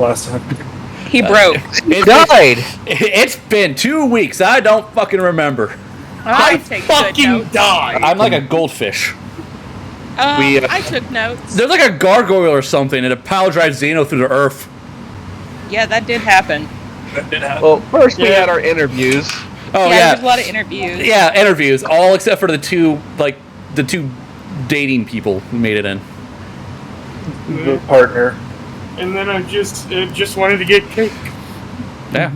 last time. He broke. He died. It's been 2 weeks. I don't fucking remember. I fucking died. I'm like a goldfish. I took notes. There's like a gargoyle or something, and a pile drives Zeno through the earth. Yeah, that did happen. Well, first we had our interviews. Oh There was a lot of interviews. Yeah, interviews, all except for the two dating people who made it in. The partner. And then I just wanted to get cake. Yeah,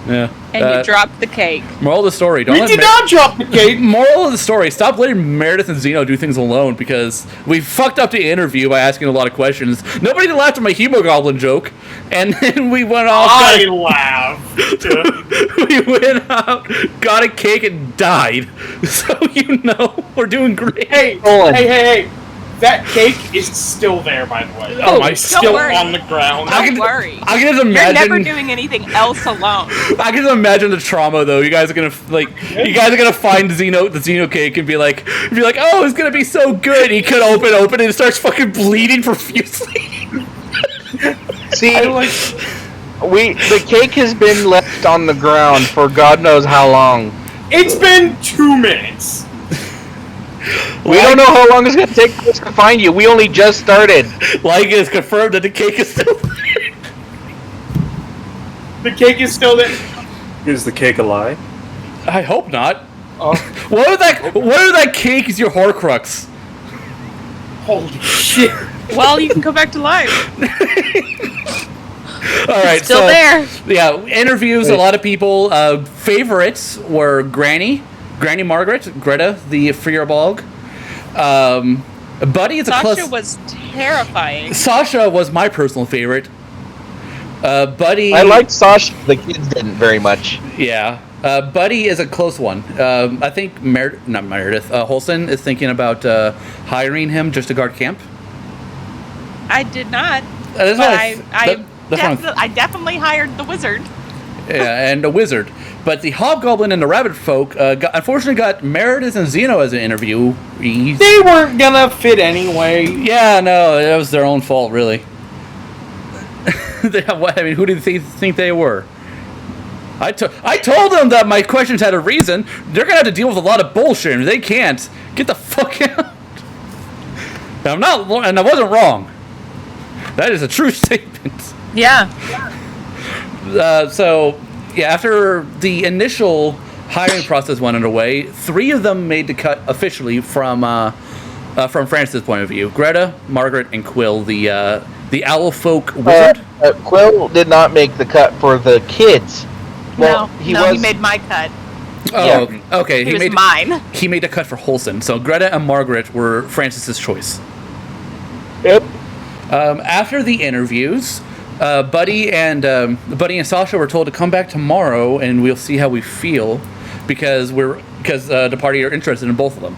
yeah. And you dropped the cake. Moral of the story: We did not drop the cake. Moral of the story: stop letting Meredith and Zeno do things alone, because we fucked up the interview by asking a lot of questions. Nobody laughed at my hemoglobin joke, and then we went off. I laughed. We went out, got a cake, and died. So we're doing great. Hey! That cake is still there, by the way. Oh my! Still on the ground. Don't worry. I can just imagine. You're never doing anything else alone. I can just imagine the trauma, though. You guys are gonna find the Zeno cake and be like, oh, it's gonna be so good. He could open and it starts fucking bleeding profusely. See, the cake has been left on the ground for God knows how long. It's been 2 minutes. We don't know how long it's going to take for us to find you. We only just started. Like it is confirmed that the cake is still there. The cake is still there. Is the cake a lie? I hope not. What if that cake is your Horcrux? Holy shit. Well, you can go back to life. All right, Still there. Yeah, interviews. A lot of people. Favorites were Granny Margaret, Greta, the Freerbog. Buddy is a close. Sasha was terrifying. Sasha was my personal favorite. Buddy. I liked Sasha. The kids didn't very much. Yeah. Buddy is a close one. I think not Meredith. Holson is thinking about hiring him just to guard camp. I did not. That's I definitely hired the wizard. Yeah, and a wizard. But the Hobgoblin and the Rabbit Folk unfortunately got Meredith and Zeno as an interview. They weren't gonna fit anyway. Yeah, no, that was their own fault, really. Who did they think they were? I told them that my questions had a reason. They're gonna have to deal with a lot of bullshit, and they can't. Get the fuck out. And I wasn't wrong. That is a true statement. Yeah. After the initial hiring process went underway, 3 of them made the cut officially from Francis' point of view. Greta, Margaret, and Quill, the owl folk wizard. Quill did not make the cut for the kids. Well, he made my cut. Oh, yeah. Okay. He made mine. He made a cut for Holson. So Greta and Margaret were Francis's choice. Yep. After the interviews, Buddy and Sasha were told to come back tomorrow, and we'll see how we feel, because the party are interested in both of them.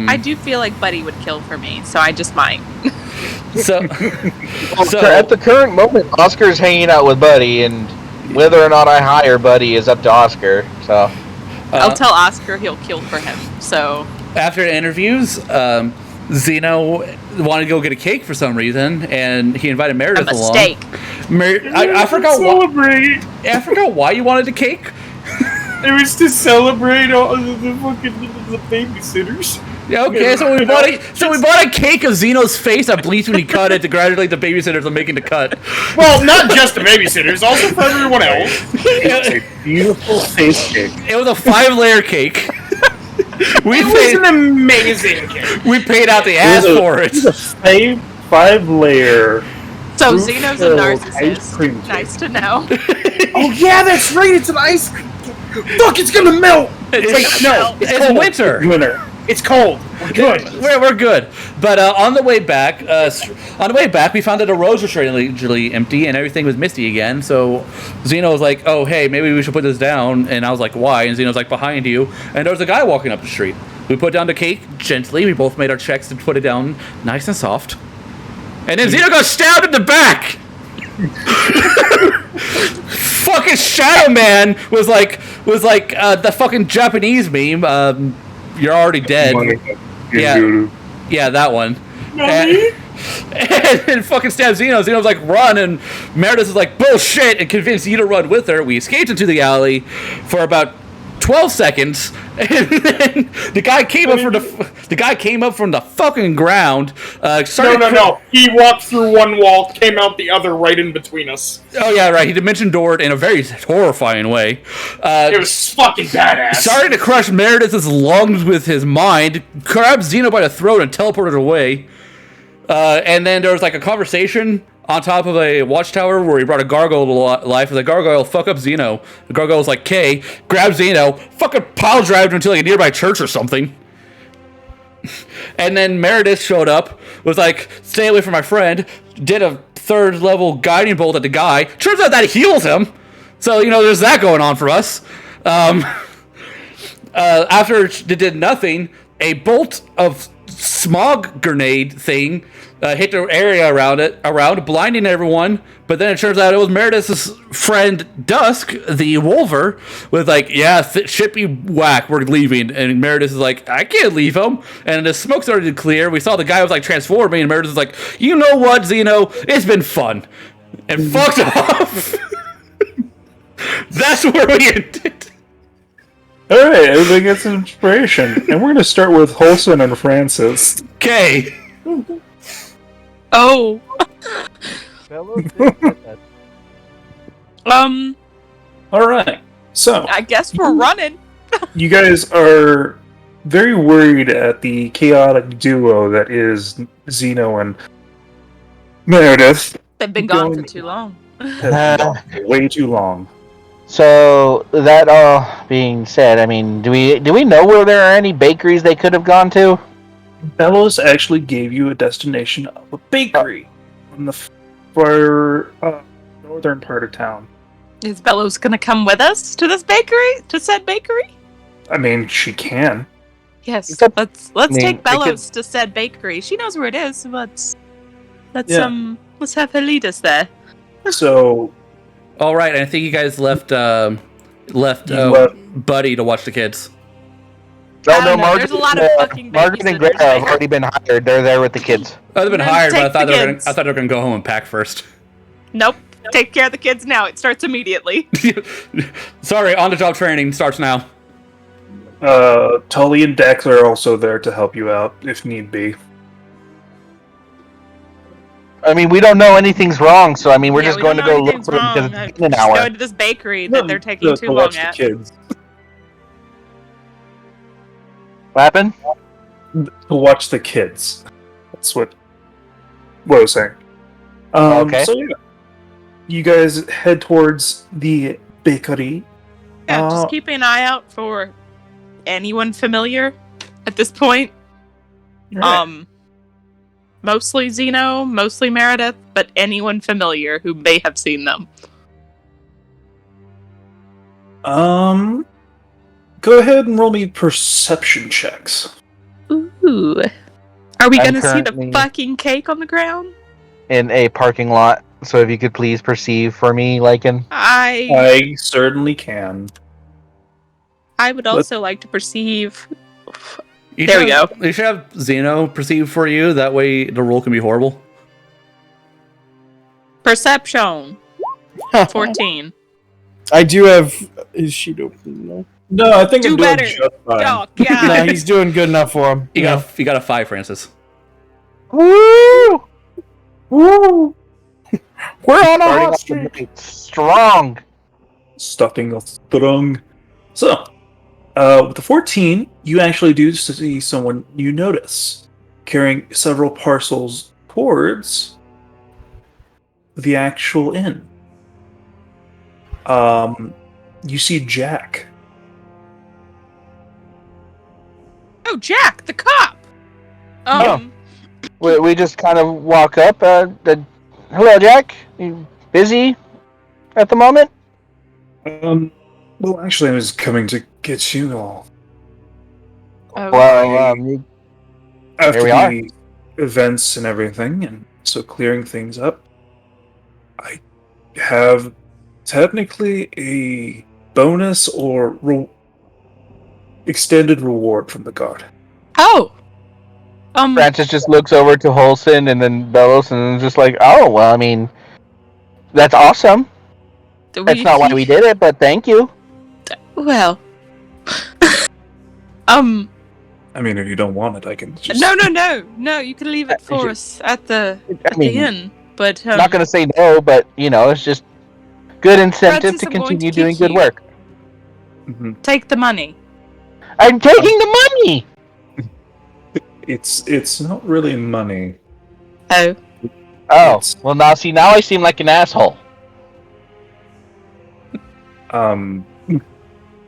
I do feel like Buddy would kill for me, so I just might. So at the current moment, Oscar's hanging out with Buddy, and whether or not I hire Buddy is up to Oscar. So I'll tell Oscar he'll kill for him. So after the interviews, Zeno wanted to go get a cake for some reason, and he invited Meredith along. A mistake. I forgot celebrate. I forgot why you wanted a cake. It was to celebrate all the babysitters. Yeah, okay, so we bought a cake of Zeno's face that bleached when he cut it to congratulate the babysitters on making the cut. Well, not just the babysitters, also for everyone else. It's a beautiful face cake. It was a 5-layer cake. It was an amazing cake. We paid out the ass for it. It's a 5-layer. So Zeno's a narcissist. Nice to know. Oh yeah, that's right. It's an ice cream. Fuck! It's gonna melt. It's winter. It's cold. We're good. We're good. But on the way back, we found that the roads were strangely empty and everything was misty again. So Zeno was like, "Oh, hey, maybe we should put this down." And I was like, "Why?" And Zeno's like, "Behind you." And there was a guy walking up the street. We put down the cake gently. We both made our checks to put it down nice and soft. And then Zeno got stabbed in the back. Fucking Shadow Man was like the fucking Japanese meme. You're already dead. Yeah, that one. and fucking stabs Zeno. Zeno's like, run, and Meredith is like, bullshit, and convinced you to run with her. We escaped into the alley for about 12 seconds, and then the guy came up from the fucking ground. No. He walked through one wall, came out the other, right in between us. Oh yeah, right. He dimension doored in a very horrifying way. It was fucking badass. Starting to crush Meredith's lungs with his mind, grabbed Zeno by the throat and teleported away. And then there was like a conversation on top of a watchtower where he brought a gargoyle to life, and the gargoyle fuck up Zeno. The gargoyle's like, "K," grabs Zeno, fucking pile drived him to like a nearby church or something. And then Meredith showed up, was like, "Stay away from my friend," did a 3rd level guiding bolt at the guy. Turns out that heals him. So, there's that going on for us. After it did nothing, a bolt of smog grenade thing hit the area around, blinding everyone. But then it turns out it was Meredith's friend Dusk, the Wolver, with like, shit be whack, we're leaving. And Meredith is like, I can't leave him. And the smoke started to clear. We saw the guy was like transforming, and Meredith is like, you know what, Zeno? It's been fun. And fucked off. That's where we ended. Alright, everybody gets some inspiration. And we're going to start with Holson and Francis. Okay. Oh. Alright, so. I guess we're running. You guys are very worried at the chaotic duo that is Zeno and Meredith. They've been gone for too long. Way too long. So that all being said, I mean, do we know where there are any bakeries they could have gone to? Bellows actually gave you a destination of a bakery in the far northern part of town. Is Bellows gonna come with us to this bakery? To said bakery? I mean, she can. Yes. Let's take Bellows to said bakery. She knows where it is. Let's have her lead us there. So. All right, I think you guys left Buddy to watch the kids. No, there's a lot of fucking Margaret and Greta have already been hired. They're there with the kids. Oh, they've been hired, but I thought they were gonna go home and pack first. Nope. Take care of the kids now. It starts immediately. Sorry, on-the-job training starts now. Tully and Dex are also there to help you out if need be. I mean, we don't know anything's wrong, so I mean, we're just going to go look for it because it's been an hour. Going to this bakery that they're taking too long at. Kids. What happened? To watch the kids. That's what I was saying. Okay. So yeah, you guys head towards the bakery. Yeah, just keeping an eye out for anyone familiar at this point. Right. Mostly Zeno, mostly Meredith, but anyone familiar who may have seen them. Go ahead and roll me perception checks. Ooh. Are we gonna see the fucking cake on the ground? In a parking lot. So if you could please perceive for me, Lycan. I certainly can. I would also like to perceive. You should have Zeno perceive for you. That way the roll can be horrible. Perception. 14. I do have his sheet open. No, I think do I'm better. doing just fine. Oh, God. No, he's doing good enough for him. You got a 5, Francis. Woo! Woo! We're on a hot streak. Strong. Starting off strong. So, with the 14, you actually do see someone you notice carrying several parcels towards the actual inn. You see Jack. Oh, Jack, the cop! We just kind of walk up. Hello, Jack. You busy at the moment? Well, actually, I was coming to get you all. Well, After here we are. the events and everything, and so clearing things up, I have technically a bonus or extended reward from the guard. Oh! Francis just looks over to Holson and then Bellows and is just like, oh, well, I mean, that's awesome. That's not why we did it, but thank you. Well. I mean, if you don't want it, I can just... No, you can leave it for us at the inn. But, not going to say no, but, it's just good incentive Francis, to I'm going continue to doing kick good you. work. Mm-hmm. Take the money. I'm taking the money! It's not really money. Oh. Oh, well, now I seem like an asshole.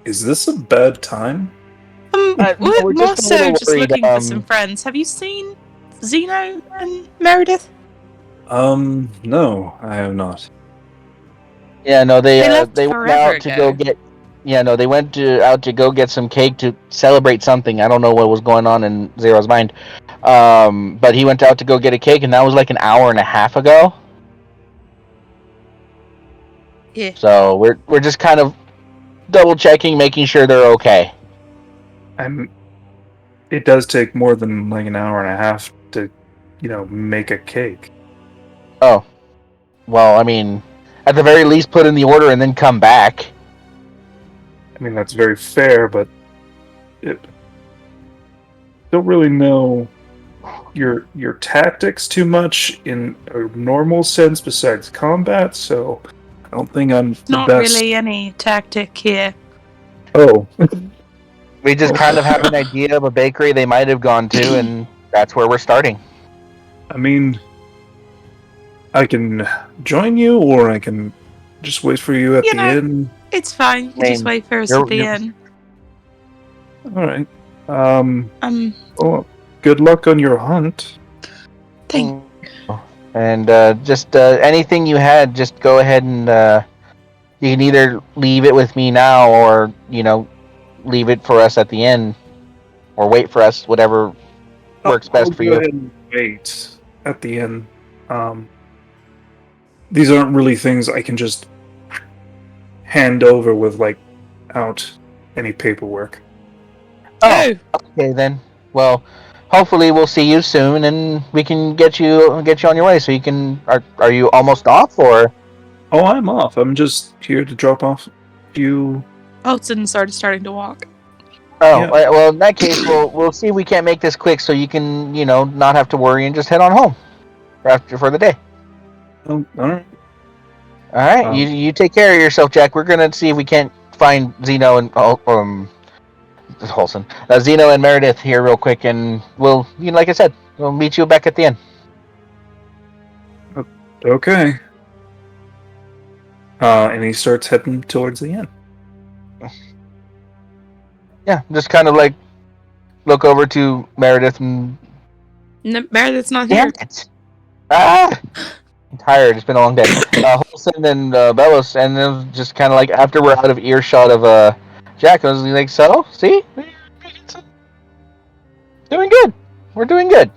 Is this a bad time? We're more just a so little just worried, looking for some friends. Have you seen Zeno and Meredith? No, I have not. Yeah, no, they left went forever out to ago. go get. Yeah, no, they went out to go get some cake to celebrate something. I don't know what was going on in Zero's mind. But he went out to go get a cake, and that was like an hour and a half ago. Yeah. So we're just kind of double checking, making sure they're okay. It does take more than like an hour and a half to, make a cake. Oh, well, I mean, at the very least, put in the order and then come back. I mean, that's very fair, but don't really know your tactics too much in a normal sense besides combat, so I don't think I'm the Not best. really any tactic here. Oh. We just kind of have an idea of a bakery they might have gone to, and that's where we're starting. I mean, I can join you, or I can just wait for you at the inn. It's fine. You can just wait for us at the inn. All right. Well, good luck on your hunt. Thank you. And just anything you had, just go ahead and you can either leave it with me now, or leave it for us at the inn, or wait for us, whatever works best for you. Go ahead and wait at the inn. These aren't really things I can just hand over without any paperwork. Oh, okay then. Well, hopefully we'll see you soon, and we can get you on your way. So you can. Are you almost off, or? Oh, I'm off. I'm just here to drop off you. Holton starting to walk. Oh, Yeah. Well, in that case, we'll see if we can't make this quick, so you can, not have to worry and just head on home for the day. Oh, all right. All right, you take care of yourself, Jack. We're gonna see if we can't find Zeno and Zeno and Meredith here real quick, and we'll, like I said, we'll meet you back at the end. Okay. And he starts heading towards the end. Yeah, just kind of look over to Meredith and. No, Meredith's not here. Damn it! I'm tired. It's been a long day. Holson and Bellows, and then just kind of after we're out of earshot of Jack, I was like, so see, doing good. We're doing good.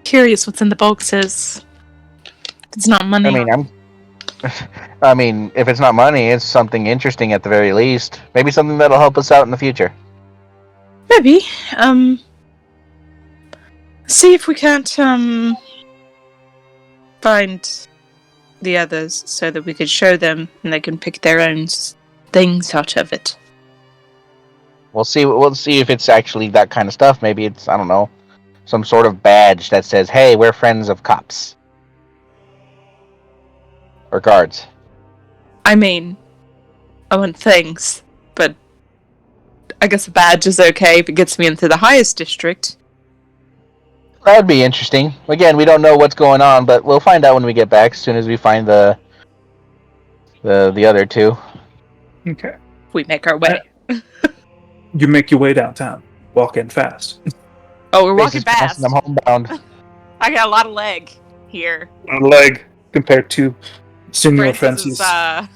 Curious what's in the boxes. It's not money. I mean, if it's not money, it's something interesting at the very least. Maybe something that'll help us out in the future. Maybe. See if we can't find the others so that we could show them and they can pick their own things out of it. We'll see if it's actually that kind of stuff. Maybe it's, I don't know, some sort of badge that says, "Hey, we're friends of cops." Or guards. I mean, I want things, but I guess a badge is okay if it gets me into the highest district. That'd be interesting. Again, we don't know what's going on, but we'll find out when we get back, as soon as we find the other two. Okay. We make our way. You make your way downtown. Walk in fast. Oh, we're walking fast. I'm homebound. I got a lot of leg here. A leg compared to Senor Francis. Hey,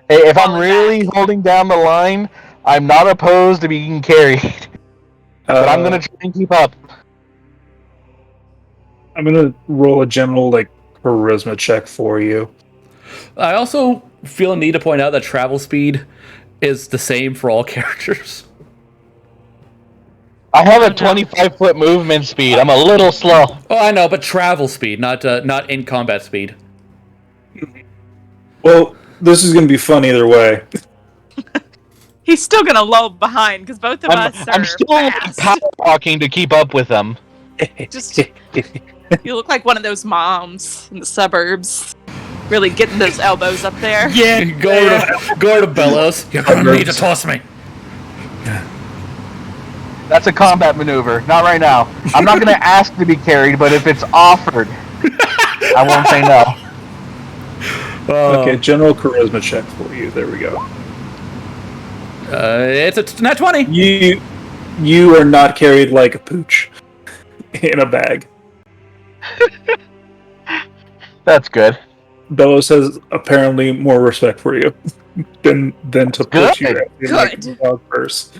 if I'm really holding down the line, I'm not opposed to being carried. But I'm gonna try and keep up. I'm gonna roll a general charisma check for you. I also feel a need to point out that travel speed is the same for all characters. I have Oh, a no. 25-foot movement speed. I'm a little slow. Oh, I know, but travel speed, not in combat speed. Well, this is going to be fun either way. He's still gonna lull behind because both of us are I'm still fast. power walking to keep up with them. Just you look like one of those moms in the suburbs, really getting those elbows up there. Yeah. Go to Bellows. You're gonna need to toss me. That's a combat maneuver. Not right now. I'm not going to ask to be carried, but if it's offered, I won't say no. Okay, general charisma check for you. There we go. It's a nat 20. You are not carried like a pooch in a bag. That's good. Bellows has apparently more respect for you than to put you in like Good. a dog purse.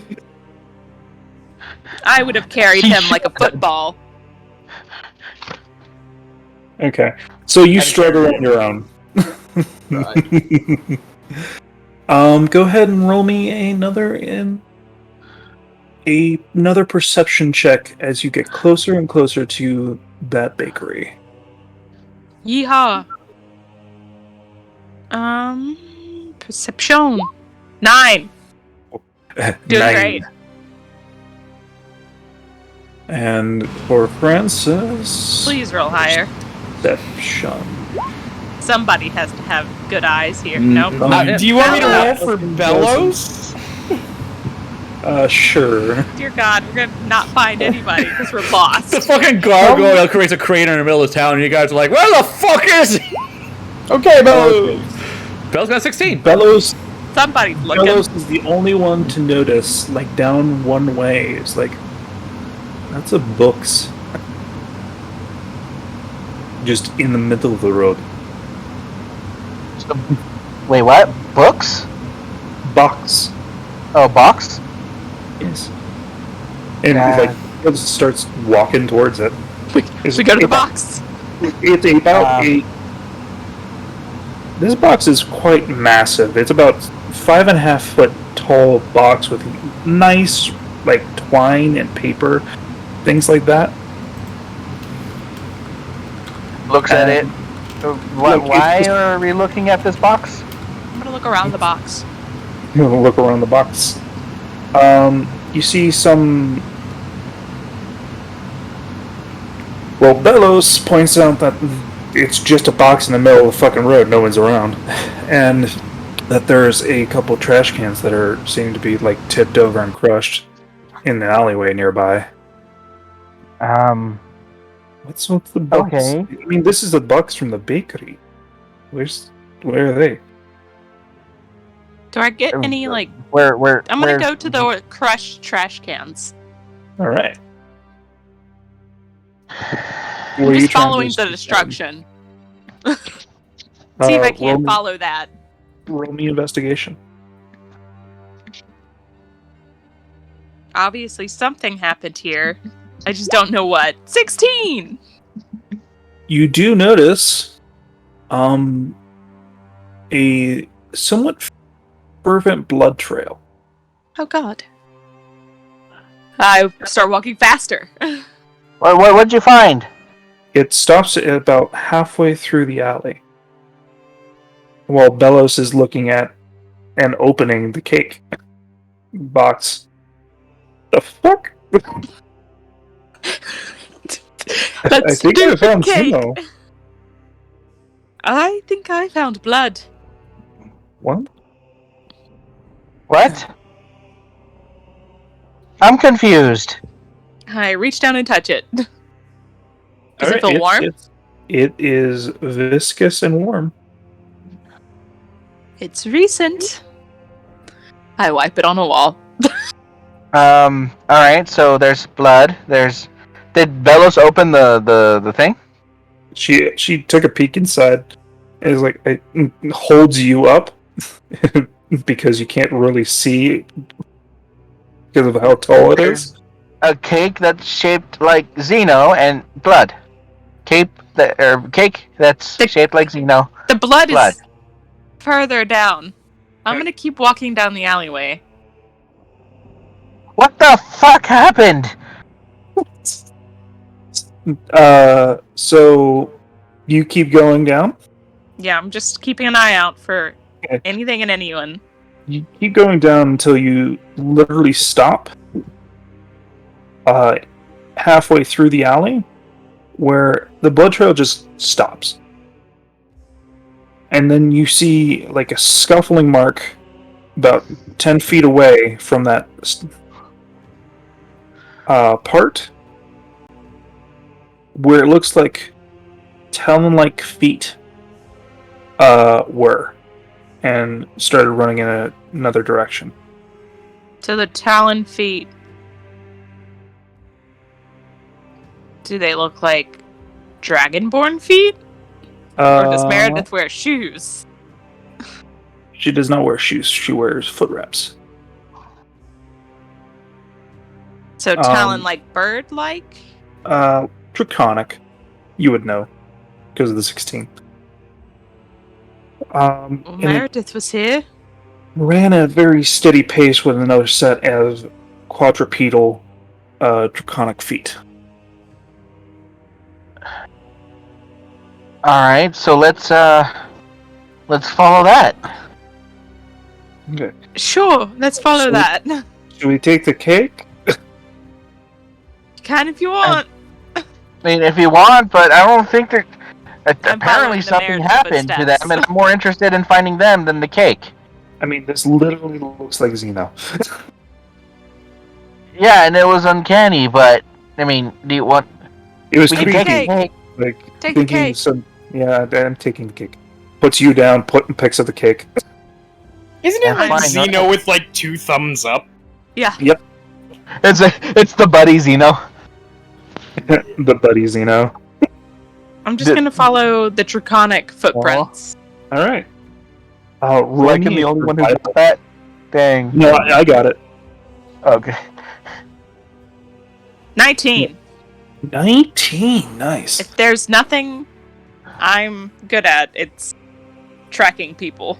I would have carried him like a football. Okay, so you struggle on your own. Go ahead and roll me another perception check as you get closer and closer to that bakery. Yeehaw. Perception. 9. Doing 9. great. And for Francis, Please roll higher. Perception. Somebody has to have good eyes here. Mm. Nope. Not him. Do you want me to roll Bellows. for Bellows? Sure. Dear God, we're gonna not find anybody because we're lost. The fucking gargoyle creates a crater in the middle of town, and you guys are like, "Where the fuck is he?" Okay, Bellows. Bell's got 16. Bellows Somebody's looking. Bellows is the only one to notice, like, down one way. It's like, that's a books. Just in the middle of the road. Wait, what? Books? Box. Oh, box? Yes. And, Yeah. like, Bellows starts walking towards it. We go to the box. It's about a... This box is quite massive. It's about 5.5 foot tall box with nice, like, twine and paper, things like that. Looks at it. Look, Why it's- are we looking at this box? I'm gonna look around the box. Look around the box. You see some... Well, Bellows points out that it's just a box in the middle of the fucking road, no one's around. And that there's a couple trash cans that seem to be, like, tipped over and crushed in the alleyway nearby. What's the box? Okay. I mean, this is the box from the bakery. Where are they? Do I get any, like... Where? I'm gonna go to the crushed trash cans. All right. I'm just following the destruction. See if I can't follow that. Roll me investigation. Obviously something happened here. I just don't know what. 16! You do notice a somewhat fervent blood trail. Oh God. I start walking faster. What'd you find? It stops at about halfway through the alley, while Bellows is looking at and opening the cake box. The fuck? That I think I stupid found cake. Zeno. I think I found blood. What? What? I'm confused. I reach down and touch it. Does Alright, it feel warm? It is viscous and warm. It's recent. I wipe it on a wall. Alright, so there's blood. Did Bellows open the thing? She took a peek inside and is like, it holds you up because you can't really see because of how tall it is. A cake that's shaped like Zeno and blood. Cake that's shaped like Zeno. The blood is further down. I'm gonna keep walking down the alleyway. What the fuck happened? So you keep going down. Yeah, I'm just keeping an eye out for Okay. anything and anyone. You keep going down until you literally stop. Halfway through the alley, where the blood trail just stops, and then you see like a scuffling mark about 10 feet away from that part where it looks like talon-like feet were, and started running in another direction. So the Talon feet. Do they look like dragonborn feet? Or does Meredith wear shoes? She does not wear shoes. She wears foot wraps. So Talon like bird-like? Draconic. You would know because of the 16. Well, Meredith was here. Ran at a very steady pace with another set of quadrupedal draconic feet. Alright, so let's follow that. Okay. Sure, let's follow that. You Should we take the cake? can if you want. I mean, if you want, but I don't think that... I'm Apparently following the something Meredith happened to footsteps. them, and I'm more interested in finding them than the cake. I mean, this literally looks like Zeno. Yeah, and it was uncanny, but... I mean, do you want... It was We can Take the take creepy. the cake. Like, Take the thinking cake. some... Yeah, I'm taking the cake. Puts you down, picks up the cake. Isn't it That's like fine, Zeno okay. with like 2 thumbs up? Yeah. It's the buddy Zeno. The buddy Zeno. I'm just gonna follow the draconic footprints. Alright. Like I'm the only one who got that? Dang. No, I got it. Okay. 19. 19, nice. If there's nothing I'm good at, it's tracking people.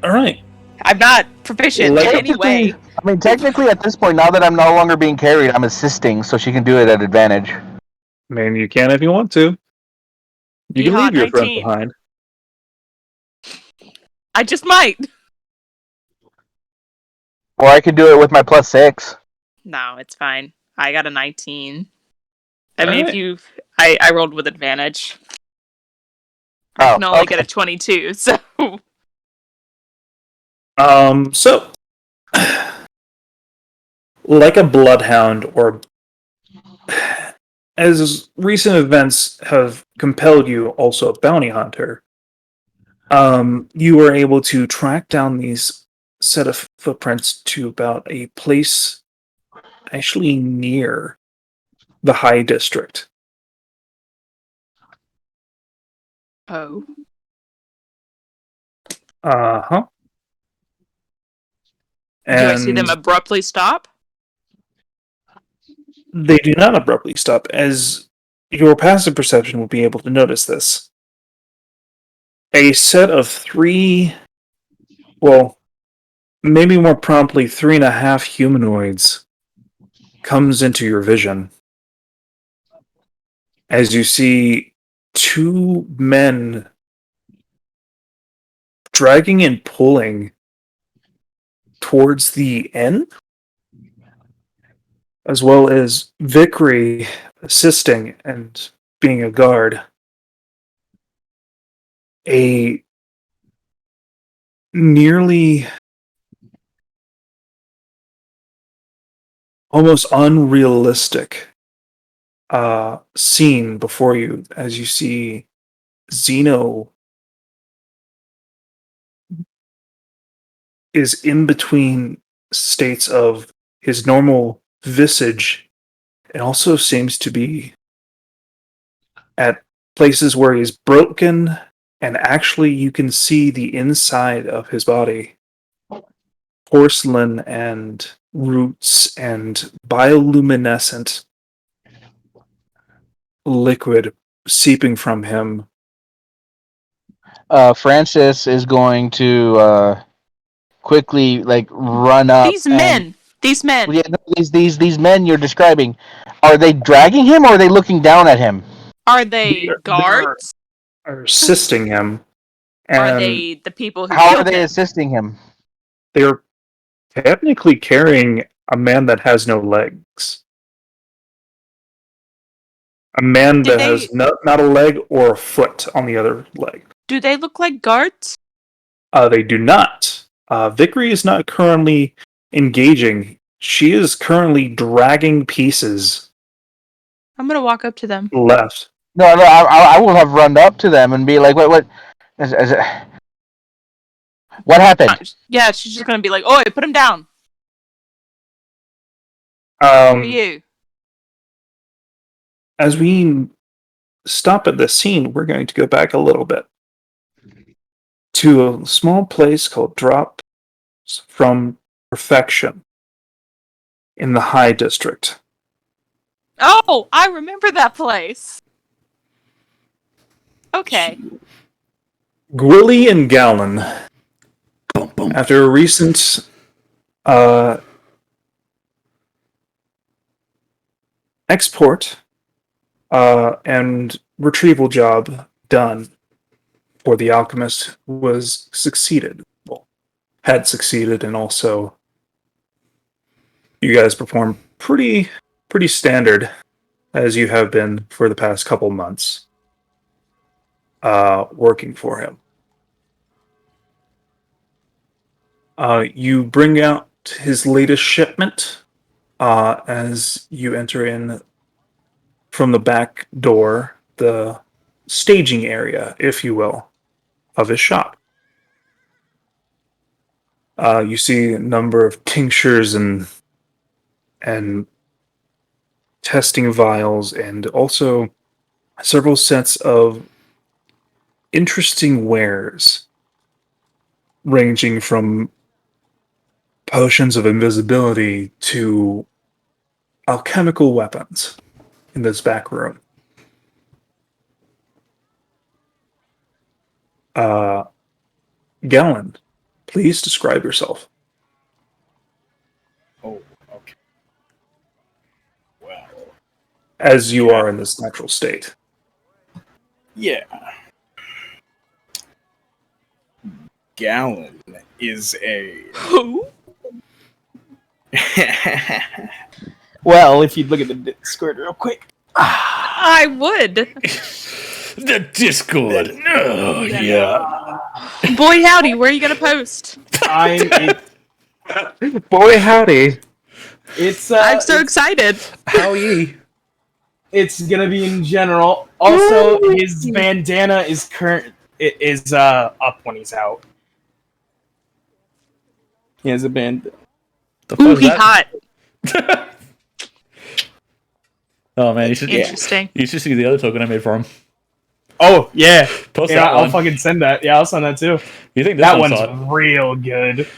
Alright. I'm not proficient in any way. I mean, technically, at this point, now that I'm no longer being carried, I'm assisting, so she can do it at advantage. I mean, you can if you want to. You can Yeehaw, leave your friend 19. behind. I just might. Or I could do it with my +6. No, it's fine. I got a 19. I mean, Alright. if you... I rolled with advantage. I can only get a 22, so... So... Like a bloodhound, or... As recent events have compelled you, also a bounty hunter, you were able to track down these set of footprints to about a place actually near the High District. Oh. Uh-huh. Do I see them abruptly stop? They do not abruptly stop, as your passive perception will be able to notice this. A set of 3, well, maybe more promptly 3.5 humanoids comes into your vision. As you see 2 men dragging and pulling towards the end, as well as Vickery assisting and being a guard. A nearly almost unrealistic scene before you as you see Zeno is in between states of his normal visage and also seems to be at places where he's broken, and actually you can see the inside of his body. Porcelain and roots and bioluminescent liquid seeping from him. Francis is going to quickly run up. These men These men. Yeah, no, these men you're describing, are they dragging him or are they looking down at him? Are they guards? Are assisting him. Are And they the people who How killed are they him? assisting him? they're technically carrying a man that has no legs. A man Did that has not a leg or a foot on the other leg. Do they look like guards? They do not. Vickery is not currently engaging. She is currently dragging pieces I'm gonna walk up to them. left. No, I will have run up to them and be like, what happened? Yeah, she's just gonna be like, "Oi, put him down." Who are you? As we stop at the scene, we're going to go back a little bit to a small place called Drops from Perfection in the High District. Oh, I remember that place. Okay. Gwili and Galin, after a recent export and retrieval job done for the alchemist was succeeded. Well, had succeeded, and also you guys performed pretty standard as you have been for the past couple months working for him. You bring out his latest shipment as you enter in from the back door, the staging area, if you will, of his shop. You see a number of tinctures and testing vials, and also several sets of interesting wares, ranging from potions of invisibility to alchemical weapons in this back room. Galin, please describe yourself. Oh, okay. Well, As you are in this natural state. yeah. Galin is a... Who? Well, if you'd look at the Discord real quick. I would. The Discord. Oh, yeah. Boy, howdy, where are you gonna post? Boy, howdy. I'm so excited. How ye? It's gonna be in general. Also, his bandana is up when he's out. He has a bandana. Ooh, he hot. Oh man, you should Interesting. You should see the other token I made for him. Oh yeah, Post yeah. that I'll one. fucking send that. Yeah, I'll send that too. You think this That one's one's hot? real good.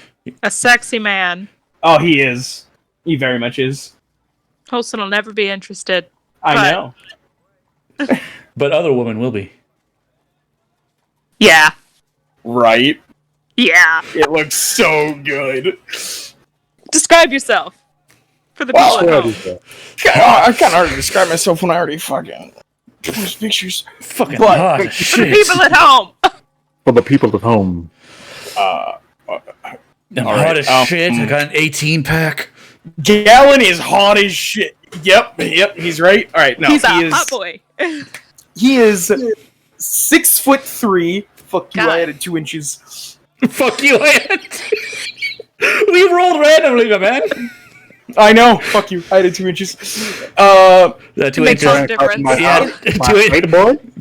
A sexy man. Oh, he is. He very much is. Holston will never be interested. I know. But other women will be. Yeah. Right? Yeah. It looks so good. Describe yourself. For the people at home. I can't already describe myself when I already fucking post pictures. Fucking But- hot For the shit. people at home. For the people at home. I'm All hot right, as shit. I got an 18 pack. Galin is hot as shit. Yep, he's right. All right, no, He's a he is. hot boy. He is 6'3". Fuck you! God. I added 2 inches. Fuck you, Ant. We rolled randomly, my man. I know. Fuck you! I added 2 inches. That 2 Makes inches. all the difference. Yeah,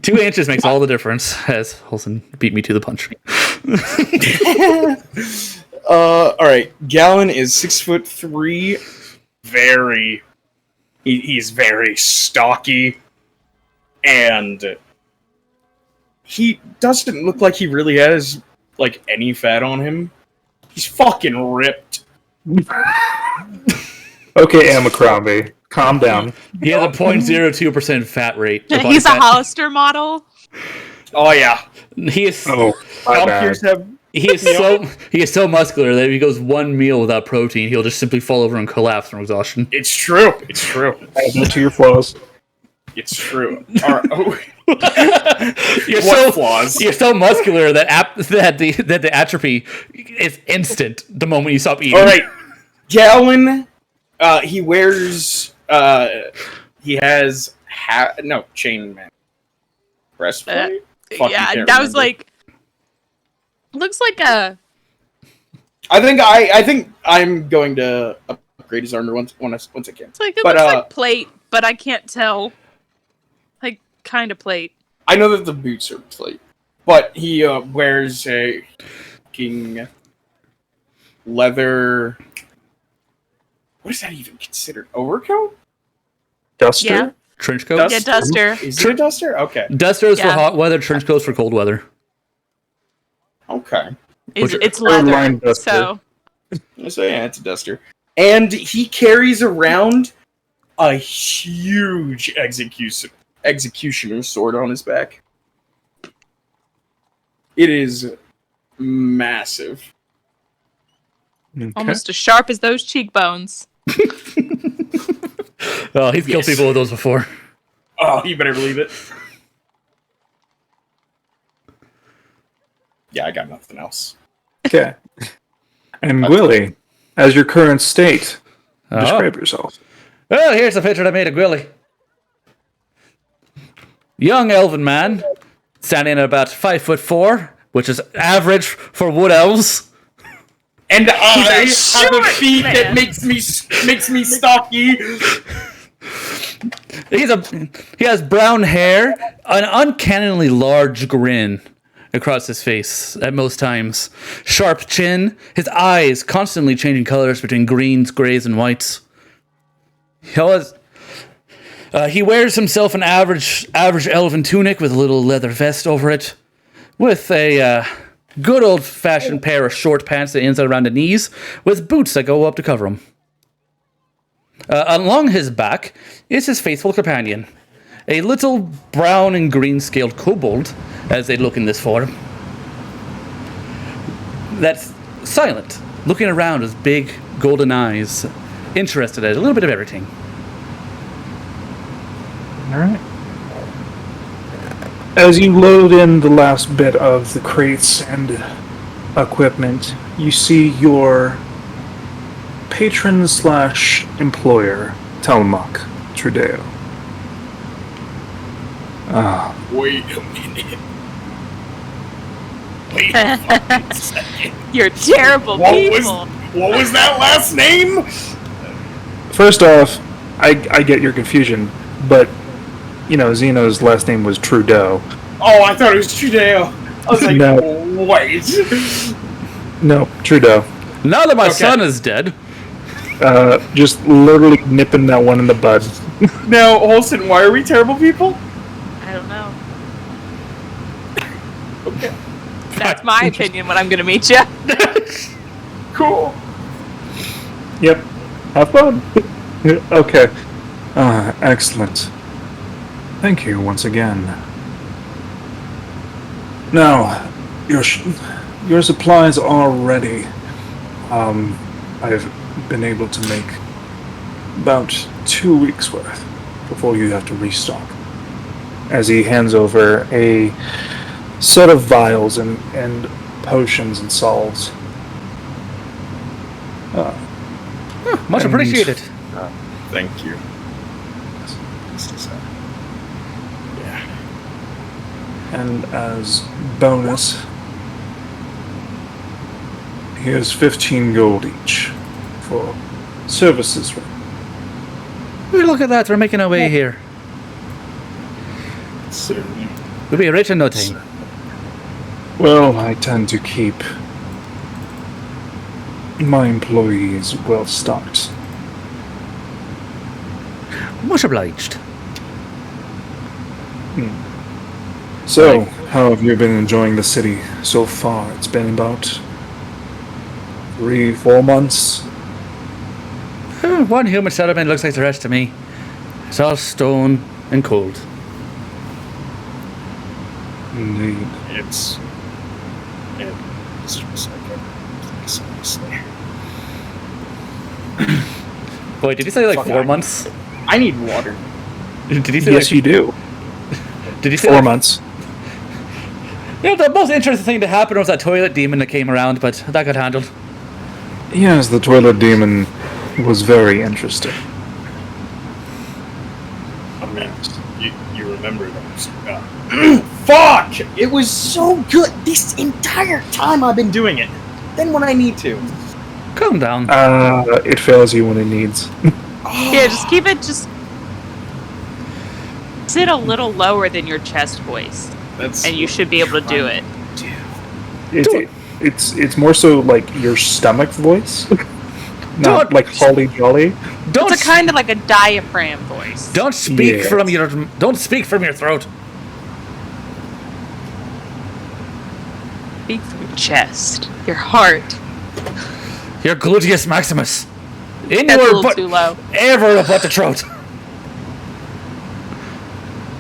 2 inches makes all the difference. As Holson beat me to the punch. All right. Galin is 6'3". He's very stocky, and he doesn't look like he really has like any fat on him. He's fucking ripped. Okay, Abercrombie, calm down. He has a 0.02% fat rate. He's a Hollister model. Oh yeah. He is. Oh, my bad. Compeers have He is so muscular that if he goes one meal without protein, he'll just simply fall over and collapse from exhaustion. It's true. It's true. Add that to your flaws. It's true. All right. Oh. You're flaws? You're so muscular that the atrophy is instant the moment you stop eating. All right. Galin, he wears, he has chainmail. Breastplate? Fuck, yeah, you can't that was remember. like. Looks like a. I think I'm going to upgrade his armor once I can. It's like it But, looks like plate, but I can't tell. Like kind of plate. I know that the boots are plate, but he wears a fucking leather. What is that even considered? Overcoat? Duster? Yeah. Trench coat? Dust- Yeah, duster. Is it a duster? Okay. Duster is for Yeah. hot weather, trench coats for cold weather. Okay. It's Line leather. duster. So So yeah, it's a duster. And he carries around a huge executioner sword on his back. It is massive. Okay. almost as sharp as those cheekbones. Oh, he's killed Yes. people with those before. Oh, you better believe it. Yeah, I got nothing else. Okay. And Gwili, as your current state, describe yourself. Oh, here's a picture I made of Gwili. Young elven man, standing at about 5'4", which is average for wood elves. And I have a short feet man. that makes me stocky. He has brown hair, an uncannily large grin across his face at most times, sharp chin, his eyes constantly changing colors between greens, grays, and whites. He wears himself an average elven tunic with a little leather vest over it, with a good old-fashioned pair of short pants that ends around the knees, with boots that go up to cover him. Along his back is his faithful companion, a little brown and green scaled kobold, as they look in this form. That's silent, looking around with big golden eyes, interested in a little bit of everything. All right. As you load in the last bit of the crates and equipment, you see your patron/employer, Telmuk Trudeo. Wait a minute. Wait a fucking second. You're terrible people. What was that last name? First off, I get your confusion, but you know Zeno's last name was Trudeau. Oh, I thought it was Trudeo. I was like, No. wait. No, Trudeau. Now that my Okay. son is dead, Just literally nipping that one in the bud. Now, Holston, why are we terrible people? I don't know. Okay. That's my opinion when I'm gonna meet you. Cool. Yep. Have fun. Okay. Excellent. Thank you once again. Now, your supplies are ready. I've been able to make about 2 weeks worth before you have to restock. As he hands over a set of vials and potions and salves. much And- appreciated. Thank you. This is, yeah. And as bonus, here's 15 gold each for services. Hey, look at that, we're making our way here. Certainly. We'll be rich in no time. Well, I tend to keep my employees well stocked. Much obliged. So, how have you been enjoying the city so far? It's been about 3-4 months. One human settlement looks like the rest to me. It's all stone and cold. Indeed. It's It's just like seriously. Wait, did you say like Fuck, 4 months? I need water. Did you say Yes, like, you do. Did you say 4 like, months. You know, the most interesting thing to happen was that toilet demon that came around, but that got handled. Yes, the toilet demon was very interesting. I mean, you remember those? Fuck! It was so good this entire time I've been doing it. Then when I need to. Calm down. It fails you when it needs. Yeah, just keep it sit a little lower than your chest voice, That's and you should be able to do it. It's more so like your stomach voice, not Don't- like Holly Jolly. Don't It's a kind of like a diaphragm voice. don't speak Yes. from your throat. Speak from your chest, your heart. Your gluteus maximus. In That's a your little butt, too low. ever about the throat.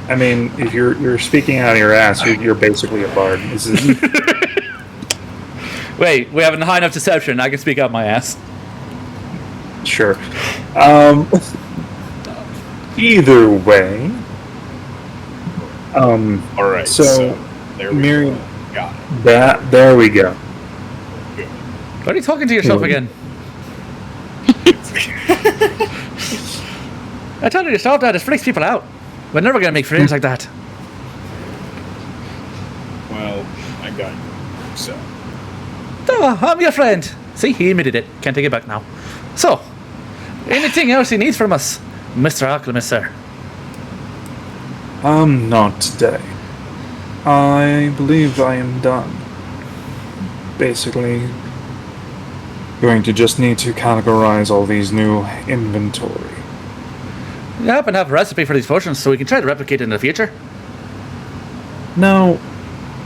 I mean, if you're speaking out of your ass, you're basically a bard. This is Wait, we have a high enough deception. I can speak out my ass. sure. Either way. Alright, So, there we Miriam, go. Got it. there we go. What are you talking to yourself Hmm. again? I told you to stop that. It freaks people out. We're never gonna make friends like that. Well, I got you. So, Oh, I'm your friend. See, he admitted it. Can't take it back now. So, anything else he needs from us, Mr. Alchemist, sir? Not today. I believe I am done. Basically, going to just need to categorize all these new inventory. You happen to have a recipe for these potions so we can try to replicate it in the future? Now,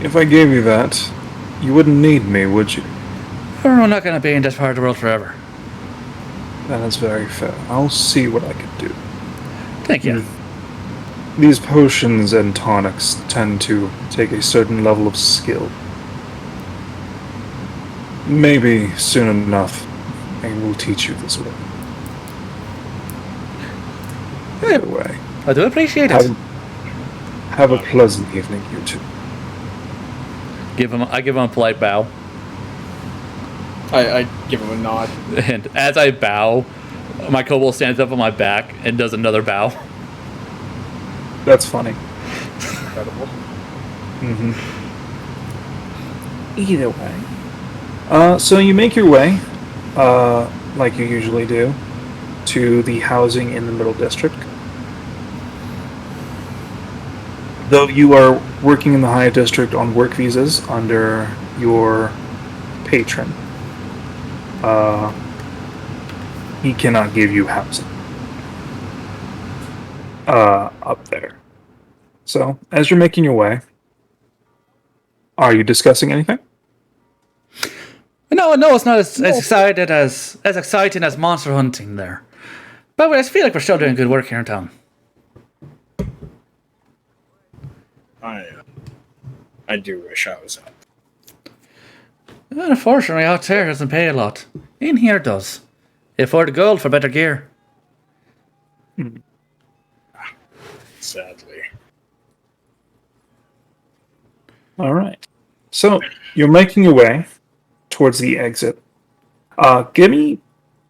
if I gave you that, you wouldn't need me, would you? We're not gonna be in this part of the world forever. That is very fair. I'll see what I can do. Thank you. These potions and tonics tend to take a certain level of skill. Maybe soon enough, I will teach you this way. Either way, I do appreciate it. have a pleasant evening, you two. I give him a polite bow, I give him a nod. and as I bow, my kobold stands up on my back and does another bow. That's funny. Incredible. Either way. So you make your way, like you usually do, to the housing in the Middle District. Though you are working in the High District on work visas under your patron, he cannot give you housing up there. So, as you're making your way, are you discussing anything? No, it's not as exciting as monster hunting there. But I feel like we're still doing good work here in town. I do wish I was up. Unfortunately, out there doesn't pay a lot. In here it does. You afford the gold for better gear. Sadly. All right. So you're making your way towards the exit. Give me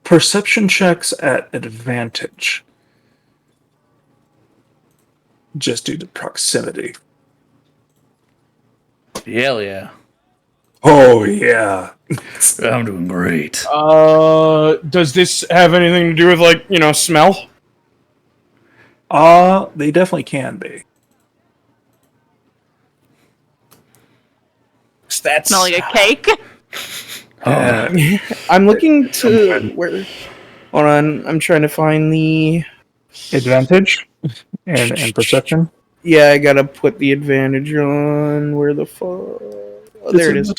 perception checks at advantage. Just due to proximity. Hell yeah. Oh, yeah. I'm doing great. Does this have anything to do with, like, smell? They definitely can be. That's Smell like a cake. I'm looking to where. Hold on, I'm trying to find the Advantage and perception. Yeah, I gotta put the advantage on. Where the fuck? Oh, there it is.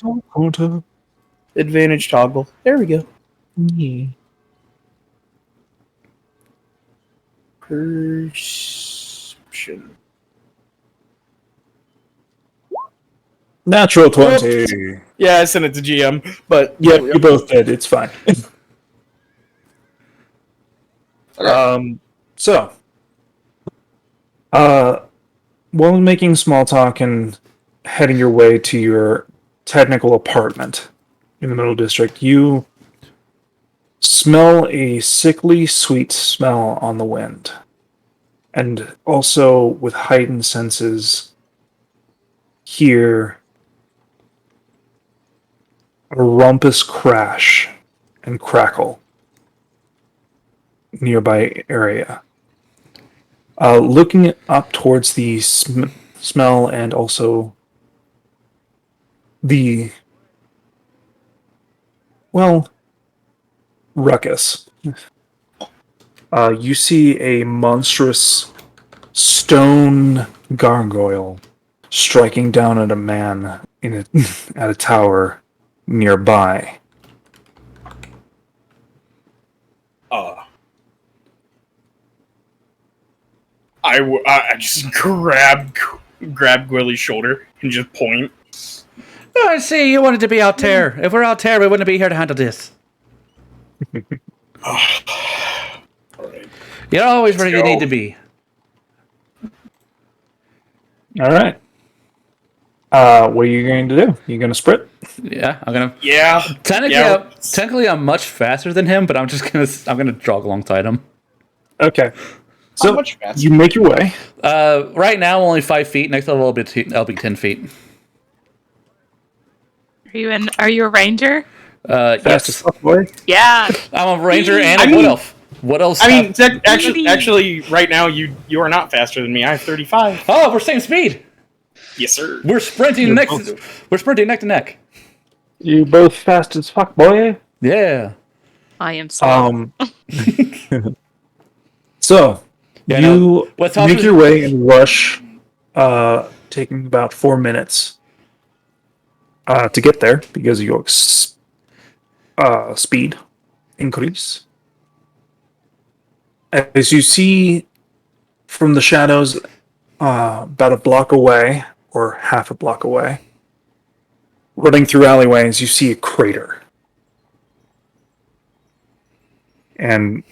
Advantage toggle. There we go. Perception. Natural 20. Yeah, I sent it to GM, but Yep, you both did. It's fine. So, while making small talk and heading your way to your technical apartment in the Middle District, you smell a sickly sweet smell on the wind. And also, with heightened senses, hear a rumpus crash and crackle nearby area. Looking up towards the smell and also the, well, ruckus, you see a monstrous stone gargoyle striking down at a man at a tower nearby. I just grab Gwili's shoulder and just point. Oh, I see. You wanted to be out there. If we're out there, we wouldn't be here to handle this. Alright. You're always where you go. need to be. All right. What are you going to do? You going to sprint? Yeah, I'm gonna. Yeah. Technically, I'm much faster than him, but I'm gonna jog alongside him. Okay. So much faster? you make your way. Right now, only 5 feet. Next level, I'll be 10 feet. Are you a ranger? Fast as Yes. fuck, boy. Yeah. I'm a ranger and a I mean- wood elf. What else? I mean, actually, right now you are not faster than me. I have 35. Oh, we're same speed. Yes, sir. We're sprinting You're neck. both- We're sprinting neck to neck. You both fast as fuck, boy. Yeah. I am slow. So Yeah, you no. What's make up your way and rush, taking about 4 minutes to get there because of your speed increase. As you see from the shadows, about a block away or half a block away, running through alleyways, you see a crater. And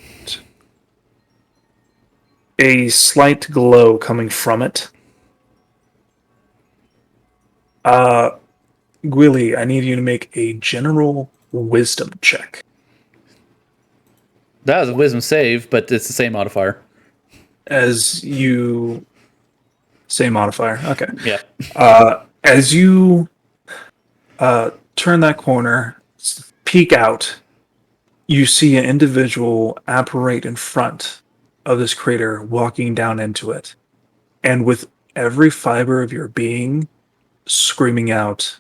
a slight glow coming from it. Gwili, I need you to make a general wisdom check. That was a wisdom save, but it's the same modifier. As you... Same modifier, okay. Yeah. As you turn that corner, peek out, you see an individual apparate in front of this crater, walking down into it. And with every fiber of your being, screaming out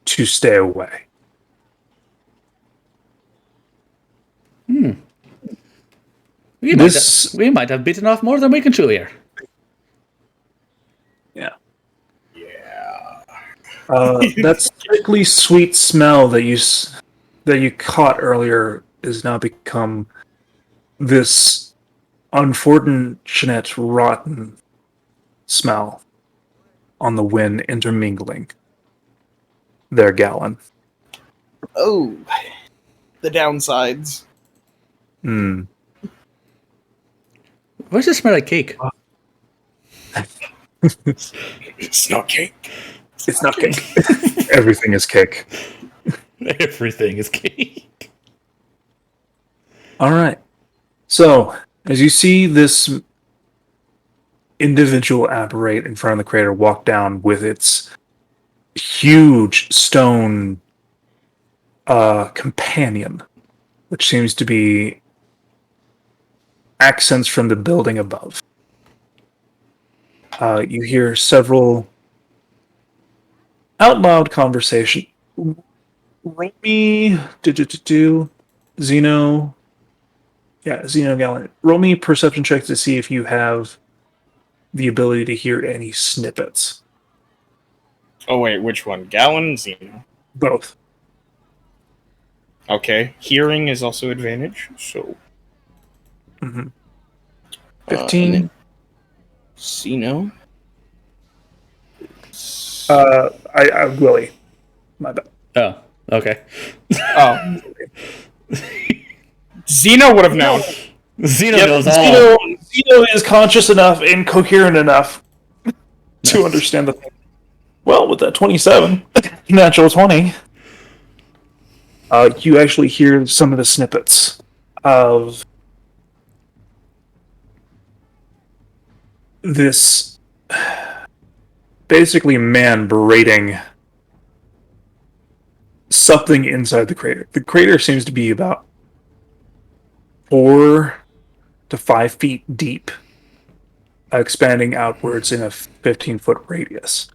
to stay away. We This- might have bitten off more than we can chew here. Yeah. That sickly sweet smell that you caught earlier has now become this unfortunate rotten smell on the wind intermingling. There, Galin. Oh, the downsides. Hmm. Why does it smell like cake? It's not cake. It's not cake. Everything is cake. Everything is cake. All right. So, as you see this individual apparate in front of the crater walk down with its huge stone companion, which seems to be accents from the building above. You hear several out loud conversation. Roll me Zeno. Yeah, Zeno Galin. Roll me perception checks to see if you have the ability to hear any snippets. Oh wait, which one? Galin, Zeno. Both. Okay, hearing is also advantage. So Mm-hmm. and 15. then Zeno. Gwili. My bad. Oh, okay. Oh. Zeno would have known. Zeno Yep, knows all. Zeno is conscious enough and coherent enough to understand the thing. Well, with that 27, natural 20, you actually hear some of the snippets of this basically man berating something inside the crater. The crater seems to be about 4 to 5 feet deep, expanding outwards in a 15-foot radius.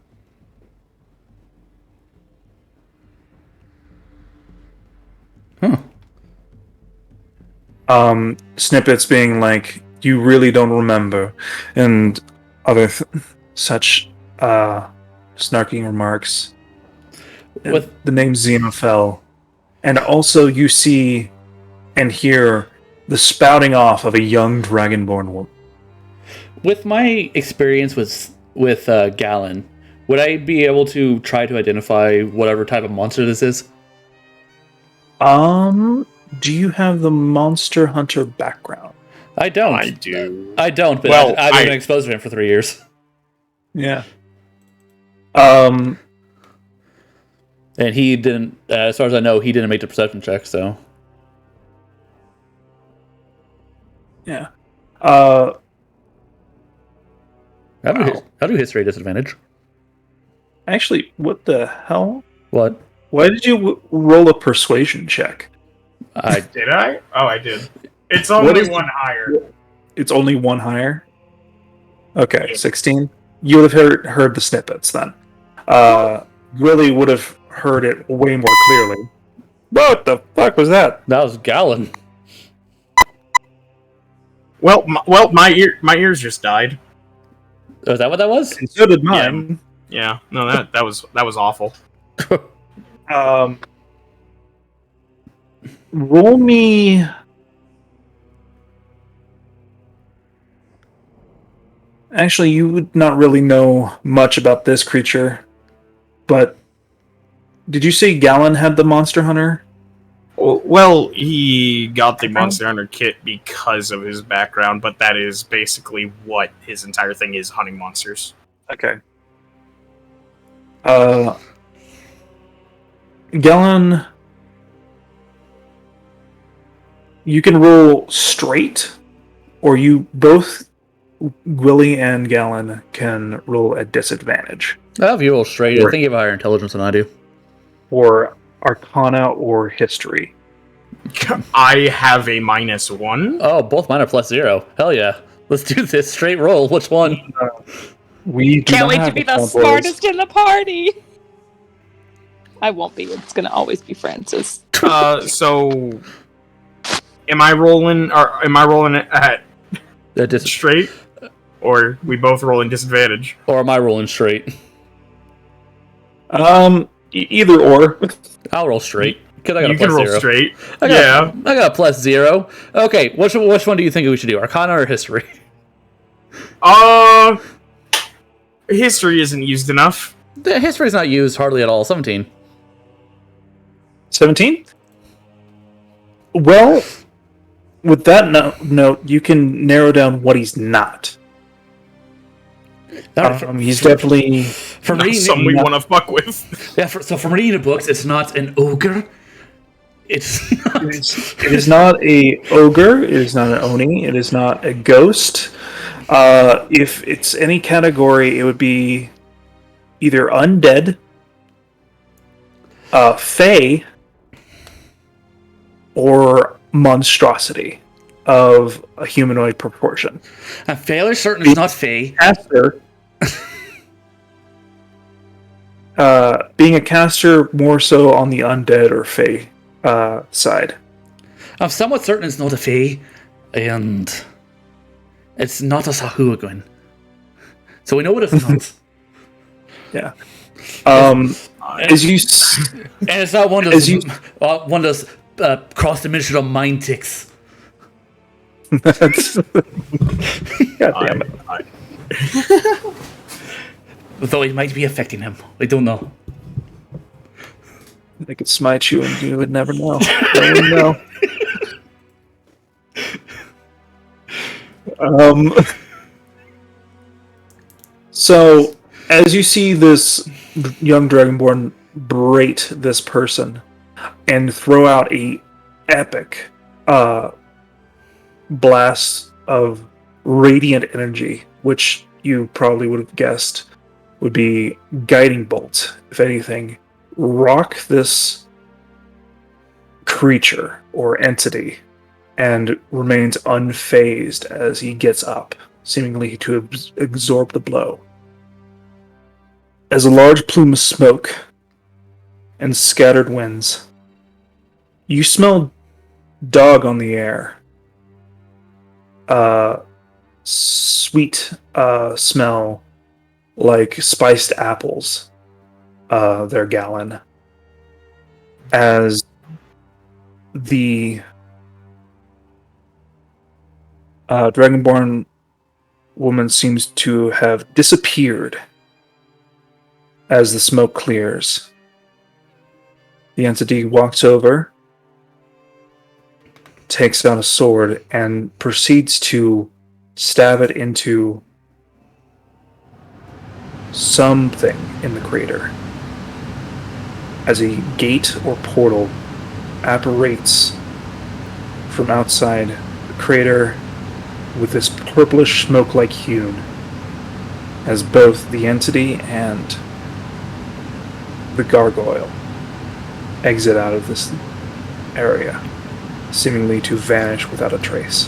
Snippets being like, "You really don't remember," and other such snarking remarks. With The name Zeno fell, and also you see and hear the spouting off of a young dragonborn woman. with my experience with Galin, would I be able to try to identify whatever type of monster this is? Do you have the Monster Hunter background? I don't. I do. I don't. But Well, I've been exposed to him for 3 years, Yeah. and he didn't. As far as I know, he didn't make the perception check. So Yeah. how do history disadvantage? Actually, what the hell? What? Why did you roll a persuasion check? Did I? Oh, I did. It's What only is- one higher. It's only one higher? Okay, 16. You would have heard the snippets then. Really would have heard it way more clearly. What the fuck was that? That was Galin. Well, my ears just died. Oh, is that what that was? And so did mine. Yeah, no, that was awful. Roll me. Actually, you would not really know much about this creature, but did you say Galin had the Monster Hunter? Well, he got the Monster Hunter kit because of his background, but that is basically what his entire thing is: hunting monsters. Okay. Galin, you can roll straight, or you both, Gwili and Galin, can roll at disadvantage. I have you roll straight. I think you have higher intelligence than I do. Or Arcana or History. I have a -1. Oh, both mine are +0. Hell yeah. Let's do this. Straight roll. Which one? We do Can't not wait to have be the Arcana smartest in the party. I won't be. It's gonna always be Francis. So, am I rolling it at straight, or we both roll in disadvantage? Or am I rolling straight? Either or. I'll roll straight. Because I got You a can roll +0. straight. I got a +0. Okay, which one do you think we should do? Arcana or History? History isn't used enough. The History's not used hardly at all. 17. 17? Well, with that note, you can narrow down what he's not. He's definitely... From Not reading, some we want to fuck with. yeah, from reading the books, it's not an ogre. It's not. It is not a ogre. It is not an oni. It is not a ghost. If it's any category, it would be either undead, fae, or monstrosity of a humanoid proportion. I'm fairly certain it's not Fae. Caster, being a caster more so on the undead or fae side. I'm somewhat certain it's not a Fae, and it's not a Sahuagin. So we know what it's not. Yeah. As you And it's not one of those cross-dimensional mind ticks. God damn it. Though it might be affecting him. I don't know. They could smite you and you would never know. No one know. So, as you see this young Dragonborn berate this person and throw out a epic blast of radiant energy, which you probably would have guessed would be guiding bolt, if anything, rock this creature or entity and remains unfazed as he gets up, seemingly to absorb the blow. As a large plume of smoke and scattered winds, you smell dog on the air. Sweet smell like spiced apples. They're Galin. As the Dragonborn woman seems to have disappeared as the smoke clears. The entity walks over, takes out a sword, and proceeds to stab it into something in the crater. As a gate or portal apparates from outside the crater with this purplish smoke-like hue, as both the entity and the gargoyle exit out of this area, seemingly to vanish without a trace.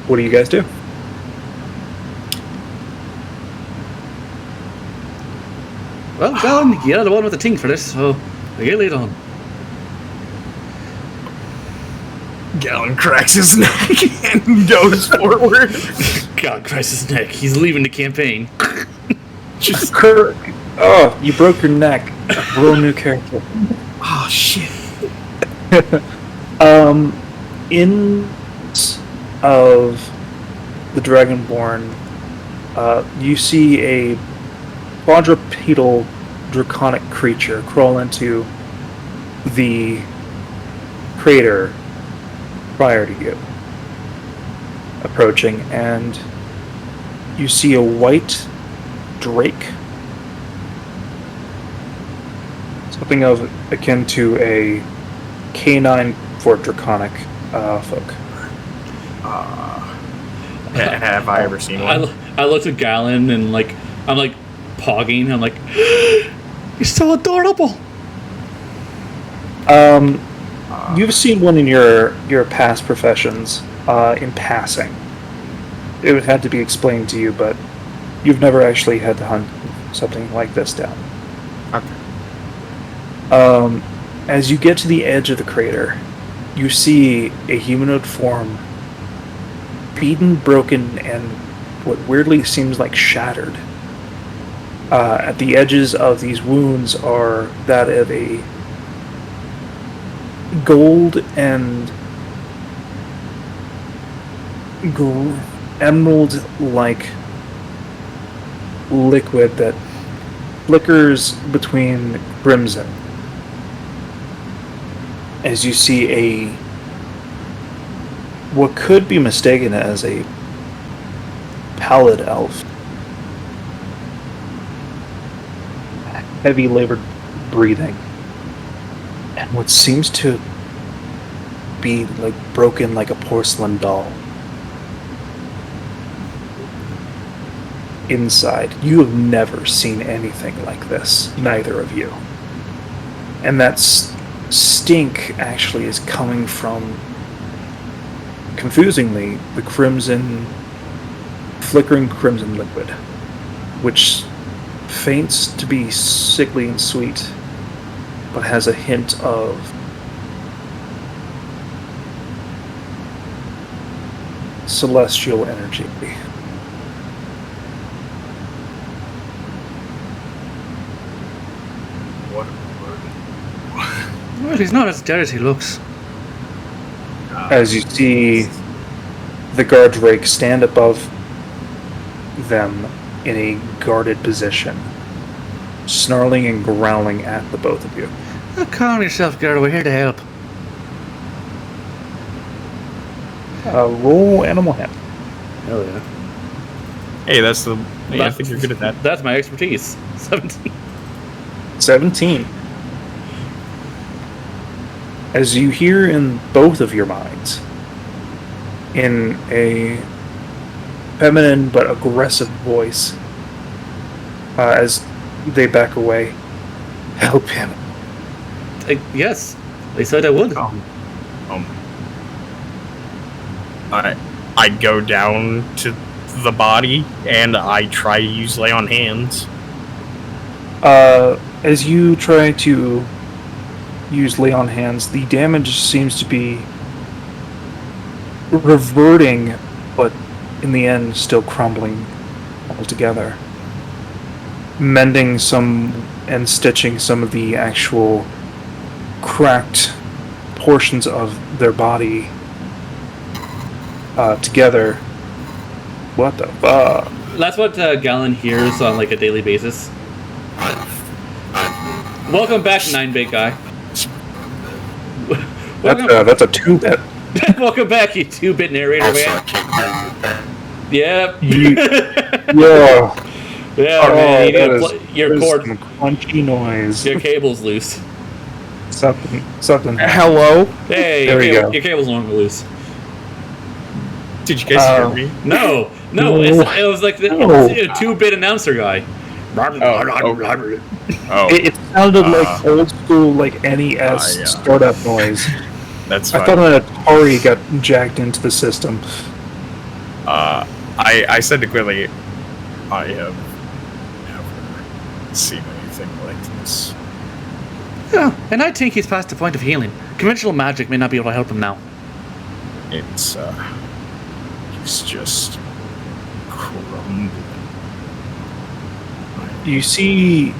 What do you guys do? Well, Galin, you're the one with the ting for this, so you lead on. Galin cracks his neck and goes forward. God, Christ his neck. He's leaving the campaign. Just Kirk. Oh, you broke your neck. A real new character. Oh shit. In of the Dragonborn, you see a quadrupedal draconic creature crawl into the crater prior to you, approaching, and you see a white drake, something of akin to a canine for draconic folk. Have I ever seen one? I looked at Galin and I'm like pogging. I'm like, you're so adorable. You've seen one in your past professions, in passing. It would have to be explained to you, but you've never actually had to hunt something like this down. Okay. As you get to the edge of the crater, you see a humanoid form, beaten, broken, and what weirdly seems like shattered. At the edges of these wounds are that of a gold and emerald-like liquid that flickers between crimson. As you see what could be mistaken as a pallid elf. Heavy labored breathing. And what seems to be broken like a porcelain doll. Inside, you have never seen anything like this, neither of you. And that stink actually is coming from, confusingly, the flickering crimson liquid, which feints to be sickly and sweet, but has a hint of celestial energy. Well, he's not as dead as he looks. As you see the guard rake stand above them in a guarded position, snarling and growling at the both of you. Oh, calm yourself, girl. We're here to help. Roll animal hand. Hell yeah. Hey, that's the. Yeah, I think you're good at that. That's my expertise. 17. 17. As you hear in both of your minds, in a feminine but aggressive voice, as they back away, help him. Yes, they said I would. I go down to the body and I try to use lay on hands. As you try to use lay on hands, the damage seems to be reverting, but in the end still crumbling altogether. Mending some and stitching some of the actual cracked portions of their body together. What the fuck? That's what Galin hears on like a daily basis. Welcome back, 9-bit guy. That's a 2-bit. Welcome back, you 2-bit narrator, man. Yep. Yeah. Yeah, man. You need your there's cord. some crunchy noise. Your cable's loose. Something. Hello? Hey, There we go. your cable's no longer loose. Did you guys hear me? No, No. it was like the No. 2-bit announcer guy. Oh, It sounded like old school, like NES yeah. startup noise. that's I fine. thought an Atari got jacked into the system. I said to Gwili, I have never seen anything like this. Yeah, and I think he's past the point of healing. Conventional magic may not be able to help him now. It's he's just crumbling. You see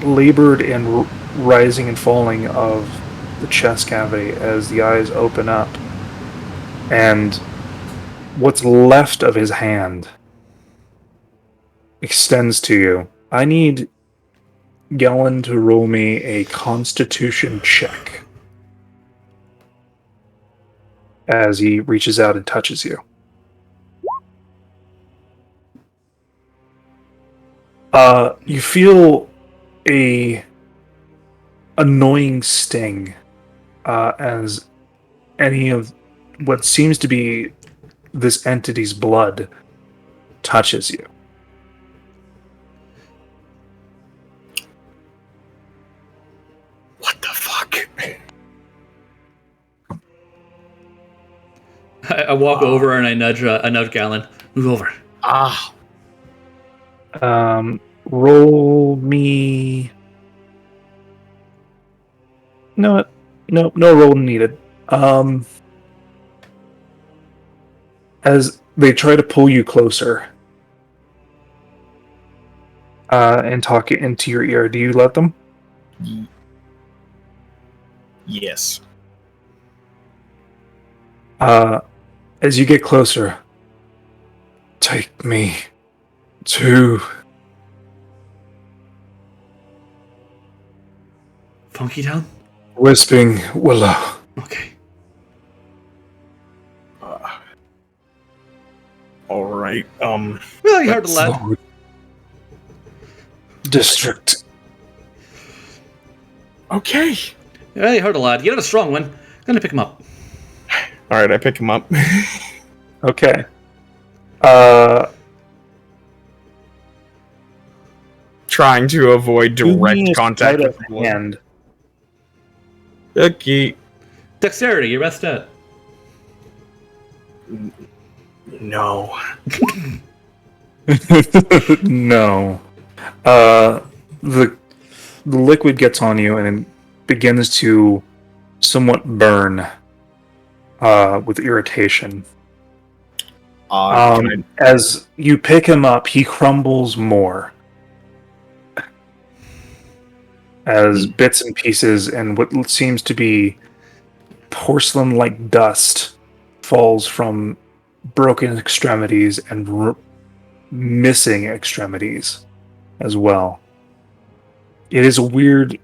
labored and rising and falling of the chest cavity as the eyes open up, and what's left of his hand extends to you. I need Galin to roll me a Constitution check as he reaches out and touches you. You feel a annoying sting as any of what seems to be this entity's blood touches you. What the fuck? I walk over and I nudge Galin. Move over. Roll me. No roll needed. As they try to pull you closer, and talk it into your ear, do you let them? Yes. As you get closer, take me to Funky Town? Whispering Willow. Okay. All right. Well, you heard the lad. Lord District. Okay. Yeah, you heard the lad. You got a strong one. Gonna pick him up. All right. I pick him up. Okay. Trying to avoid direct contact with the blood. hand. Okay. Dexterity, your best stat. No. No. The liquid gets on you and begins to somewhat burn with irritation. As you pick him up, he crumbles more. As bits and pieces and what seems to be porcelain-like dust falls from broken extremities and missing extremities as well. It is a weird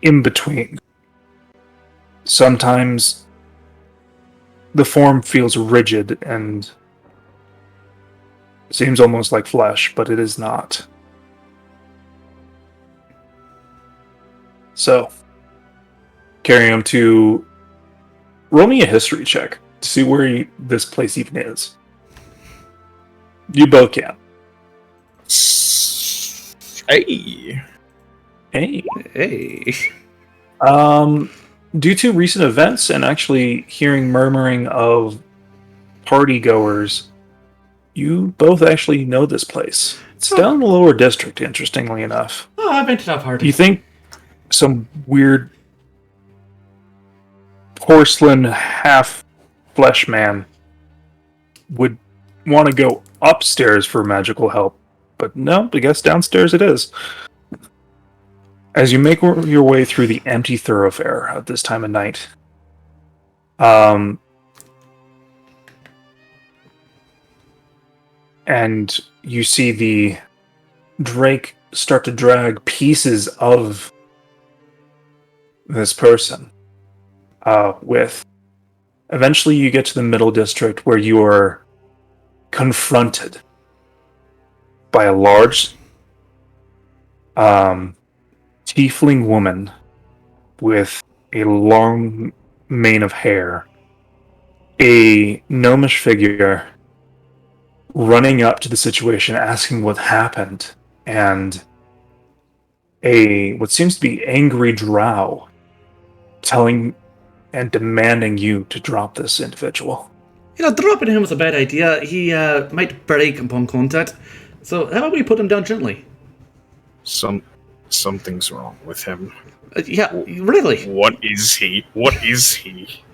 in between. Sometimes the form feels rigid and seems almost like flesh, but it is not. So, carrying him to roll me a history check to see where this place even is. You both can. Hey. Hey. Due to recent events and actually hearing murmuring of party goers, you both actually know this place. It's down in the lower district, interestingly enough. Oh, I've been to that party. Do you think some weird porcelain half-flesh man would want to go upstairs for magical help? But no, I guess downstairs it is. As you make your way through the empty thoroughfare at this time of night, and you see the Drake start to drag pieces of this person with. Eventually you get to the middle district where you are confronted by a large tiefling woman with a long mane of hair, a gnomish figure running up to the situation asking what happened, and what seems to be angry drow telling and demanding you to drop this individual. You know, dropping him was a bad idea. He might break upon contact. So how about we put him down gently? Something's wrong with him. Yeah, really? What is he?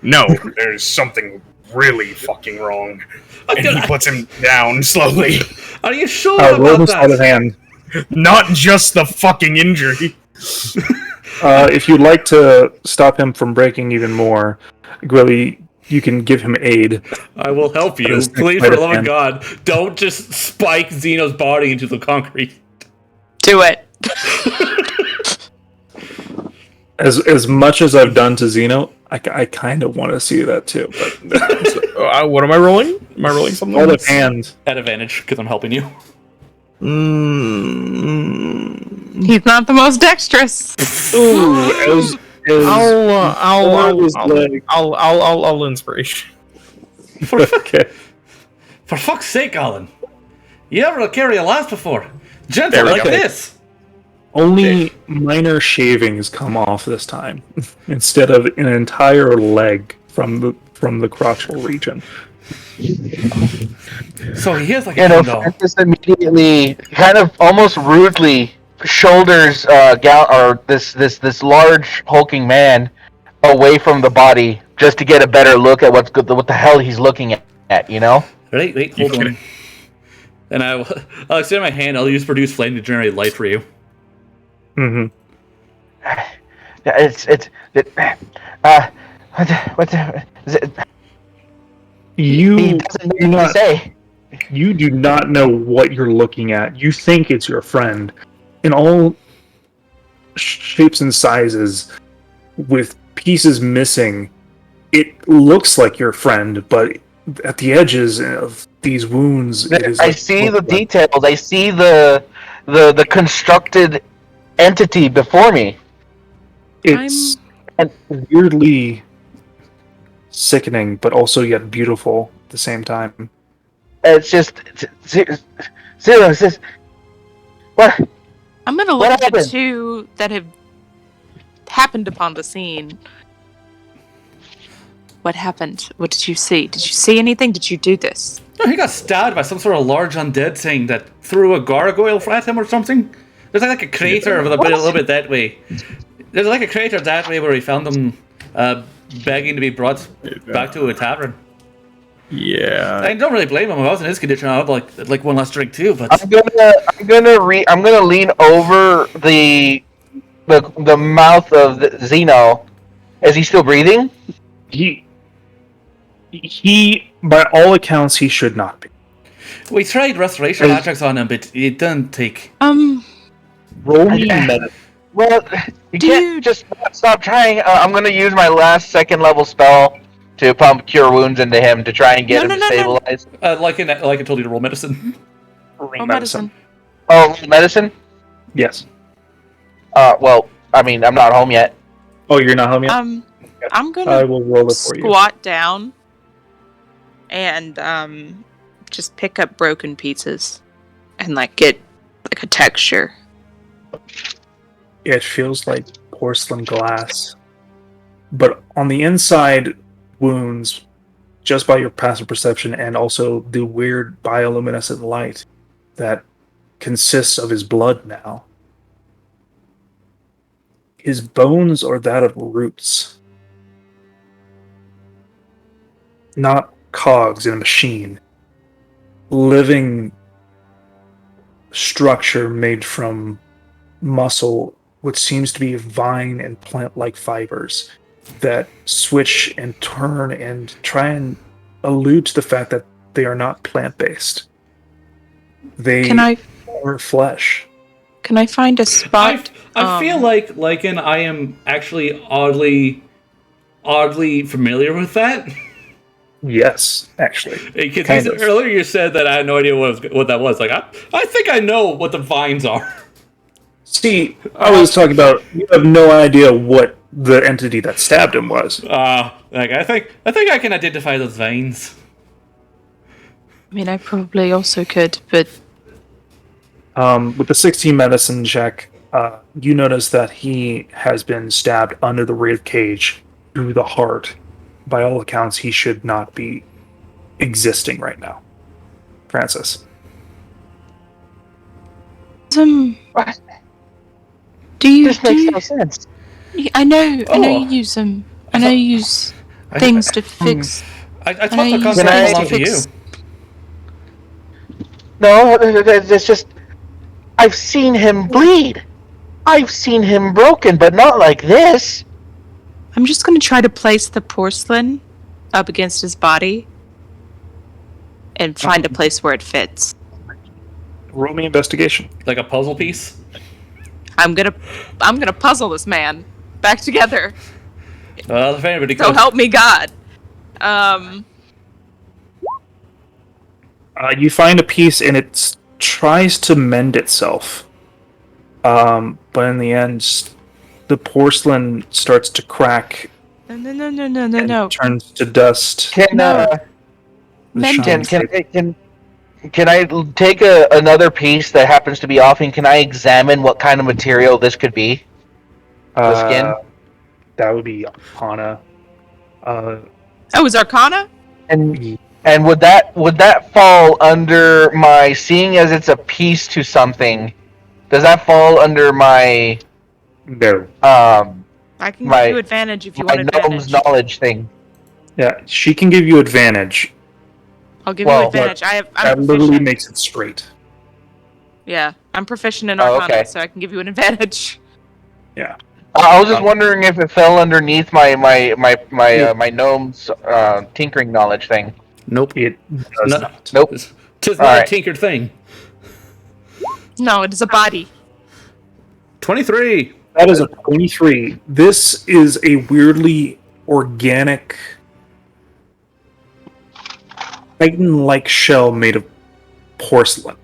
No, there's something really fucking wrong. And he puts him down slowly. Are you sure Roll about this out of that? hand. Not just the fucking injury. If you'd like to stop him from breaking even more, Gwili, you can give him aid. I will help you. This Please, sleight for the of love of hand. God, don't just spike Zeno's body into the concrete. Do it. As much as I've done to Zeno, I kind of want to see that too. But What am I rolling? Am I rolling something? out of hand. At advantage, because I'm helping you. He's not the most dexterous. Ooh, I'll inspiration. okay. For fuck's sake, Galin. You ever carry a lass before? Gentle There we like go. this. Only minor shavings come off this time, instead of an entire leg from the crotchal region. So he is like a You know, dog. Francis immediately, kind of almost rudely, shoulders this large hulking man away from the body just to get a better look at what the hell he's looking at. You know. Wait, hold on. And I'll extend my hand. I'll use produce flame to generate light for you. Mm-hmm. He You doesn't do know what not to say. you do not know what you're looking at. You think it's your friend, in all shapes and sizes, with pieces missing. It looks like your friend, but at the edges of these wounds, it is. I see the details. I see the constructed entity before me. It's weirdly sickening, but also yet beautiful at the same time. It's just Zero. It's just what? I'm gonna What look at the happened? two that have happened upon the scene. What happened? What did you see? Did you see anything? Did you do this? No, he got stabbed by some sort of large undead thing that threw a gargoyle at him or something. There's like a crater a little bit that way. There's like a crater that way where we found him begging to be brought back to a tavern. Yeah. I don't really blame him. If I was in his condition, I would like one last drink too. But I'm gonna lean over the mouth of Zeno. Is he still breathing? He, by all accounts, he should not be. We tried restoration magics on him, but it doesn't take. Roll me medicine. Well, you Do can't you- just stop trying. I'm going to use my last second level spell to pump cure wounds into him to try and get him to stabilize. Like I told you to roll medicine. Oh, medicine. Oh, medicine? Yes. Well, I mean, I'm not home yet. Oh, you're not home yet? I'm I gonna will roll it for you. squat down and just pick up broken pieces and like get like a texture. It feels like porcelain glass. But on the inside wounds, just by your passive perception and also the weird bioluminescent light that consists of his blood now, his bones are that of roots, not cogs in a machine. Living structure made from muscle, which seems to be vine and plant-like fibers that switch and turn and try and allude to the fact that they are not plant-based. They are flesh. Can I find a spot? I feel like Lycan, I am actually oddly familiar with that. Yes, actually. Because earlier you said that I had no idea what that was. Like I think I know what the vines are. See, I was talking about you have no idea what the entity that stabbed him was. Like I think I can identify those vines. I mean, I probably also could, but With the 16 medicine check, you notice that he has been stabbed under the rib cage through the heart. By all accounts, he should not be existing right now. Francis. What? Do you? This makes no sense. I know you use them. I know you use things to fix. I thought know the you concept use belonged to you. things No, it's just... I've seen him bleed. I've seen him broken, but not like this. I'm just gonna try to place the porcelain up against his body and find a place where it fits. Roll me investigation. Like a puzzle piece. I'm gonna puzzle this man back together. Well, if anybody So could. help me God. You find a piece and it tries to mend itself. But in the end, the porcelain starts to crack and No. turns to dust. Can Mend can I take another piece that happens to be off, and can I examine what kind of material this could be? The skin? That would be Arcana. Oh, is Arcana? And would that fall under my, seeing as it's a piece to something? Does that fall under my No. I can My- give you advantage if you my want gnome's advantage. knowledge thing? Yeah, she can give you advantage. I'll give Well, you advantage. I'm That literally proficient. makes it straight. Yeah, I'm proficient in Oh, Arcana, okay. so I can give you an advantage. Yeah. I was just wondering if it fell underneath my gnome's tinkering knowledge thing. Nope. It does No. not. Nope. Tis not Alright. a tinkered thing. No, it is a body. 23. That is a 23. This is a weirdly organic, titan-like shell made of porcelain.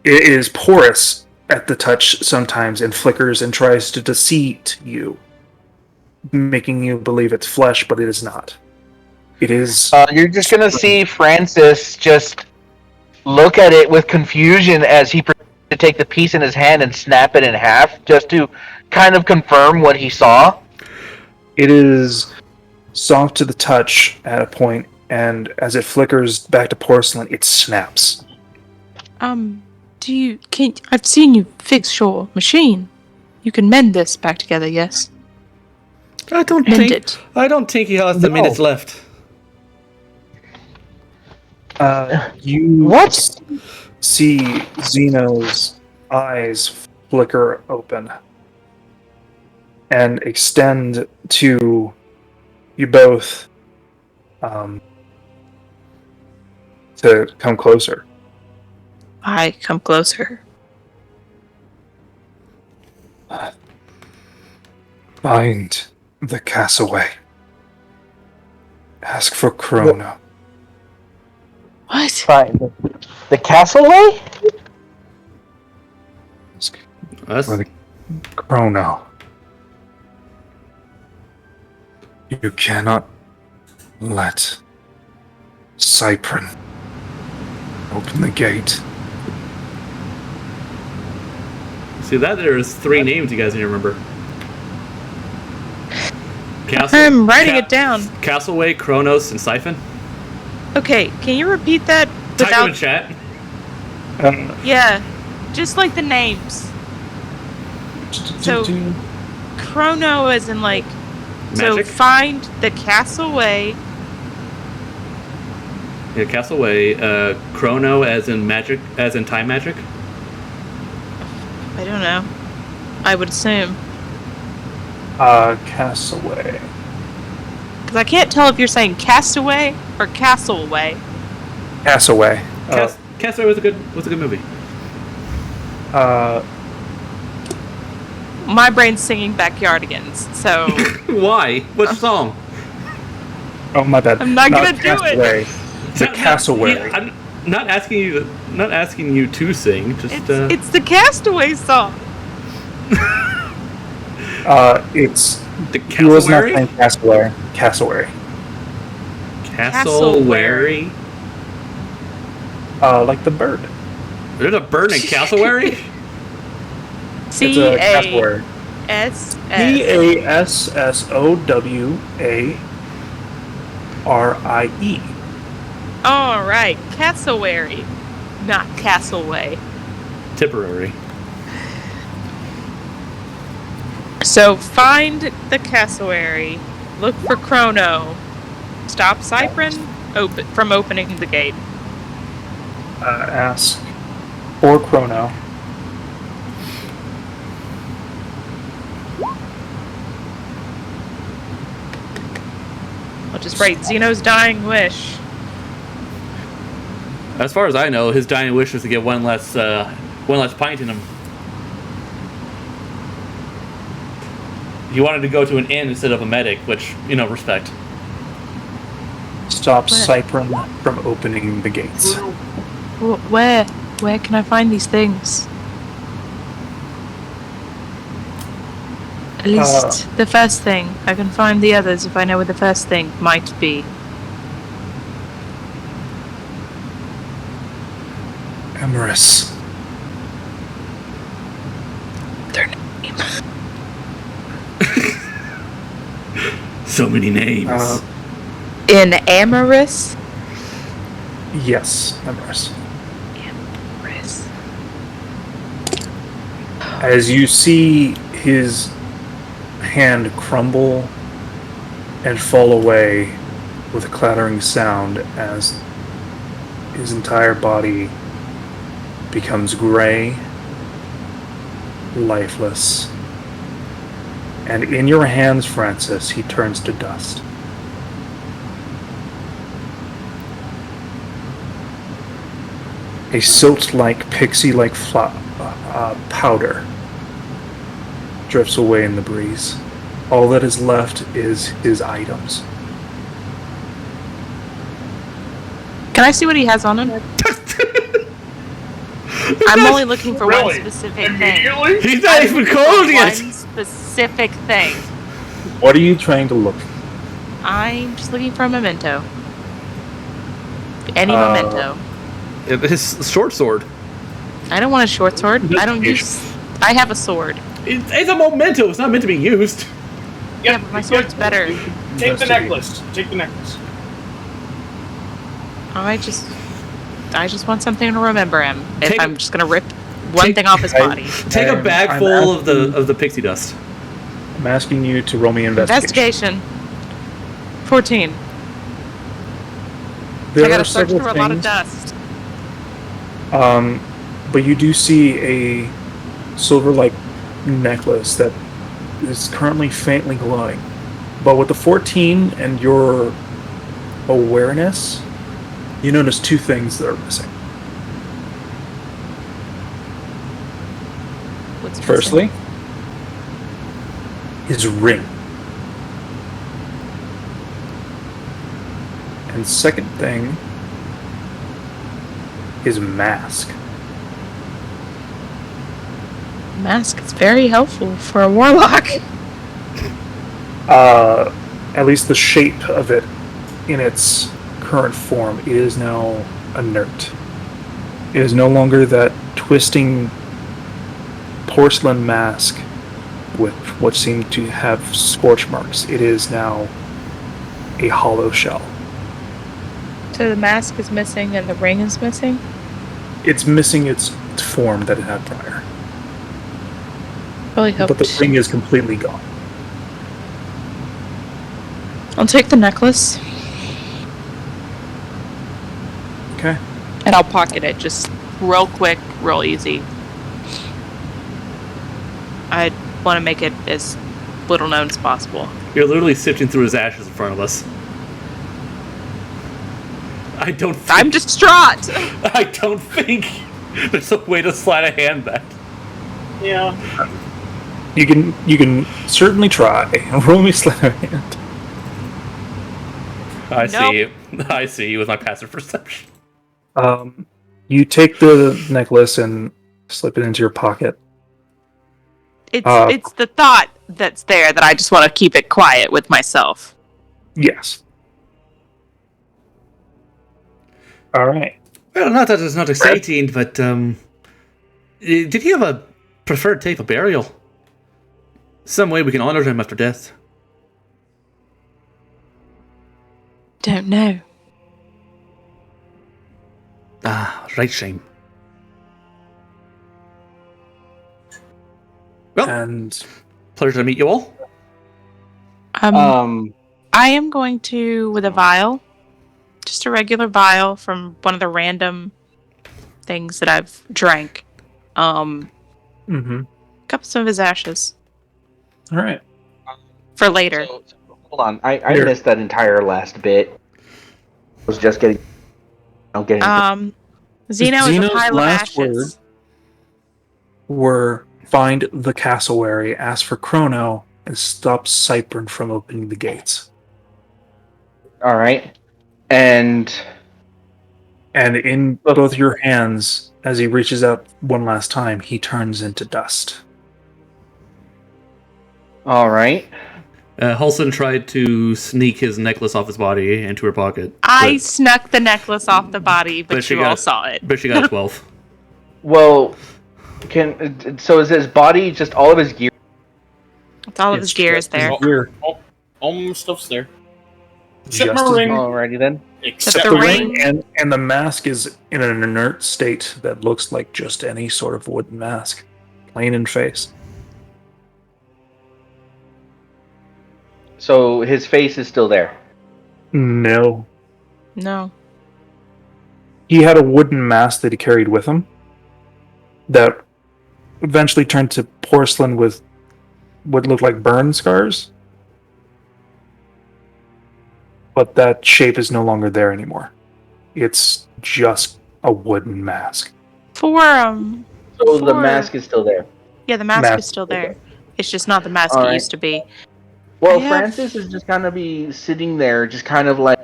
It is porous at the touch sometimes and flickers and tries to deceive you, making you believe it's flesh, but it is not. It is... You're just gonna see Francis just look at it with confusion as he proceeds to take the piece in his hand and snap it in half, just to kind of confirm what he saw. It is soft to the touch at a point, and as it flickers back to porcelain, it snaps. I've seen you fix your machine. You can mend this back together, yes? I don't Mend think. it. I don't think he has the No. minutes left. You What? see Zeno's eyes flicker open and extend to you both. to come closer. I come closer. Find the castaway. Ask for Chrono. What? Fine. The Castaway? Ask Us? for the Chrono. You cannot let Cypern open the gate. See that there's 3 names you guys need to remember. I'm writing it down. Castaway, Kronos, and Siphon. Okay, can you repeat that Type them in without? chat. Yeah, just like the names. So- Chrono as in like. Magic? So find the Castaway. Yeah, Castaway. Chrono as in magic, as in time magic. I don't know. I would assume. Castaway. Because I can't tell if you're saying Castaway or Castleway. Castaway. Castaway was a good movie. My brain's singing Backyardigans, so Why? What song? Oh, my bad. I'm not gonna do it. Castaway. The Castaway. Yeah, I'm not asking you. Not asking you to sing. Just it's the Castaway song. It's the he was not Cassowary. saying Castaway. Cassowary. Cassowary. Like the bird. There's a bird in Cassowary. It's a cassowary. C-A-S-S. Cassowarie. All right, Cassowary, not Castleway. Tipperary. So find the Cassowary, look for Chrono, stop Cypern from opening the gate. Ask for Chrono. I'll just write Zeno's dying wish. As far as I know, his dying wish was to get one less pint in him. He wanted to go to an inn instead of a medic, which, respect. Stop What? Cypern from opening the gates. Where can I find these things? At least the first thing. I can find the others if I know where the first thing might be. Emerus. Their name. So many names. In Amorous? Yes, Emerus. Amorous. As you see his hand crumble and fall away with a clattering sound as his entire body becomes gray, lifeless, and in your hands, Francis, he turns to dust. A silt-like, pixie-like powder drifts away in the breeze. All that is left is his items. Can I see what he has on him? I'm only looking for one specific thing. He's not even cold yet. One specific thing. What are you trying to look? I'm just looking for a memento. Any memento. His short sword. I don't want a short sword. I don't use. I have a sword. It's a memento. It's not meant to be used. Yeah, but my sword's better. Take the necklace. Take the necklace. I just want something to remember him. If Take- I'm just gonna rip one thing off his body. Take a bag I'm full asking- of the pixie dust. I'm asking you to roll me an investigation. Investigation. 14. There I gotta are search several through a lot of things, dust. but you do see a silver-like necklace that is currently faintly glowing. But with the 14 and your awareness, you notice two things that are missing. What's Firstly, his ring. And second thing, his mask. mask is very helpful for a warlock. At least the shape of it in its current form, it is now inert. It is no longer that twisting porcelain mask with what seemed to have scorch marks. It is now a hollow shell. So the mask is missing and the ring is missing? It's missing its form that it had prior. Really helped. But the ring is completely gone. I'll take the necklace Okay. and I'll pocket it just real quick, real easy. I want to make it as little known as possible. You're literally sifting through his ashes in front of us. I'm distraught! I don't think there's a way to slide a hand back. Yeah. You can certainly try. Roll me sleight of hand. I see. I see you with my passive perception. You take the necklace and slip it into your pocket. It's the thought that's there that I just want to keep it quiet with myself. Yes. All right. Well, not that it's not exciting, but did he have a preferred type of burial? Some way we can honor him after death. Don't know. Ah, right, shame. Well, And pleasure to meet you all. I am going to, with a vial, just a regular vial from one of the random things that I've drank, cup some of his ashes all right. for later. So, hold on, I Here. missed that entire last bit. I was just getting. Zeno is a Zeno's pile of last ashes. Were find the cassowary, ask for Chrono, and stop Cypern from opening the gates. All right, and In both your hands, as he reaches out one last time, he turns into dust. all right. Halson tried to sneak his necklace off his body into her pocket. I snuck the necklace off the body, but she you got all it. saw it. But she got a 12. Well, so is his body just all of his gear? It's all of his gear is there. Here, All my stuff's there. Except just my as ring. Alrighty then. Except the the ring. ring and the mask is in an inert state that looks like just any sort of wooden mask, plain in face. So his face is still there. No, No. he had a wooden mask that he carried with him that eventually turned to porcelain with what looked like burn scars. But that shape is no longer there anymore. It's just a wooden mask. For, So the For- mask is still there. yeah, the mask Mask is still is still there. It's just not the mask All it right. used to be. Well, I have- Francis is just kind of be sitting there, just kind of like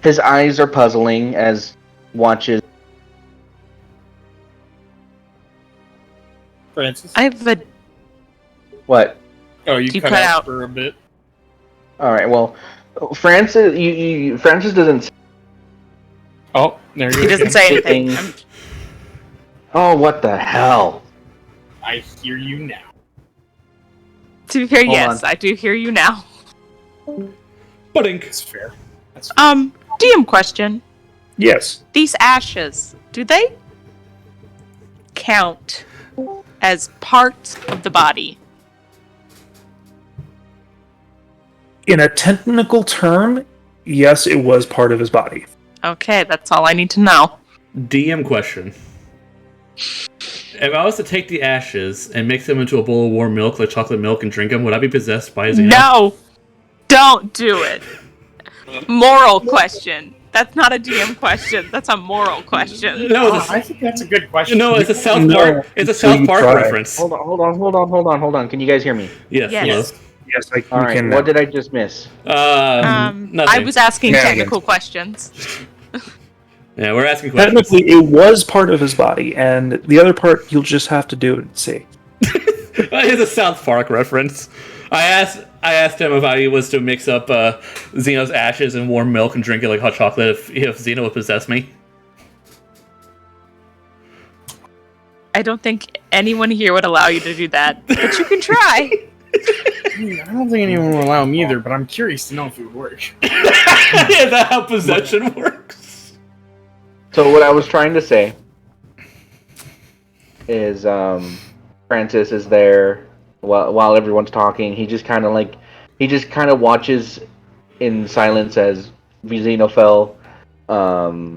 his eyes are puzzling as watches. Francis. I have a... What? Oh, you You cut cut out out. for a bit. All right. Well, Francis, Francis doesn't. Oh, there you He go. doesn't say anything. Things. Oh, what the hell! I hear you now. To be fair, Hold yes, on. I do hear you now. Pudding. It's fair. That's DM question. Yes. These ashes, do they count as parts of the body? In a technical term, yes, it was part of his body. Okay, that's all I need to know. DM question. If I was to take the ashes and mix them into a bowl of warm milk, like chocolate milk, and drink them, would I be possessed by Zeno? No! Don't do it! Moral question. That's not a DM question. That's a moral question. No, I think that's a good question. no, it's a South No, Park. It's a so South you Park try. reference. Hold on. Can you guys hear me? Yes. Yes. Yes, All you right. can. What did I just miss? Nothing. I was asking Yeah, technical questions. Yeah, we're asking questions. Technically, it was part of his body, and the other part you'll just have to do and see. It's a South Park reference. I asked him if I was to mix up Zeno's ashes and warm milk and drink it like hot chocolate if Zeno would possess me. I don't think anyone here would allow you to do that, but you can try. I don't think anyone will allow me either, but I'm curious to know if it would work. Is that how possession works? So what I was trying to say is, Francis is there while everyone's talking. He just kind of watches in silence as Zeno fell, poofs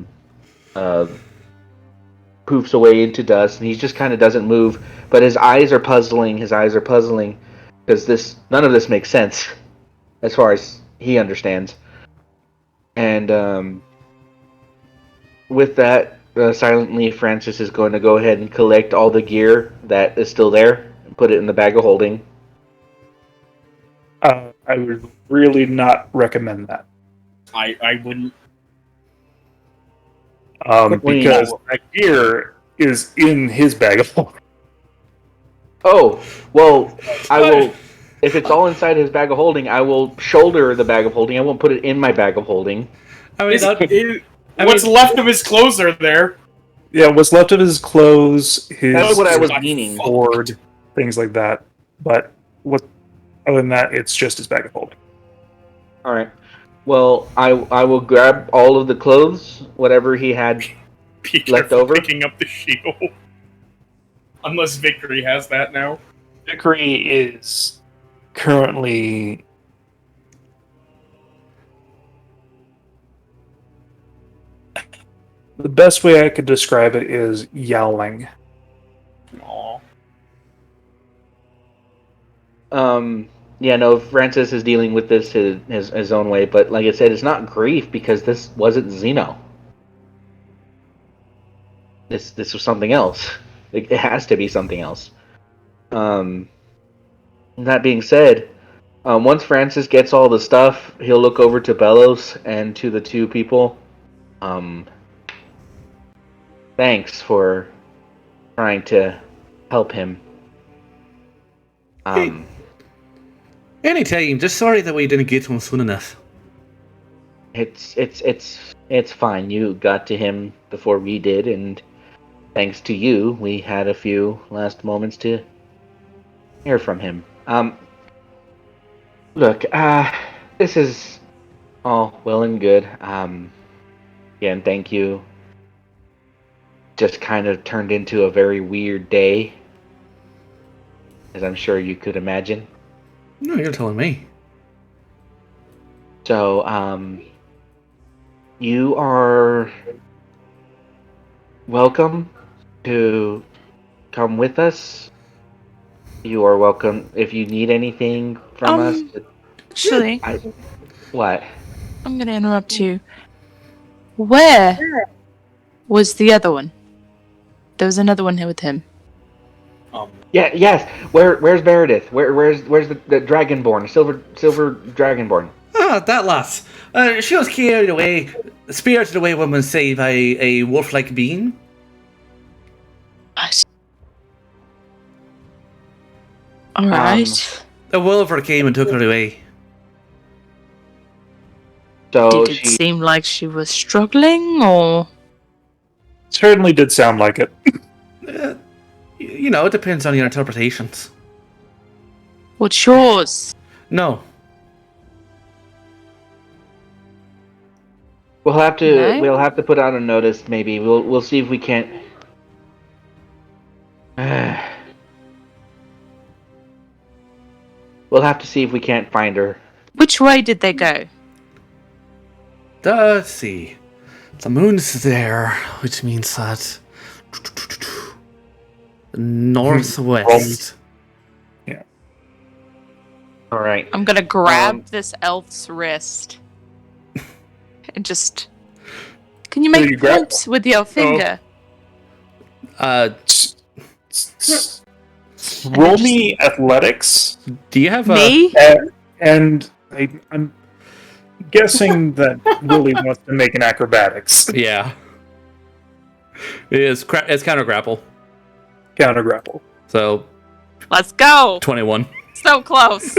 away into dust, and he just kind of doesn't move. But his eyes are puzzling. Because none of this makes sense, as far as he understands. And with that, silently, Francis is going to go ahead and collect all the gear that is still there and put it in the bag of holding. I would really not recommend that. I wouldn't. Because that gear is in his bag of holding. Oh, well, I will. If it's all inside his bag of holding, I will shoulder the bag of holding. I won't put it in my bag of holding. I mean, What's left of his clothes are there. Yeah, what's left of his clothes, his That's what I was meaning. board, things like that. But other than that, it's just his bag of holding. All right. Well, I will grab all of the clothes, whatever he had Be left careful over. picking up the shield. Unless Victory has that now. Vickery is currently the best way I could describe it is yowling. Aww. Yeah, no, Francis is dealing with this his own way, but like I said, it's not grief because this wasn't Zeno. This was something else. It has to be something else. That being said, once Francis gets all the stuff, he'll look over to Bellows and to the two people. Thanks for trying to help him. anytime. Just sorry that we didn't get to him soon enough. It's fine. You got to him before we did, and thanks to you, we had a few last moments to hear from him. Look, this is all well and good. Again, thank you. Just kind of turned into a very weird day, as I'm sure you could imagine. No, you're telling me. So, you are welcome to come with us. You are welcome if you need anything from us. Actually, What? I'm going to interrupt you. Where was the other one? There was another one here with him. Yeah. Yes. Where's Meredith? Where's the Dragonborn? Silver Dragonborn? Ah, that lass. She was carried away, spirited away, one would say, by a wolf-like being. Alright. A wolver came and took her away. So Did it seem like she was struggling, or...? Certainly did sound like it. You know, it depends on your interpretations. What's yours? No. we'll have to No? we'll have to put out a notice. Maybe we'll see if we can't. We'll have to see if we can't find her. Which way did they go? Let's see. The moon's there, which means that northwest. All right. I'm gonna grab this elf's wrist and just... Can you make points with your finger? Roll me athletics. Do you have Me? And I'm guessing that Willie wants to make an acrobatics. Yeah. It's counter grapple. Counter grapple. So Let's go. 21. So close.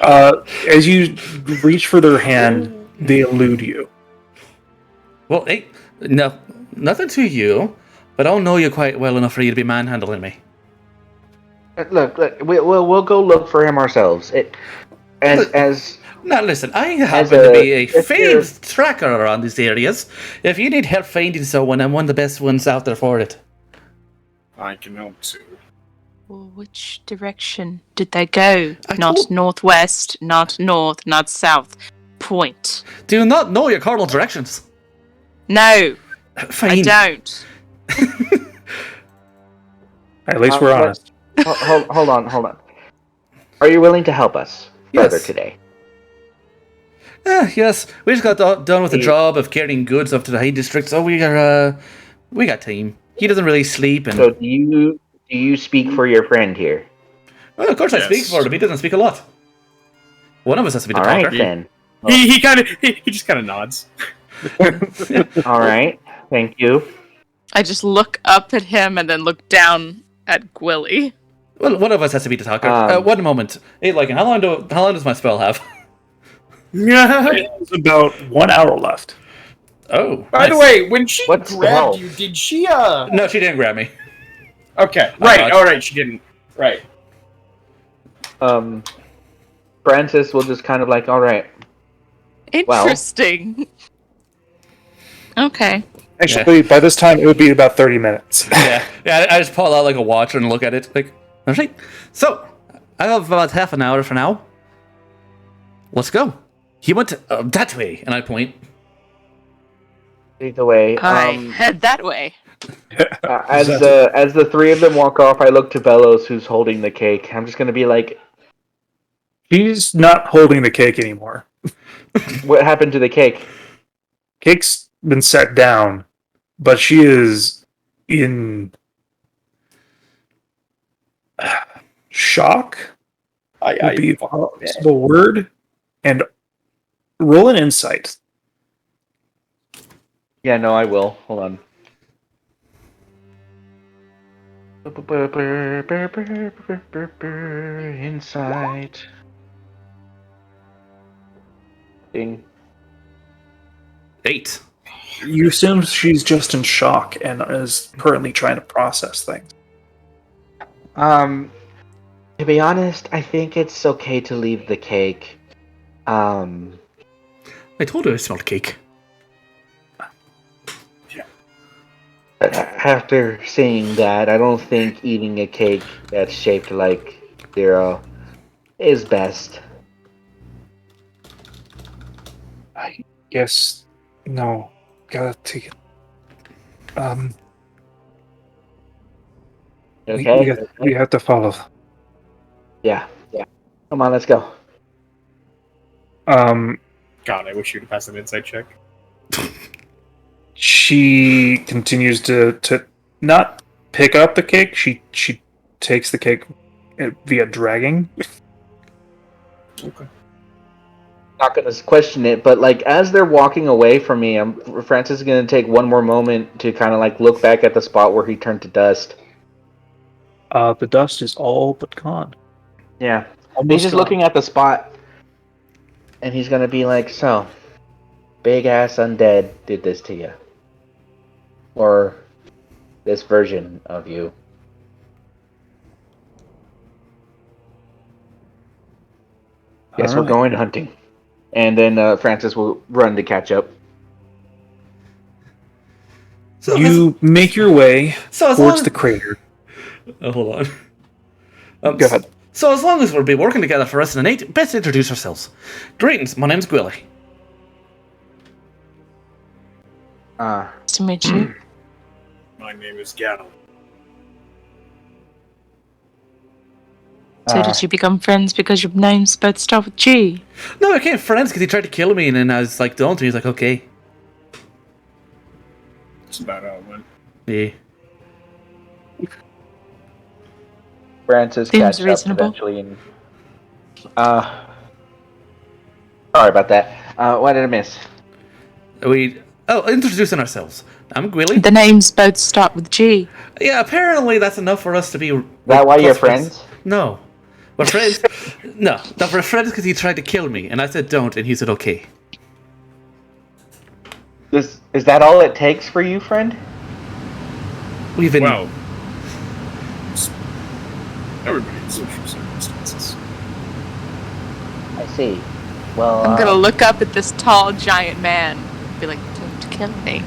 As you reach for their hand, they elude you. Well, hey, no, nothing to you, but I don't know you quite well enough for you to be manhandling me. Look, we'll go look for him ourselves. Now listen, I happen to be a famed tracker around these areas. If you need help finding someone, I'm one of the best ones out there for it. I can help too. Well, which direction did they go? Not northwest, not north, not south. Point. Do you not know your cardinal directions? No, Fine. I don't. At least we're honest. Hold on. Are you willing to help us further today? Yes. We just got done with the job of carrying goods up to the High District, so we got time. He doesn't really sleep, and... So do you speak for your friend here? Well, of course I speak for him. He doesn't speak a lot. One of us has to be the All talker. right, then. He just kind of nods. All right, thank you. I just look up at him and then look down at Gwili. Well, one of us has to be the talker. 1 moment. Hey, like, how long does my spell have? It's about 1 hour left. Oh. By the way, when she What's the grabbed hell? you, did she No, she didn't grab me. Okay, right, alright, she didn't. Right. Francis will just kind of like, all right. Interesting. Okay. Actually, by this time, it would be about 30 minutes. Yeah, I just pull out like a watch and look at it. Like, alright. So, I have about half an hour for now. Let's go. He went that way, and I point. Either way, I head that way. as the three of them walk off, I look to Bellows, who's holding the cake. I'm just gonna be like, She's not holding the cake anymore. what happened to the cake? Cake's been set down, but she is in shock. Would be the possible word. And roll an insight. Yeah, no, I will. Hold on. Insight. Ding. 8. You assume she's just in shock and is currently trying to process things. To be honest, I think it's okay to leave the cake. I told her I smelled cake. After seeing that, I don't think eating a cake that's shaped like Zero is best. I guess no. Gotta take it. Okay. We have to follow. Yeah. Come on, let's go. God, I wish you'd pass an insight check. She continues to not pick up the cake. She takes the cake via dragging. Okay. Not gonna question it, but like as they're walking away from me, Francis is gonna take one more moment to kind of like look back at the spot where he turned to dust. The dust is all but gone. Yeah, Almost he's just gone. looking at the spot, and he's gonna be like, "So, big ass undead did this to you, or this version of you." Guess we're going hunting. And then Francis will run to catch up. So You make your way so towards the crater. hold on. Go ahead. So as long as we'll be working together for us in the night, best introduce ourselves. Greetings, my name's Gwili. Nice to meet you. My name is Galin. So did you become friends because your names both start with G? No, I became friends because he tried to kill me, and then I was like, don't, and he's like, okay. That's about how it went. Yeah. Francis Seems catches up reasonable. eventually, and sorry about that. What did I miss? Introducing ourselves. I'm Gwili. The names both start with G. Yeah, apparently that's enough for us to be. Is that why you're close friends? No. We're friends. No, we're friends because he tried to kill me, and I said don't, and he said okay. Is that all it takes for you, friend? We've been. Well, everybody in social circumstances. I see. Well, I'm gonna look up at this tall, giant man and be like, don't kill me.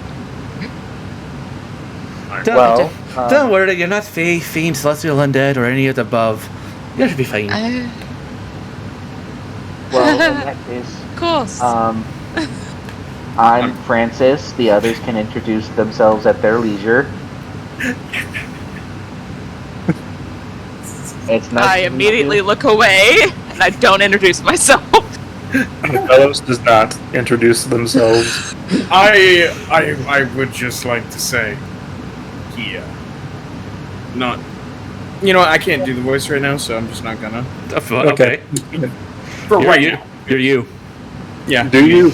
Don't, well, don't worry, you're not fae, fiend, celestial, undead, or any of the above. You should be fine. well, in that case, Of course. I'm Francis. The others can introduce themselves at their leisure. It's nice. I to meet immediately you. look away and I don't introduce myself. Fellows does not introduce themselves. I would just like to say, not. You know what? I can't do the voice right now, so I'm just not gonna. Okay. For You're right you. now. You're you. Yeah. Do you?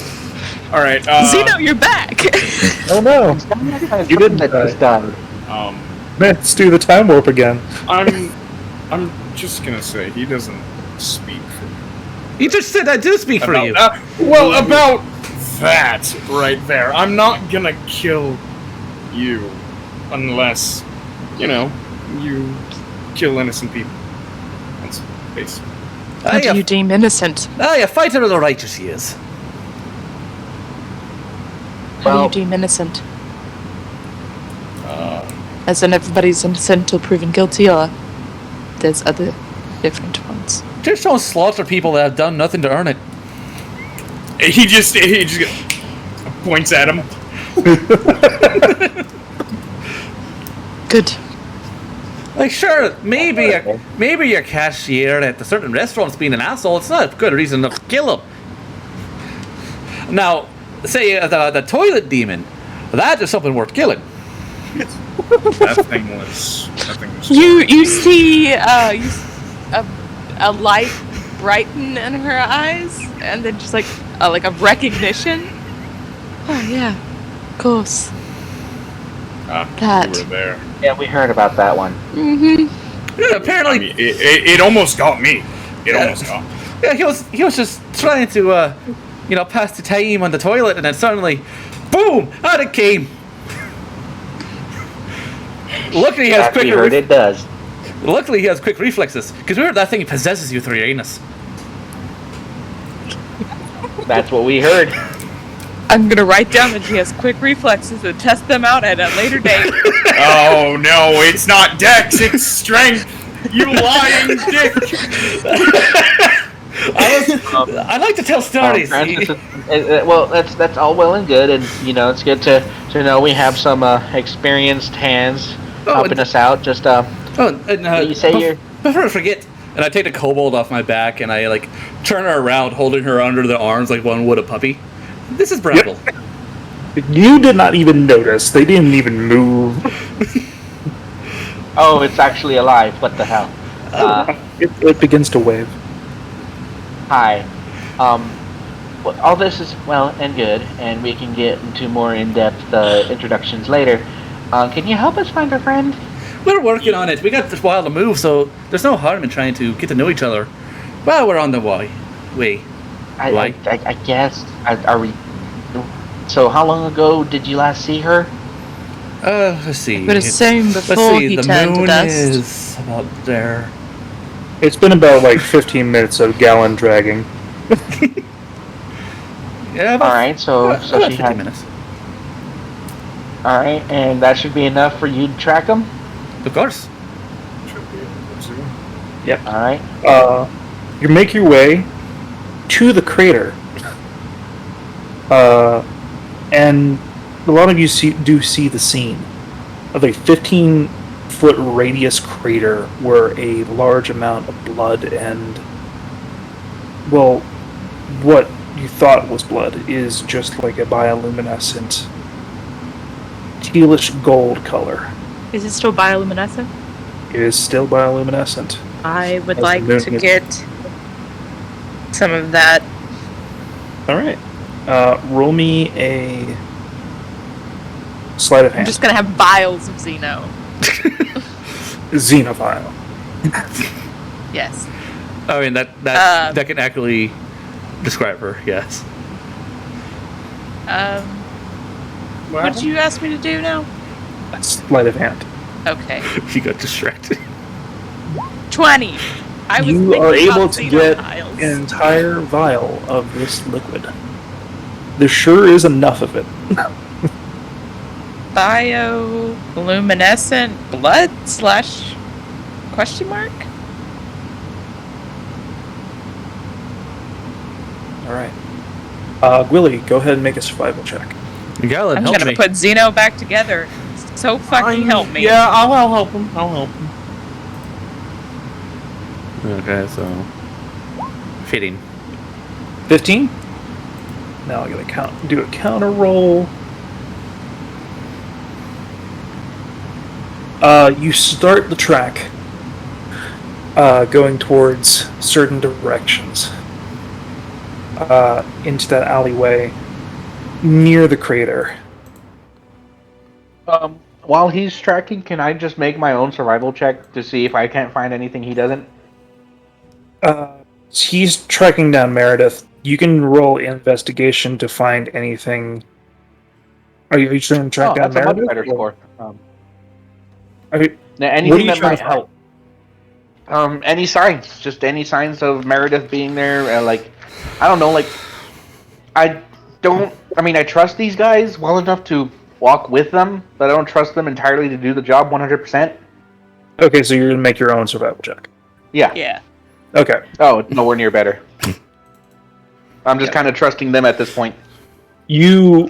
All right. Zeno, you're back. Oh no! You didn't that die. just died. Let's do the time warp again. I'm just gonna say he doesn't speak for me. You just said I do speak for you. About that right there. I'm not gonna kill you unless, you kill innocent people. That's basically. What do you deem innocent? A fighter of the righteous he is. How do Well- you deem innocent? As in everybody's innocent till proven guilty, or there's other different ones? Just don't slaughter people that have done nothing to earn it. He just points at him. Good. Like, sure, maybe your cashier at a certain restaurant's being an asshole. It's not a good reason to kill him. Now, say the toilet demon, that is something worth killing. That thing was. You see a light brighten in her eyes, and then just like a recognition. Oh yeah, of course. That. You were there. Yeah, we heard about that one. Mm-hmm. Yeah, I apparently, mean, it almost got me. It almost got me. yeah, he was just trying to, pass the time on the toilet, and then suddenly, boom, out it came. Luckily, he has After quick. you heard it does. Luckily, he has quick reflexes because we heard that thing possesses you through your anus. That's what we heard. I'm gonna write down that she has quick reflexes and test them out at a later date. Oh no, it's not dex, it's strength. You lying dick. I like to tell stories. Francis, well, that's all well and good, and it's good to know we have some experienced hands helping us out. Just you say you're. Before I forget, and I take the kobold off my back and I turn her around, holding her under the arms like one would a puppy. This is Bramble. You did not even notice. They didn't even move. Oh, it's actually alive. What the hell? It begins to wave. Hi. Well, all this is well and good, and we can get into more in-depth introductions later. Can you help us find our friend? We're working on it. We got this while to move, so there's no harm in trying to get to know each other while we're on the way. I guess. Are we? So, how long ago did you last see her? Let's see. I would assume before he the turned to moon dust. is about there. It's been about 15 minutes of Galin dragging. Yeah, All right, so about she 15 had. minutes. All right, and that should be enough for you to track them. Of course. Should be able to. Yep. All right. You make your way to the crater. And a lot of you do see the scene of a 15-foot radius crater where a large amount of blood and, well, what you thought was blood is just like a bioluminescent tealish gold color. Is it still bioluminescent? It is still bioluminescent. I would As the like moon to is- get some of that. All right. Roll me a sleight of I'm hand. just gonna have vials of Zeno. Xenophile. Yes. I mean that can accurately describe her. Yes. What did you ask me to do now? Sleight of hand. Okay. She got distracted. 20. I was You thinking are able about to Zeno get vials. an entire vial of this liquid. There sure is enough of it. Bioluminescent blood / question mark? All right. Gwili, go ahead and make a survival check. Galin, I'm help gonna me. put Zeno back together. So fucking help me. Yeah, I'll help him. I'll help him. Okay, so fitting. 15. Now I gotta do a counter roll. You start the track going towards certain directions into that alleyway near the crater. While he's tracking, can I just make my own survival check to see if I can't find anything he doesn't? He's tracking down Meredith. You can roll investigation to find anything. Are you trying to track down that's a much Meredith? better score. Are you, Now, what are anything you that trying might to help. Any signs, just any signs of Meredith being there. I don't know. I trust these guys well enough to walk with them, but I don't trust them entirely to do the job 100%. Okay, so you're gonna make your own survival check. Yeah. Yeah. Okay. Oh, it's nowhere near better. I'm just kind of trusting them at this point. You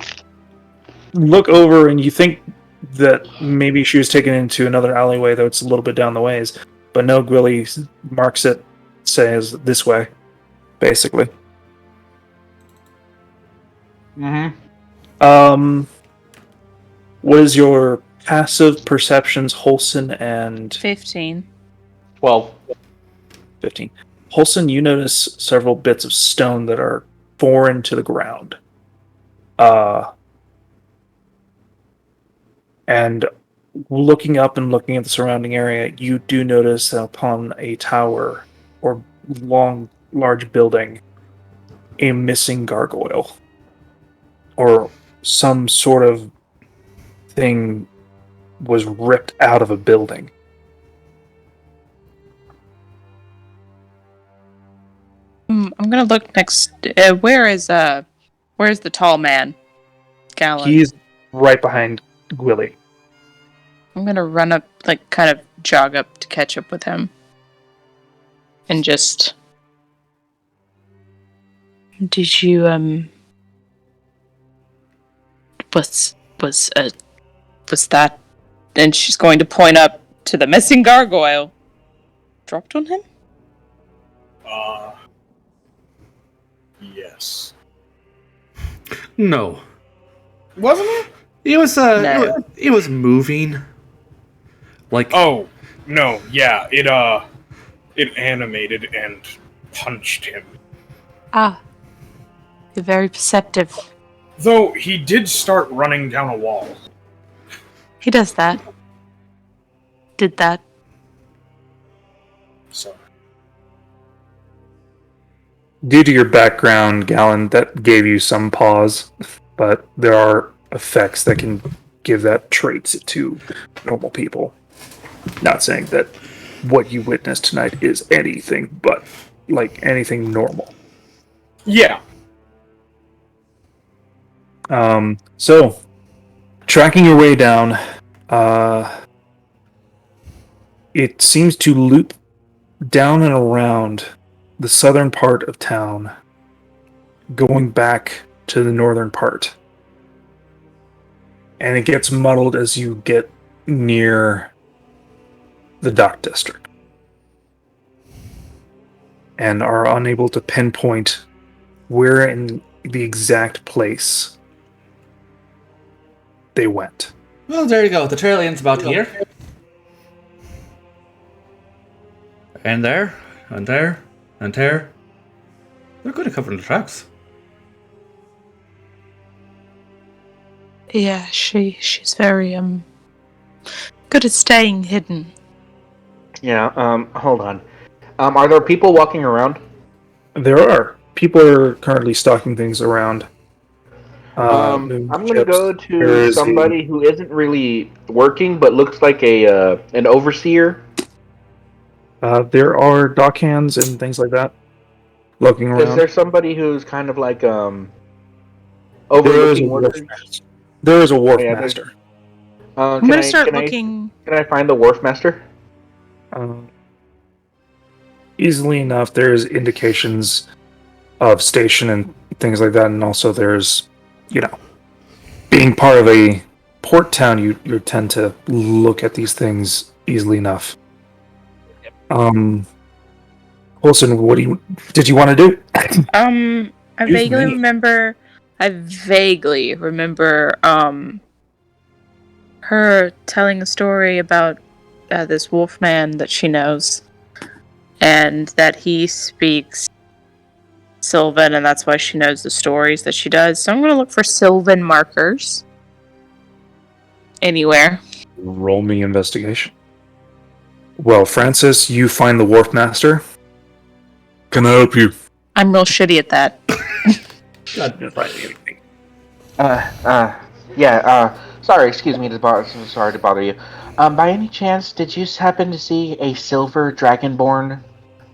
look over and you think that maybe she was taken into another alleyway, though it's a little bit down the ways. But no, Gwili marks it, says this way, basically. Mm-hmm. What is your passive perceptions, Holson and 15. 12. 15? Holson, you notice several bits of stone that are foreign to the ground. And looking up and looking at the surrounding area, you do notice that upon a tower or large building, a missing gargoyle or some sort of thing was ripped out of a building. I'm gonna look next. Where's the tall man? Galin. He's right behind Gwili. I'm gonna run up, kind of jog up to catch up with him, and just. Did you Was that? And she's going to point up to the missing gargoyle. Dropped on him? Yes. No. Wasn't it? It was No. it was moving. Like Oh, no, yeah, it animated and punched him. Ah. You're very perceptive. Though he did start running down a wall. He does that. Did that. So Due to your background, Galin, that gave you some pause, but there are effects that can give that traits to normal people. Not saying that what you witnessed tonight is anything but anything normal. yeah. So tracking your way down, it seems to loop down and around the southern part of town, going back to the northern part. And it gets muddled as you get near the dock district. And are unable to pinpoint where in the exact place they went. Well, there you go. The trail ends about here. And there, and there, and there. They're good at covering the tracks. Yeah, she's very good at staying hidden. Yeah. Hold on. Are there people walking around? There are. People are currently stalking things around. I'm gonna go to somebody who isn't really working, but looks like an overseer. There are dock hands and things like that looking Is around. there somebody who's kind of like There is a overlooking wharf workers? master. There is a wharf Yeah, master. I'm gonna start looking. Can I find the wharf master? Easily enough, there's indications of station and things like that, and also there's, being part of a port town, you tend to look at these things easily enough. Olson, what did you want to do? I Excuse vaguely me. remember. Her telling a story about this wolf man that she knows, and that he speaks Sylvan, and that's why she knows the stories that she does. So I'm going to look for Sylvan markers anywhere. Roll me investigation. Well, Francis, you find the wharf master. Can I help you? I'm real shitty at that. Didn't find anything. Sorry, excuse me. Sorry to bother you. By any chance, did you happen to see a silver dragonborn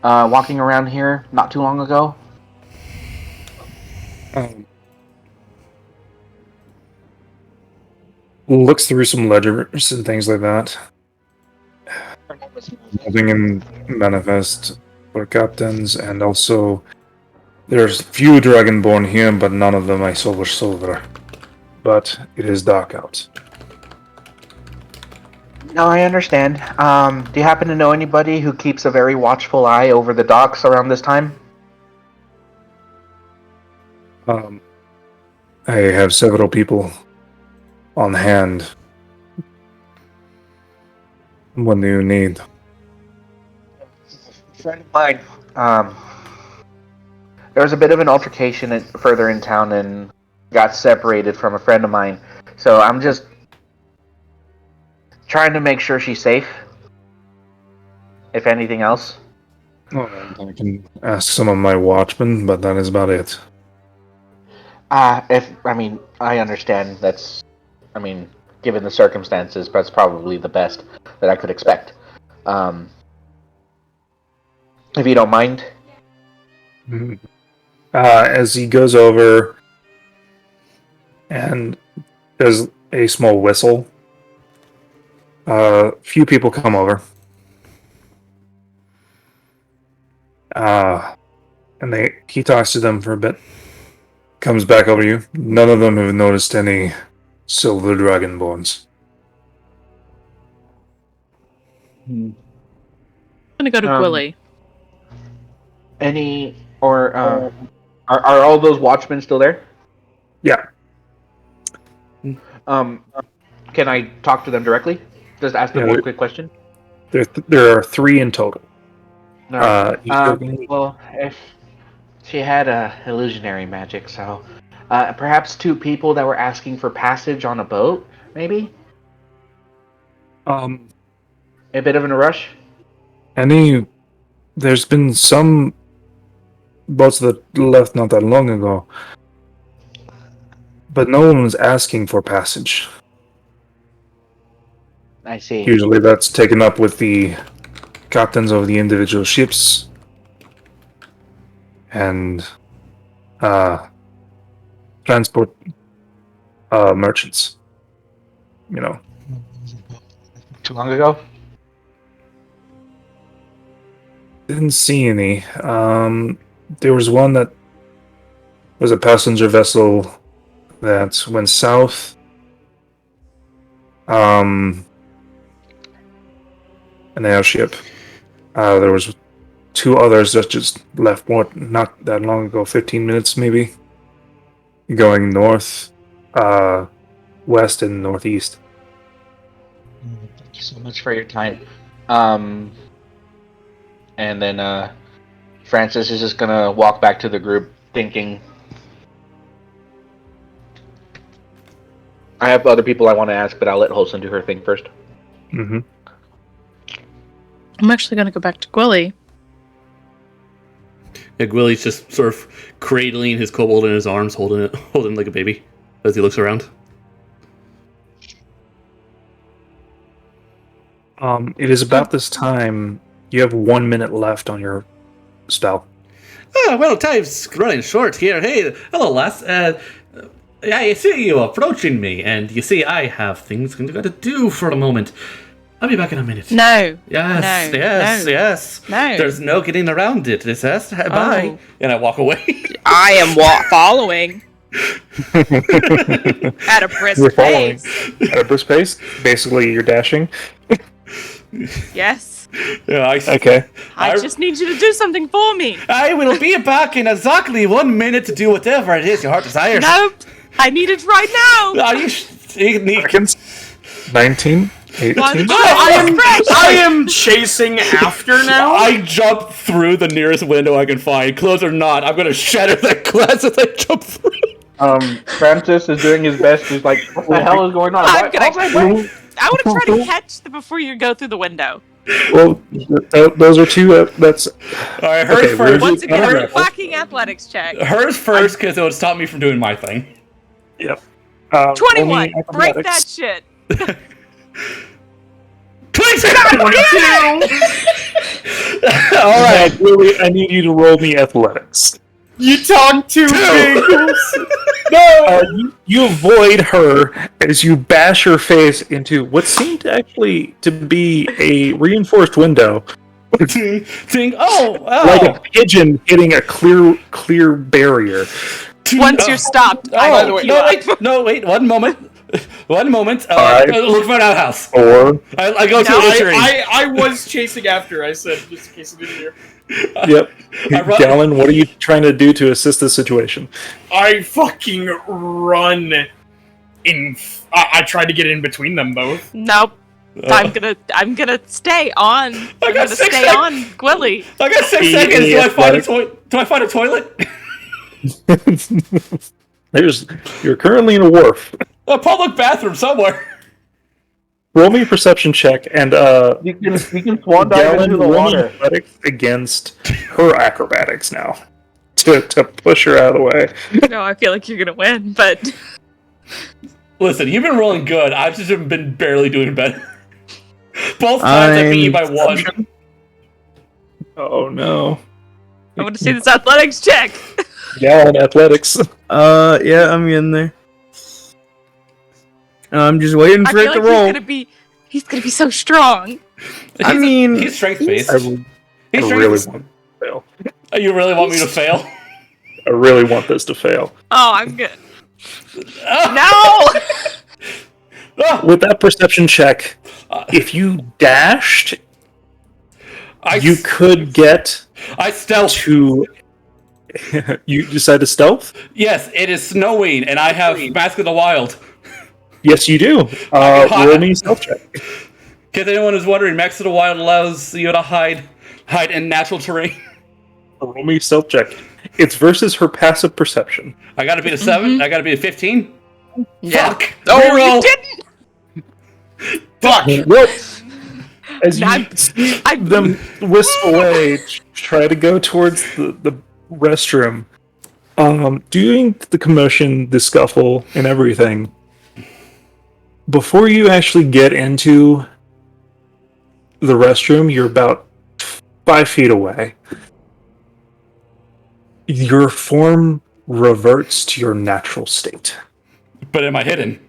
walking around here not too long ago? Looks through some ledgers and things like that. Nothing in manifest for captains, and also there's few dragonborn here, but none of them I saw were silver. But it is dark out. No, I understand. Do you happen to know anybody who keeps a very watchful eye over the docks around this time? I have several people on hand. What do you need? Friend of mine. There was a bit of an altercation further in town and got separated from a friend of mine. So I'm just trying to make sure she's safe. If anything else. I can ask some of my watchmen, but that is about it. I understand given the circumstances, that's probably the best that I could expect. If you don't mind. As he goes over and there's a small whistle, few people come over. And he talks to them for a bit. Comes back over to you. None of them have noticed any silver dragonborns. I'm gonna go to Gwili. Are all those watchmen still there? Yeah. Can I talk to them directly? Just ask them one quick question. There are 3 in total. Well, if she had illusionary magic, so perhaps 2 people that were asking for passage on a boat, maybe? A bit of in a rush? There's been some boats that left not that long ago, but no one was asking for passage. I see. Usually that's taken up with the captains of the individual ships and transport merchants. Too long ago? Didn't see any. There was one that was a passenger vessel that went south. An airship. There was 2 others that just left not that long ago, 15 minutes maybe, going north, west, and northeast. you so much for your time. And then Francis is just gonna walk back to the group, thinking, I have other people I want to ask, but I'll let Holson do her thing first. Mm-hmm. I'm actually gonna go back to Gwili. Yeah, Gwili's just sort of cradling his kobold in his arms, holding it like a baby as he looks around. It is about this time. You have 1 minute left on your spell. Well, time's running short here. Hey, hello, lass. I see you approaching me, and you see I have things I'm going to do for a moment. I'll be back in a minute. No. Yes. No. There's no getting around it. It says, bye. Oh. And I walk away. I am following. At a brisk You're following. pace. At a brisk pace? Basically, you're dashing. Yes. Yeah, Okay. I just need you to do something for me. I will be back in exactly 1 minute to do whatever it is your heart desires. Nope. I need it right now. Are you Seconds. 19. 18. I am chasing after now. I jump through the nearest window I can find. Close or not, I'm going to shatter that glass as I jump through. Francis is doing his best. He's like, what the hell is going on? I want to try to Well, catch them before you go through the window. Well, those are two. That's All right, hers Okay, first. Once again, Alright. a whacking athletics check. Hers first, because it would stop me from doing my thing. yep. 21. only Break that athletics. shit. 26! All right, Gwili, I need you to roll me athletics. You talk too big. No. You avoid her as you bash her face into what seemed actually to be a reinforced window, Ting, ting. Oh, like a pigeon hitting a clear barrier. Once you're stopped, I Oh, will wait, queue up. no, wait, 1 moment. 1 moment. Five. Look for an outhouse. Or I go to No, a tree. I was chasing after. I said, just in case you didn't hear. yep, I run- Galin, what are you trying to do to assist this situation? I fucking run in. I tried to get in between them both. Nope. I'm gonna stay on. I'm got gonna 6 stay on Gwili. I got 6 Any seconds. Do I find a athletic? toilet? You're currently in a wharf. A public bathroom somewhere. Roll me a perception check, and You can swan dive Galin, into the roll me water. athletics against her acrobatics now to push her out of the way. No, I feel like you're gonna win, but Listen, you've been rolling good. I've just been barely doing better. Both times I beat you by 1. Oh no, I want to see this athletics check. Galin athletics. Yeah, I'm in there. I'm just waiting I for feel it to like roll. he's gonna be so strong. I mean, he's strength based. I really want to fail. You really want me to fail? I really want this to fail. Oh, I'm good. Oh. No. Oh, With that perception check, if you dashed, you could get I stealth. to. You decide to stealth? Yes, it is snowing, and I have Mask of the Wild. Yes, you do. Roll me a stealth check. In case anyone is wondering, Mask of the Wild allows you to hide in natural terrain. Roll me a stealth check. It's versus her passive perception. I gotta beat a 7. I gotta beat a 15. Yeah. Fuck. Oh, Reroll. you didn't. fuck. Well, as you I'm- see them wisp away, try to go towards the restroom, doing the commotion, the scuffle, and everything. Before you actually get into the restroom, you're about 5 feet away. Your form reverts to your natural state. But am I hidden?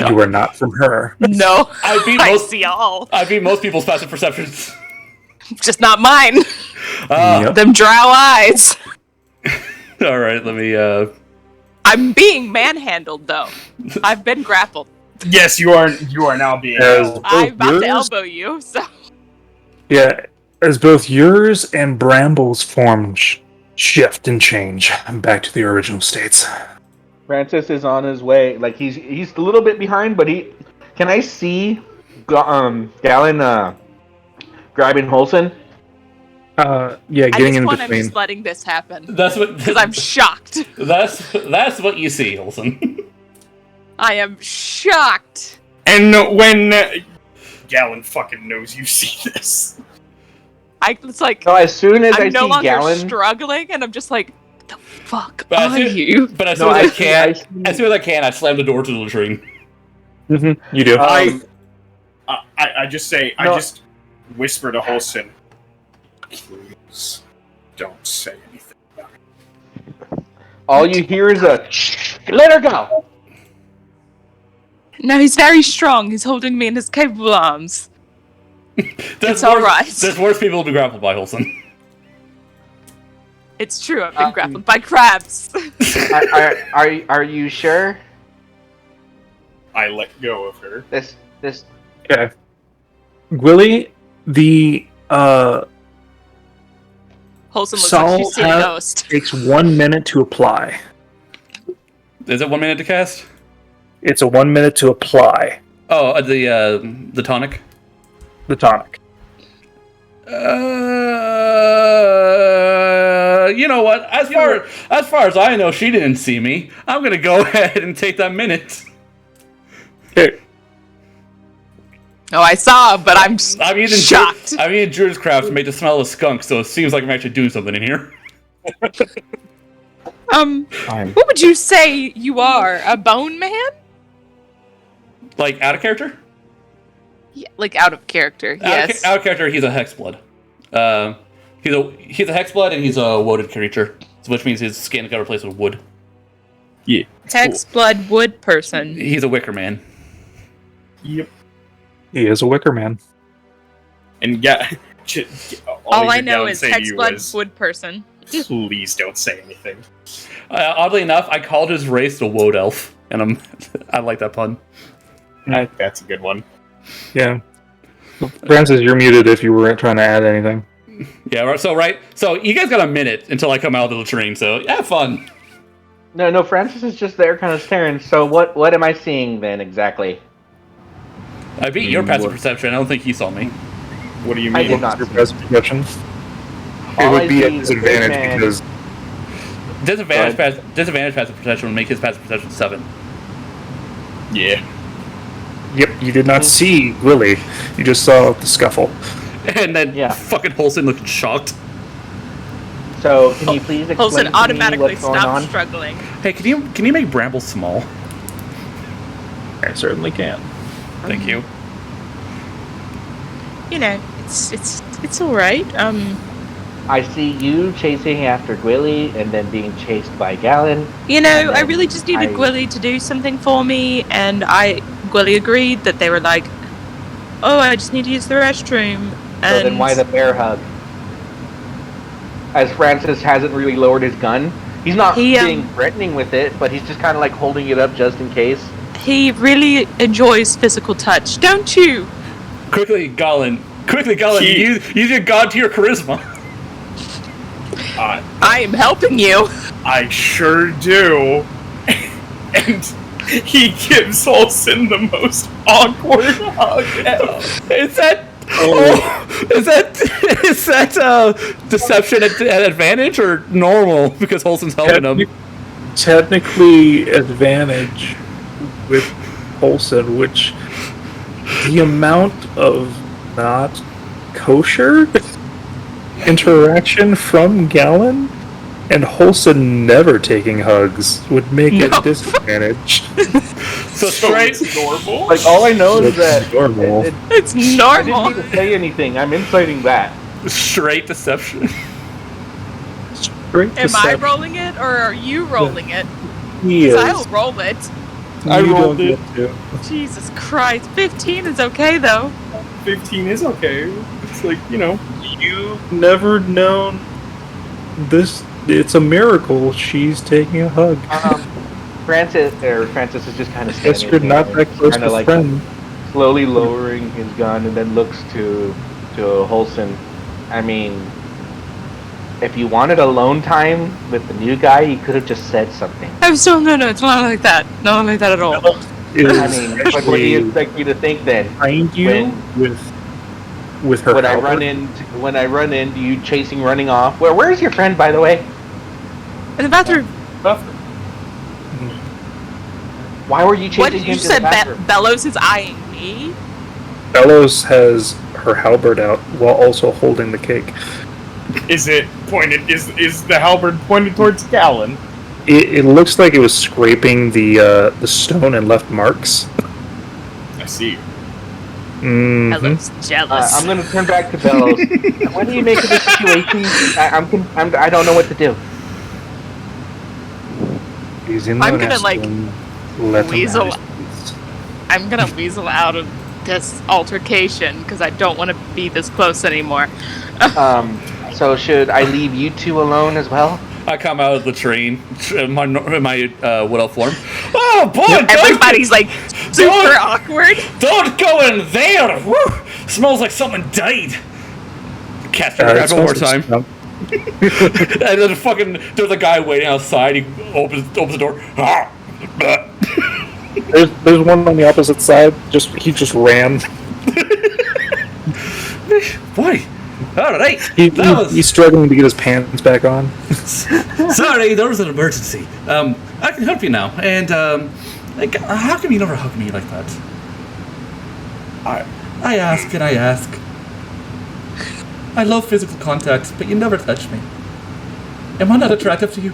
You are not from her. No. I beat I most. see all. I beat most people's passive perceptions. Just not mine. Yep. Them drow eyes. All right, let me. I'm being manhandled though. I've been grappled. Yes, you are. You are now being. As I'm both about to yours- elbow you. So Yeah, as both yours and Bramble's form shift and change back to the original states. Francis is on his way. Like he's a little bit behind, but can I see Galin grabbing Holson? Yeah, At getting this in point, I'm between. just letting this happen That's what. because I'm shocked. That's what you see, Olsen. I am shocked. And when Galin fucking knows you see this. It's like No, as soon as I I'm no see longer Galin, struggling, and I'm just like, what the fuck But are you? But as No, soon as I I see- can, I see- as soon as I can, I slam the door to the latrine. You do. I just say, I No. just whisper to Holson, please don't say anything about it. all you hear is a shh, let her go. No, he's very strong. He's holding me in his capable arms. It's all right. There's worse people to be grappled by, Holson. It's true. I've been grappled by crabs. Are you sure? I let go of her. This Okay. Gwili, the Wholesome looks like she's Salt seen a has- ghost. takes 1 minute to apply. Is it 1 minute to cast? It's a 1 minute to apply Oh, the tonic. the tonic. You know what? As far as I know, she didn't see me. I'm gonna go ahead and take that minute. Okay. Oh, I saw, but I'm shocked. I'm eating Druid's Craft to make the smell of skunk, so it seems like I'm actually doing something in here. What would you say you are? A bone man? Like out of character? Yeah, like out of character. Yes. Out of character, he's a hexblood. He's a hexblood and he's a wooded creature, which means his skin got replaced with wood. Yeah. Hex blood wood person. He's a wicker man. Yep. He is a wicker man. And All I know Galin is say to hex you blood was, wood person. please don't say anything. Oddly enough, I called his race the Woad Elf, and I like that pun. That's a good one. Yeah. Francis, you're muted if you were trying to add anything. Yeah. So you guys got a minute until I come out of the latrine. So have fun. No, Francis is just there kind of staring. So what am I seeing then exactly? I beat your passive perception. I don't think you saw me. What do you I mean? did not. Your best perception. It All I would be see at is a big disadvantage man. because Disadvantage passive perception would make his passive perception 7. Yeah. yep, you did not see Gwili. You just saw the scuffle. And then Yeah. fucking Holson looked shocked. So can you please explain Holson to me automatically what's going stops on? struggling. Hey, can you make brambles small? I certainly can. Thank you. You know, it's all right. I see you chasing after Gwili and then being chased by Galin. You know, And I then really just needed I- Gwili to do something for me, and Gwili agreed that they were like, oh, I just need to use the restroom. So And then why the bear hug? As Francis hasn't really lowered his gun. He's not He, being threatening with it, but he's just kind of like holding it up just in case. he really enjoys physical touch, don't you? Quickly, Galin, He- use your god to your charisma. I am helping you. I sure do. And he gives Olsen the most awkward hug ever. Is that is that deception at advantage or normal because Holson's helping him? Technically advantage with Holson, which the amount of not kosher interaction from Galin and Holson never taking hugs would make it No. disadvantage. So straight. It's normal. Like all I know is That's that normal. It's I didn't normal. need to say anything. I'm inciting that. Straight deception. Great Am I deception. rolling it, or are you rolling it? He 'Cause is. I'll roll it. I You rolled don't it. get Jesus Christ. 15 is okay, though. 15 is okay. It's like, you know. You've never known this. It's a miracle she's taking a hug. Francis is just kind of Guess standing you're there, not that close kinda to like friend. slowly lowering his gun and then looks to Holson. I mean, if you wanted alone time with the new guy, you could have just said something. I'm still, no, it's not like that. Not like that at all. I mean, but what do you expect me to think then? Behind you with her. When I run into you chasing, running off. Where's your friend, by the way? In the bathroom. Why were you chasing What did him you to the said? bathroom? Bellows is eyeing me. Bellows has her halberd out while also holding the cake. Is it pointed? Is the halberd pointed towards Galin? It looks like it was scraping the stone and left marks. I see. Bellows jealous. I'm going to turn back to Bellows. What do you make of the situation? I don't know what to do. He's in I'm the gonna, nest and let him weasel. have his peace. I'm gonna weasel out of this altercation because I don't want to be this close anymore. So should I leave you two alone as well? I come out of the train in my wood elf form. Oh boy! Everybody's like super awkward. Don't go in there! Woo! Smells like someone died. Catch her one more time. And then there's a guy waiting outside. He opens the door. There's one on the opposite side. He just ran. Boy, all right. He's struggling to get his pants back on. Sorry, there was an emergency. I can help you now. And how come you never hug me like that? I ask and I ask. I love physical contact, but you never touch me. Am I not attractive to you?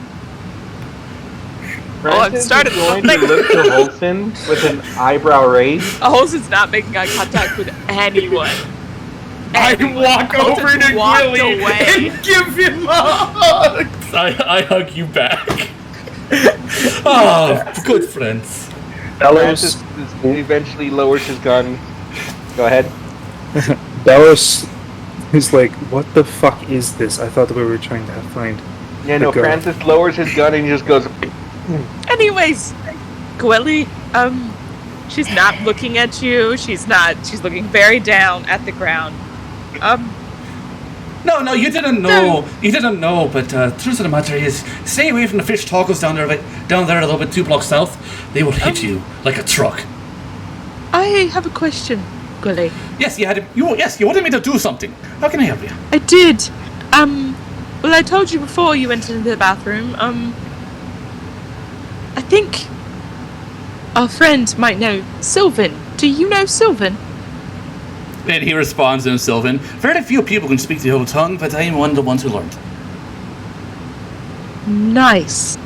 I've started going to look to Holson with an eyebrow raise. Holson's not making eye contact with anyone. I walk over to Gwili and give him a hug. I hug you back. Oh, good friends. Bellows eventually lowers his gun. Go ahead. Bellows is like, what the fuck is this? I thought that we were trying to find. Yeah, no, Francis lowers his gun and he just goes. Anyways, Gwili, she's not looking at you. She's looking very down at the ground. No, you didn't know. You didn't know, but truth of the matter is, stay away from the fish tacos down there a little bit 2 blocks south. They will hit you like a truck. I have a question, Gwili. Yes, you wanted me to do something. How can I help you? I did. Well, I told you before you went into the bathroom. I think our friend might know Sylvan. Do you know Sylvan? And he responds in Sylvan. Very few people can speak the old tongue, but I am one of the ones who learned. Nice.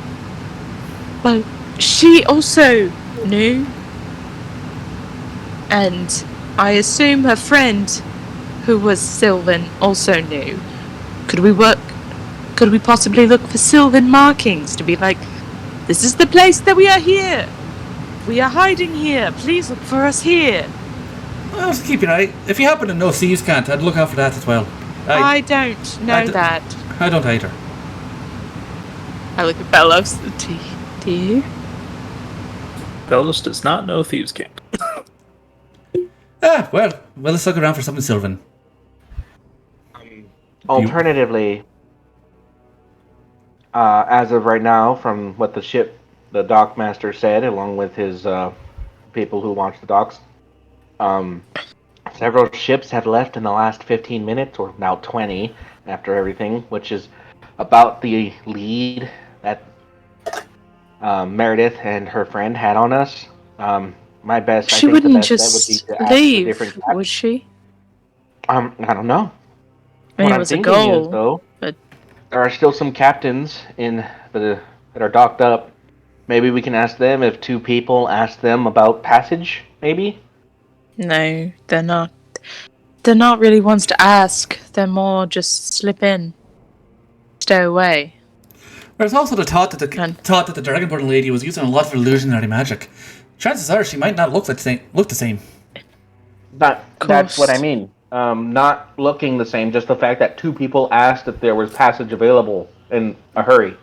Well, she also knew. And I assume her friend, who was Sylvan, also knew. Could we possibly look for Sylvan markings to be like, this is the place that we are here. We are hiding here. Please look for us here. Well, just keep an eye. If you happen to know Thieves' Cant, I'd look out for that as well. I don't know that. I don't either. I look at Bellows. Do you? Bellows does not know Thieves' Cant. Well, let's look around for something Sylvan. Alternatively, as of right now, from what the dockmaster said, along with his people who watch the docks, several ships have left in the last 15 minutes, or now 20, after everything, which is about the lead that Meredith and her friend had on us. My best. She wouldn't just leave, would she? I don't know. I mean, it was a goal, though, but there are still some captains that are docked up. Maybe we can ask them if 2 people ask them about passage. Maybe. No, they're not. They're not really ones to ask. They're more just slip in, stay away. There's also the thought that the Dragonborn lady was using a lot of illusionary magic. Chances are she might not look the same. That's what I mean. Not looking the same, just the fact that 2 people asked if there was passage available in a hurry.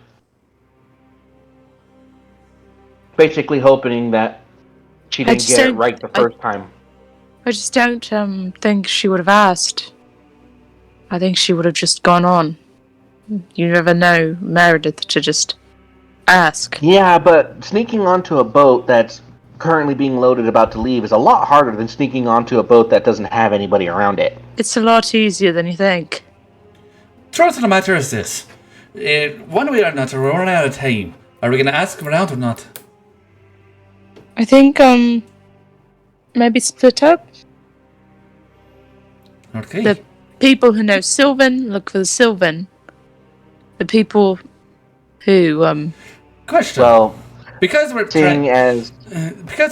Basically hoping that she didn't get it right the first time. I just don't think she would have asked. I think she would have just gone on. You never know Meredith to just ask. Yeah, but sneaking onto a boat that's currently being loaded about to leave is a lot harder than sneaking onto a boat that doesn't have anybody around it. It's a lot easier than you think. Truth of the matter is this. One way or another, we're running out of time. Are we going to ask around or not? I think, maybe split up. Okay. The people who know Sylvan, look for the Sylvan. The people who, Question. Well, Because we're seeing as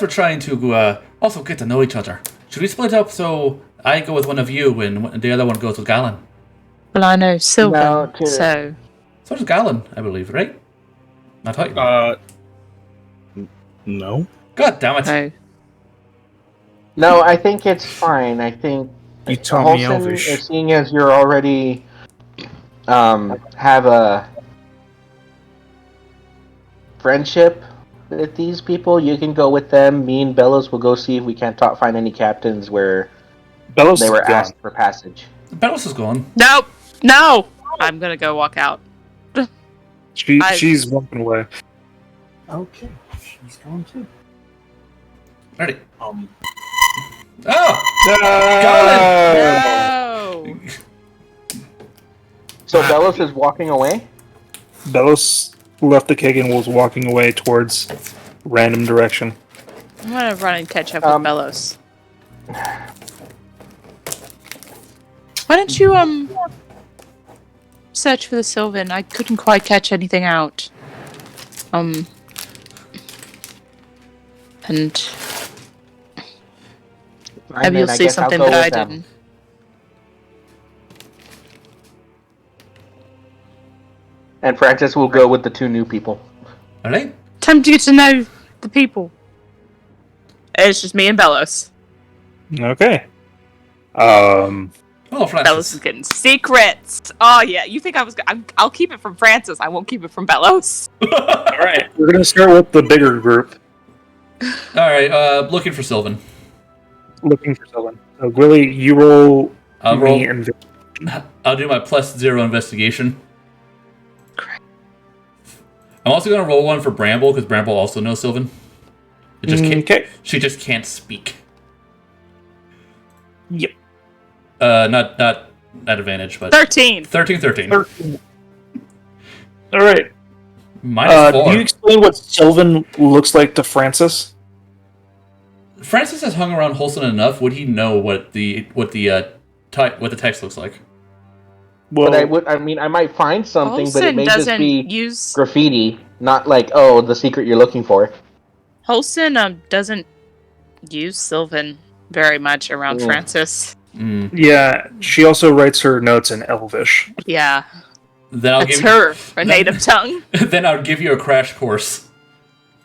trying to also get to know each other, should we split up so I go with one of you and the other one goes with Galin? well, I know Sylvan, No, so... So does Galin, I believe, right? I thought you were. No. God damn it. No. no, I think it's fine. I think You taught me Holson, Elvish. seeing as you're already have a friendship with these people, you can go with them. Me and Bellows will go see if we can't find any captains where Bellows they were is gone. asked for passage. Bellows is gone. Nope! No! I'm gonna go walk out. She's walking away. Okay. She's gone too. Ready. Um. Oh! No! So Bellows is walking away? Bellows left the keg and was walking away towards random direction. I'm gonna run and catch up with Bellows. Why don't you, search for the Sylvan? I couldn't quite catch anything out. And... maybe you'll see something that I didn't. And Francis will go with the two new people. Alright. Time to get to know the people. It's just me and Bellows. Okay. Oh, Francis. Bellows is getting secrets. Oh yeah, you think I'll keep it from Francis. I won't keep it from Bellows. Alright, we're gonna start with the bigger group. Alright, looking for Sylvan. Looking for someone. So, Gwili, you roll I'll me roll. and I'll do my +0 investigation. I'm also going to roll one for Bramble, because Bramble also knows Sylvan. It just can't, Okay. She just can't speak. Yep. Not at advantage, but... 13. 13. Alright. -4. Do you explain what Sylvan looks like to Francis? Francis has hung around Holson enough. Would he know what the text looks like? Well, But I might find something, but it Holson may just doesn't be use... graffiti, not like, oh, the secret you're looking for. Holson doesn't use Sylvan very much around Mm. Francis. yeah, she also writes her notes in Elvish. Yeah, Then I'll that's give her native tongue. Then I'll give you a crash course.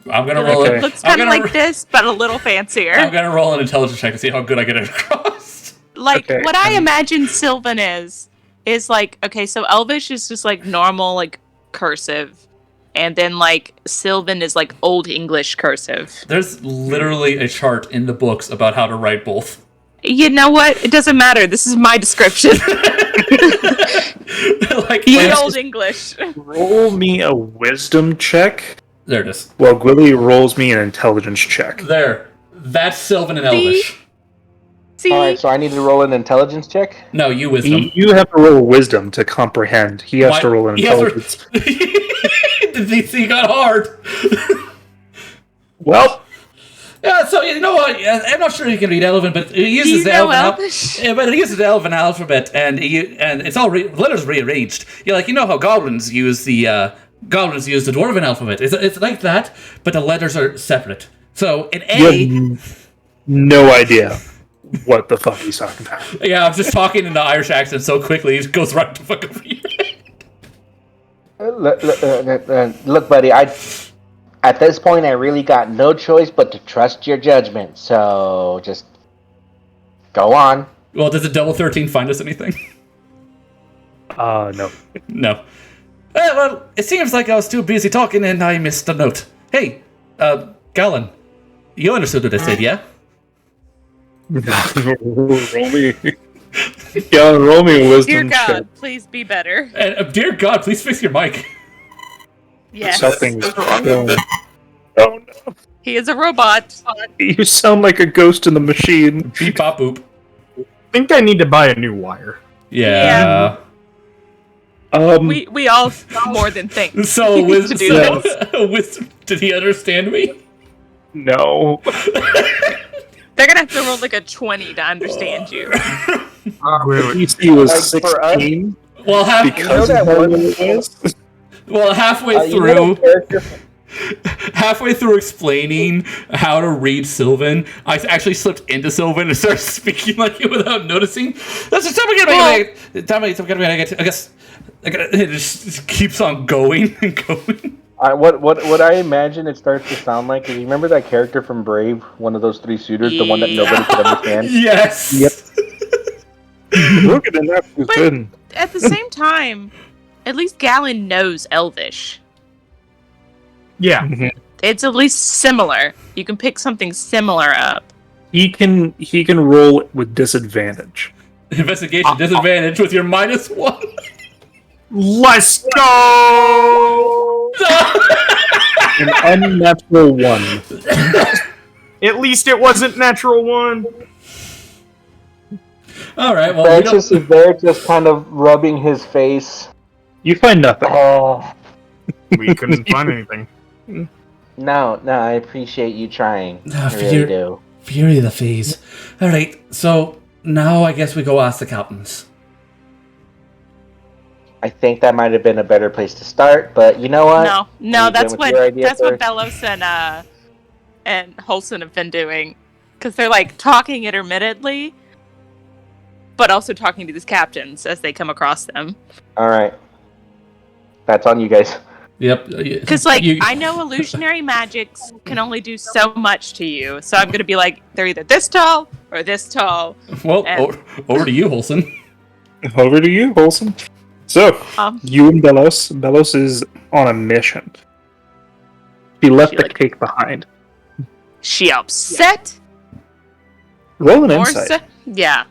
I'm gonna roll Okay. it. Looks kind of like this, but a little fancier. I'm gonna roll an intelligence check to see how good I get it across. Like, Okay, what I imagine Sylvan is like, okay, so Elvish is just like normal, like, cursive. And then, like, Sylvan is like Old English cursive. There's literally a chart in the books about how to write both. You know what? It doesn't matter. This is my description. Like, You Old English. Roll me a wisdom check, there it is. while Gwili rolls me an intelligence check. There. That's Sylvan and See? Elvish. See? Alright, so I need to roll an intelligence check? No, you wisdom. You have to roll wisdom to comprehend. He has to roll an He has to- intelligence. The DC got hard. Well, Yeah, so you know what? I'm not sure he can read Elven, but he Do you uses the know Elven. Elvish? Yeah, but he uses the Elven alphabet, and it's all letters rearranged. You're like, you know how goblins use the Dwarven alphabet. It's like that, but the letters are separate. So in you A, have no idea what the fuck he's talking about. yeah, I'm just talking in the Irish accent so quickly, it goes right to fuck over you. Look, buddy, at this point, I really got no choice but to trust your judgment. So just go on. Well, does the double 13 find us anything? No. No. Well, it seems like I was too busy talking and I missed a note. Hey, Galin, you understood what I said, yeah? roll me. Yeah, roll me a Dear wisdom God, check. please be better. And dear God, please fix your mic. Yes. Something's wrong. Oh no. He is a robot. You sound like a ghost in the machine. Beep pop boop. I think I need to buy a new wire. Yeah. We all more than think. So, to do did he understand me? No. They're gonna have to roll like a 20 to understand you. DC was Like, for us- 16 Well, because that of how one- low it was. well, halfway you know through, the character- halfway through explaining how to read Sylvan, I actually slipped into Sylvan and started speaking like it without noticing. That's just I guess it just keeps on going and going. What I imagine it starts to sound like is, you remember that character from Brave, one of those three suitors, the one that nobody could understand? Yes. Yep. Look at that too But- thin. At the same time, at least Galin knows Elvish. Yeah. It's at least similar. You can pick something similar up. He can roll with disadvantage. Investigation disadvantage with your -1. Let's go! An unnatural 1. At least it wasn't natural 1. All right. Well, we don't... Francis is there just kind of rubbing his face. You find nothing. Oh, We couldn't find anything. no, I appreciate you trying. Ah, I really do. Fury of the Phase. All right. So now I guess we go ask the captains. I think that might have been a better place to start, but you know what? No, You that's went with what your idea that's what first. Bellows and Holson have been doing, because they're like talking intermittently, but also talking to these captains as they come across them. All right, that's on you guys. Yep. Because I know illusionary magics can only do so much to you, so I'm gonna be like, they're either this tall or this tall. Well, And- over to you, Holson. Over to you, Olsen. So, you and Belos. Belos is on a mission. He left She, the like- cake behind. She upset? Roll an Or insight. yeah.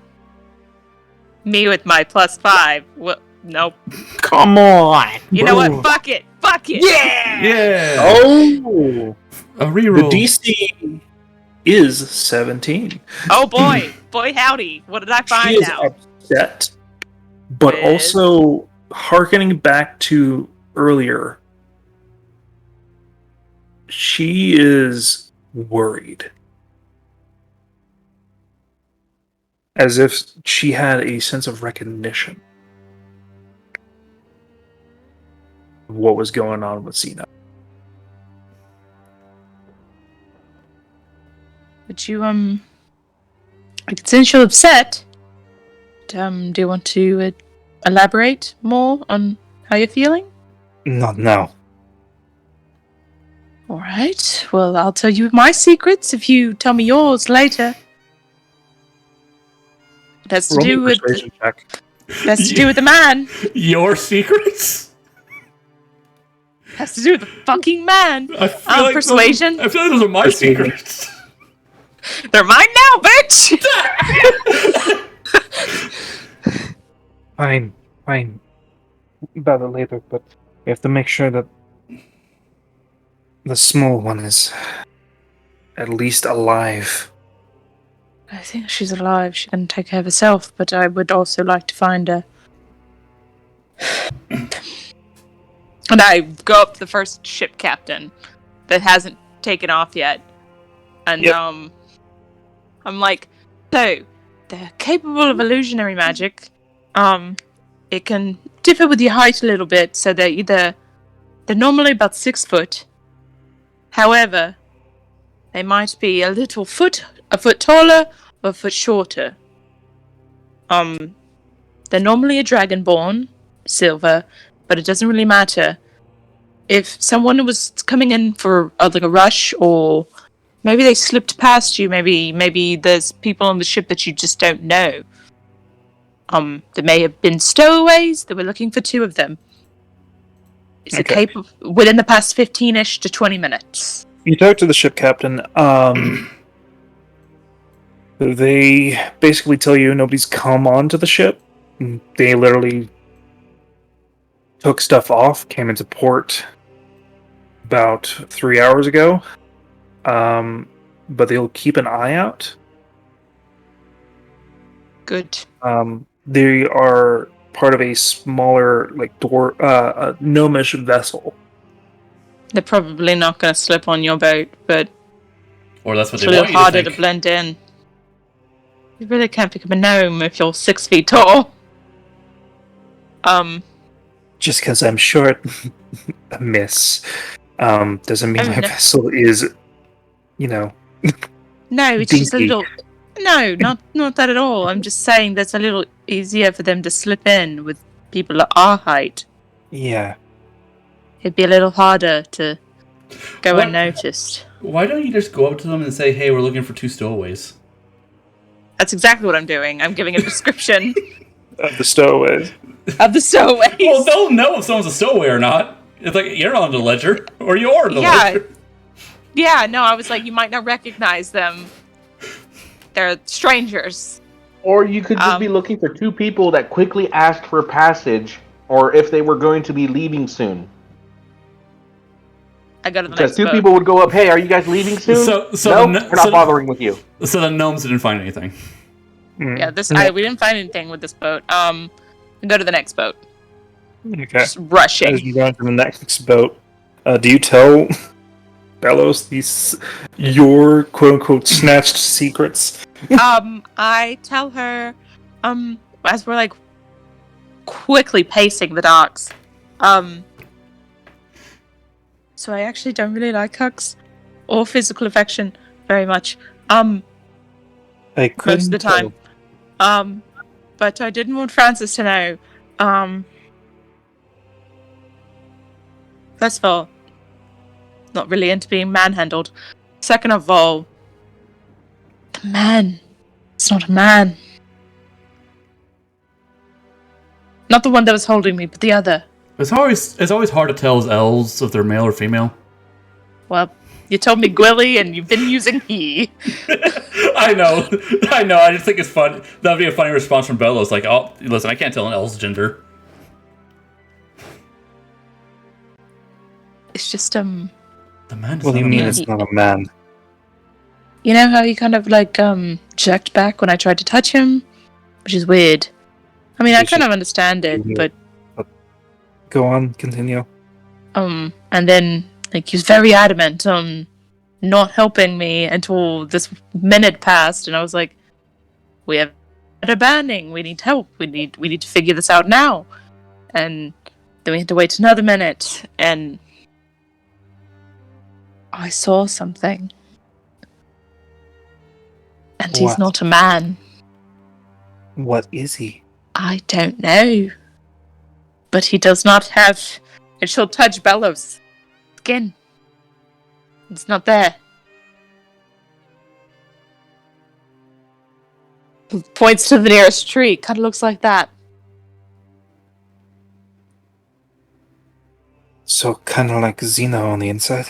Me with my +5. Well, nope. Come on! You know what? Fuck it. Fuck it. Yeah. Oh! A The reroll. DC is 17. Oh boy. Boy howdy. What did I She find is out? upset, but With- also hearkening back to earlier, she is worried. As if she had a sense of recognition of what was going on with Zeno. But you, I can sense you're upset. But, do you want to elaborate more on how you're feeling? Not now. Alright, well, I'll tell you my secrets if you tell me yours later. It has to Roll me do a with persuasion check. the man. Your secrets? Has to do with the fucking man. I feel like Persuasion. I feel like those are my Persuasion. secrets. They're mine now, bitch. Fine. About it later, but we have to make sure that the small one is at least alive. I think she's alive. She can take care of herself, but I would also like to find her. And I go up to the first ship captain that hasn't taken off yet. And Yep. I'm like, so they're capable of illusionary magic. It can differ with your height a little bit, so they're normally about 6 foot. However, they might be a foot taller or a foot shorter. They're normally a dragonborn, silver, but it doesn't really matter. If someone was coming in for like a rush, or maybe they slipped past you, maybe there's people on the ship that you just don't know. There may have been stowaways. They were looking for 2 of them. Is it Okay. capable within the past 15-ish to 20 minutes? You talk to the ship captain. They basically tell you nobody's come onto the ship. They literally took stuff off, came into port about 3 hours ago, but they'll keep an eye out. Good. They are part of a smaller, gnomish vessel. They're probably not going to slip on your boat, but Or that's what it's a they little want you to harder to think. blend in. You really can't become a gnome if you're 6 feet tall. Just because I'm short, miss, doesn't mean Oh, my no. vessel is, No, it's just a Dinky. little. No, not that at all. I'm just saying that's a little easier for them to slip in with people at our height. Yeah. It'd be a little harder to go What- unnoticed. Why don't you just go up to them and say, "Hey, we're looking for 2 stowaways"? That's exactly what I'm doing. I'm giving a description Of the stowaways. of the stowaways. Well, they'll know if someone's a stowaway or not. It's like you're on the ledger, or you are on the ledger. Yeah, no, I was like, you might not recognize them. They're strangers. Or you could just be looking for 2 people that quickly asked for passage, or if they were going to be leaving soon. I go to the Because next 2 boat. people would go up, hey, are you guys leaving soon? So No, the- we're not bothering with you. So the gnomes didn't find anything. Yeah, No. we didn't find anything with this boat. I go to the next boat. Okay. Just rushing. As you go into the next boat, do you tell Bellows your quote-unquote snatched secrets? I tell her, as we're like quickly pacing the docks, so I actually don't really like hugs or physical affection very much, I most of the time. But I didn't want Francis to know, first of all, not really into being manhandled. Second of all, the man. It's not a man. Not the one that was holding me, but the other. It's always hard to tell as elves if they're male or female. Well, you told me Gwili, and you've been using he. I know. I just think it's fun. That'd be a funny response from Bellows. Like, oh, listen, I can't tell an elf's gender. It's just, The man is What do you not a mean man. it's not a man? you know how he kind of like, jerked back when I tried to touch him? Which is weird. I mean, I It's kind just of understand it, weird. but, Go on, continue. and then, like, he was very adamant on not helping me until this minute passed, and I was like, we have a banning, we need help, we need to figure this out now. And then we had to wait another minute, and I saw something. And he's What? not a man. What is he? I don't know. But he does not have... It shall touch Bellows' skin. It's not there. Points to the nearest tree. Kind of looks like that. So kind of like Zeno on the inside.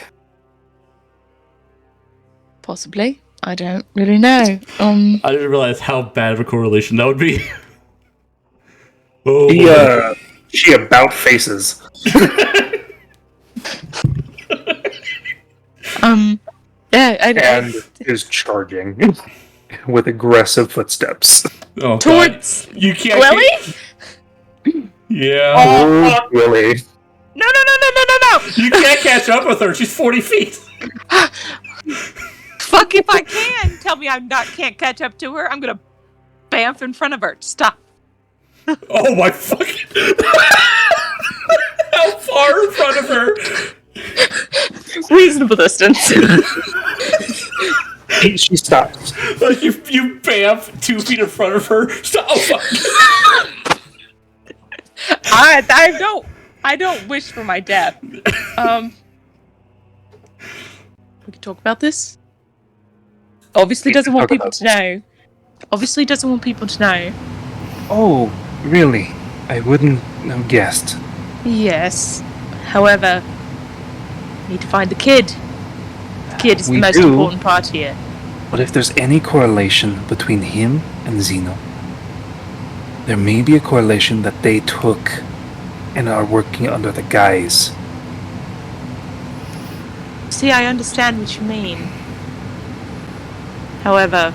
Possibly. I don't really know. I didn't realize how bad of a correlation that would be. Oh, boy. She about faces. Yeah, And is charging with aggressive footsteps. Oh, God. towards You can't. Gwili? Yeah. Oh, really? No! You can't catch up with her. She's 40 feet. Fuck if I can! Tell me can't catch up to her. I'm gonna bamf in front of her. Stop. Oh my fucking! How far in front of her? Reasonable distance. She stops. Like you bamf 2 feet in front of her. Stop! Oh fuck! I don't wish for my death. We can talk about this. Obviously doesn't want people to know. Obviously doesn't want people to know. Oh, really? I wouldn't have guessed. Yes. However, we need to find the kid. The kid is the We most do. important part here. But if there's any correlation between him and Zeno, there may be a correlation that they took and are working under the guise. See, I understand what you mean. However,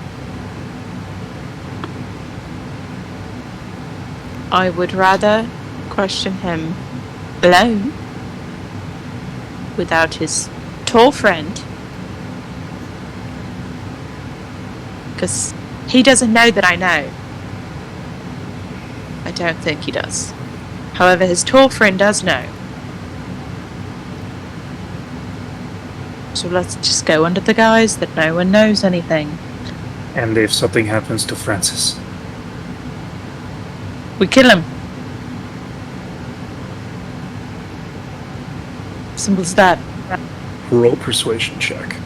I would rather question him alone without his tall friend, because he doesn't know that I know. I don't think he does. However, his tall friend does know. So let's just go under the guise that no one knows anything. And if something happens to Francis? We kill him. Simple as that. Roll persuasion check.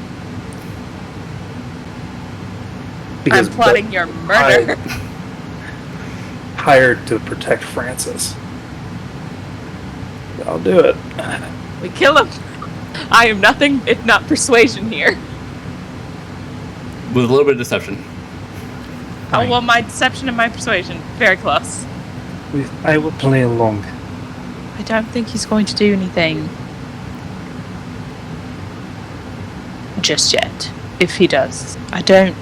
I'm plotting your murder. Hired to protect Francis. I'll do it. We kill him. I am nothing if not persuasion here. With a little bit of deception. Oh, well, my deception and my persuasion. Very close. I will play along. I don't think he's going to do anything just yet. If he does. I don't.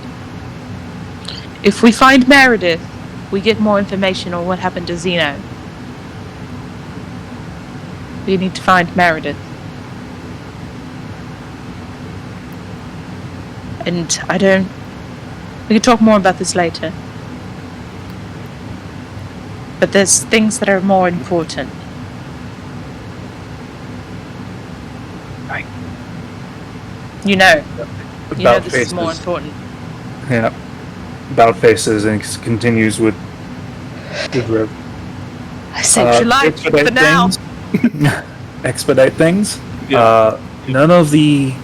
If we find Meredith, we get more information on what happened to Zeno. We need to find Meredith. And I don't... We can talk more about this later. But there's things that are more important. Right. You know. You know About this is more faces. important. Yeah. About faces and continues with Rev. I saved your life for expedite now. things. Expedite things. Yeah. None of the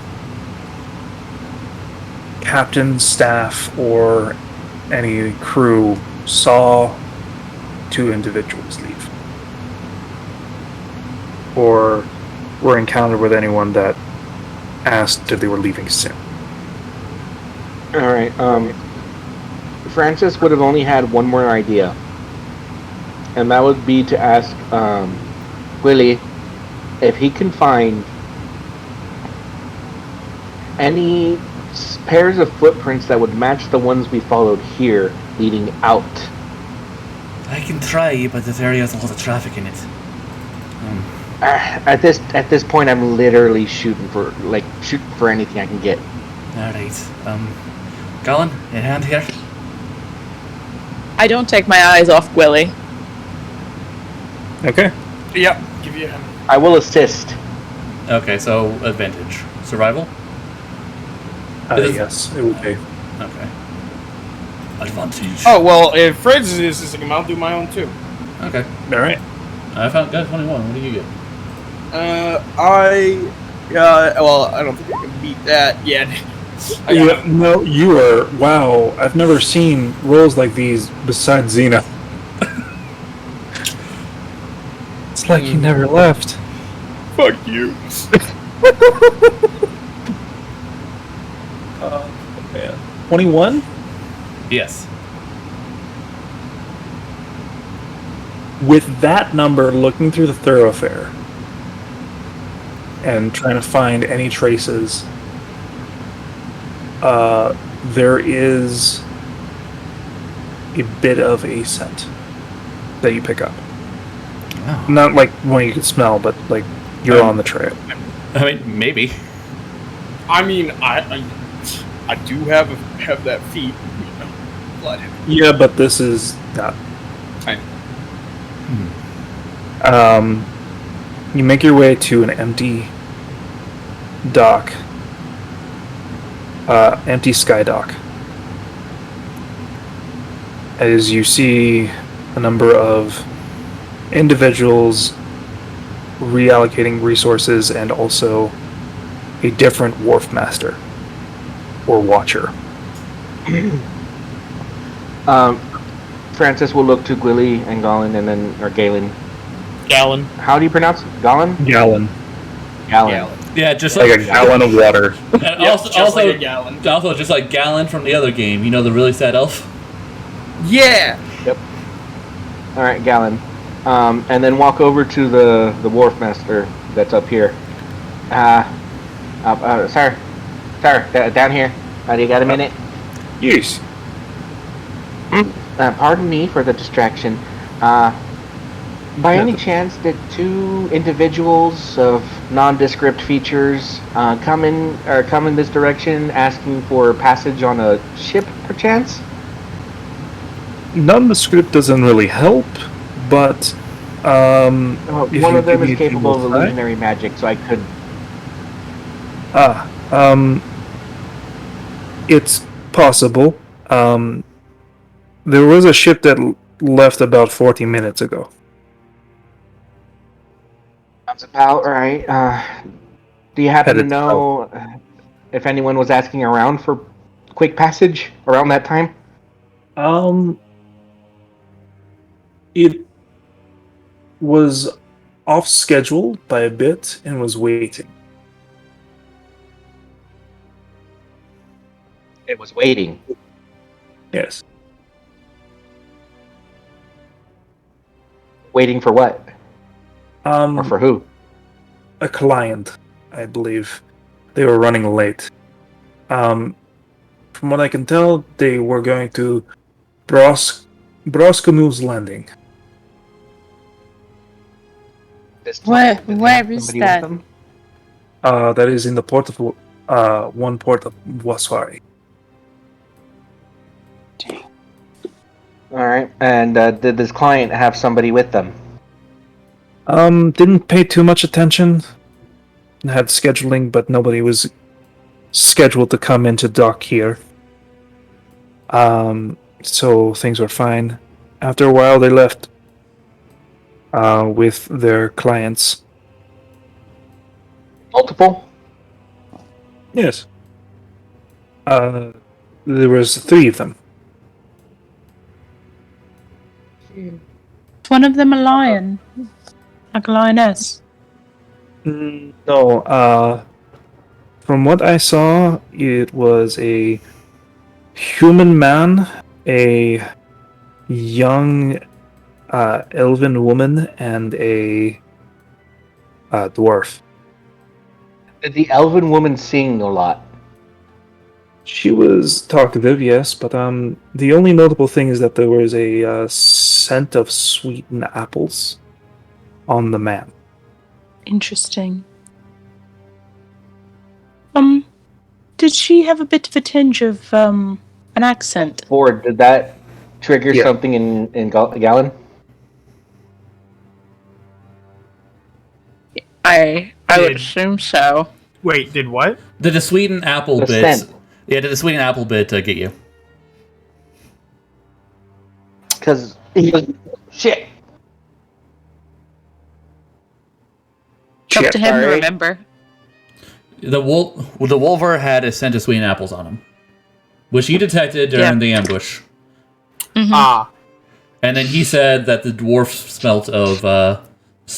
captain, staff, or any crew saw 2 individuals leave, or were encountered with anyone that asked if they were leaving soon. All right. Francis would have only had one more idea, and that would be to ask Gwili if he can find any pairs of footprints that would match the ones we followed here leading out. I can try, but this area has a lot of traffic in it. At this point, I'm literally shooting for anything I can get. Alright. Galin, in hand here? I don't take my eyes off Gwili. Okay. Yep. Give you a hand. I will assist. Okay, so advantage. Survival? Yes, it would be. Okay. Advantage. Oh well, if Fred's is assisting him, I'll do my own too. Okay. All right. I found got 21. What do you get? Well, I don't think I can beat that yet. No, you are. Wow, I've never seen rolls like these besides Zeno. It's like he never left. Fuck you. Man. 21? Yes. With that number, looking through the thoroughfare and trying to find any traces, there is a bit of a scent that you pick up. Oh. Not like one you can smell, but like you're on the trail. I mean, maybe. I mean, I do have that feat, blood. Yeah, but this is not. You make your way to an empty dock, empty sky dock, as you see a number of individuals reallocating resources and also a different wharf master or watcher. Francis will look to Gwili and Galin, and then Galin. Galin. How do you pronounce it? Galin? Gallon, Galin. Yeah, just like a gallon of water. And Yep, also, just like a gallon. also just like Galin from the other game. You know, the really sad elf. Yeah. All right, Galin. And then walk over to the wharf master that's up here. Sir, down here. Do you got a minute? Yes. Pardon me for the distraction. By any chance, did two individuals of nondescript features come in this direction, asking for passage on a ship, perchance? Nondescript doesn't really help, but if One you of them give me is a capable of table of illusionary magic, so I could. It's possible. There was a ship that left about 40 minutes ago. Sounds about right. Do you happen to Headed know if anyone was asking around for quick passage around that time? It was off schedule by a bit and was waiting. It was waiting. Yes. Waiting for what? Or for who? A client, I believe. They were running late. From what I can tell, they were going to Broscanu's Landing. Where is that? That is in the port of one port of Waswari. All right. And did this client have somebody with them? Didn't pay too much attention. Had scheduling, but nobody was scheduled to come into dock here. So things were fine. After a while, they left with their clients. Multiple? Yes. There was 3 of them. Is one of them a lion? Like a lioness? No, from what I saw, it was a human man, a young elven woman, and a dwarf. Did the elven woman sing a lot? She was talkative, yes, but the only notable thing is that there was a scent of sweetened apples on the man. Interesting. Did she have a bit of a tinge of an accent? Ford, did that trigger Yeah. something in Galin? I would Did- assume so. Wait, did what? Did the sweetened apple The bit? scent. Yeah, did the sweetened apple bit get you? Because shit. It's up to him to Sorry. remember. The Wolver had a scent of sweetened apples on him, which you detected during the ambush. Mhm. Ah, And then he said that the dwarf smelt of No. of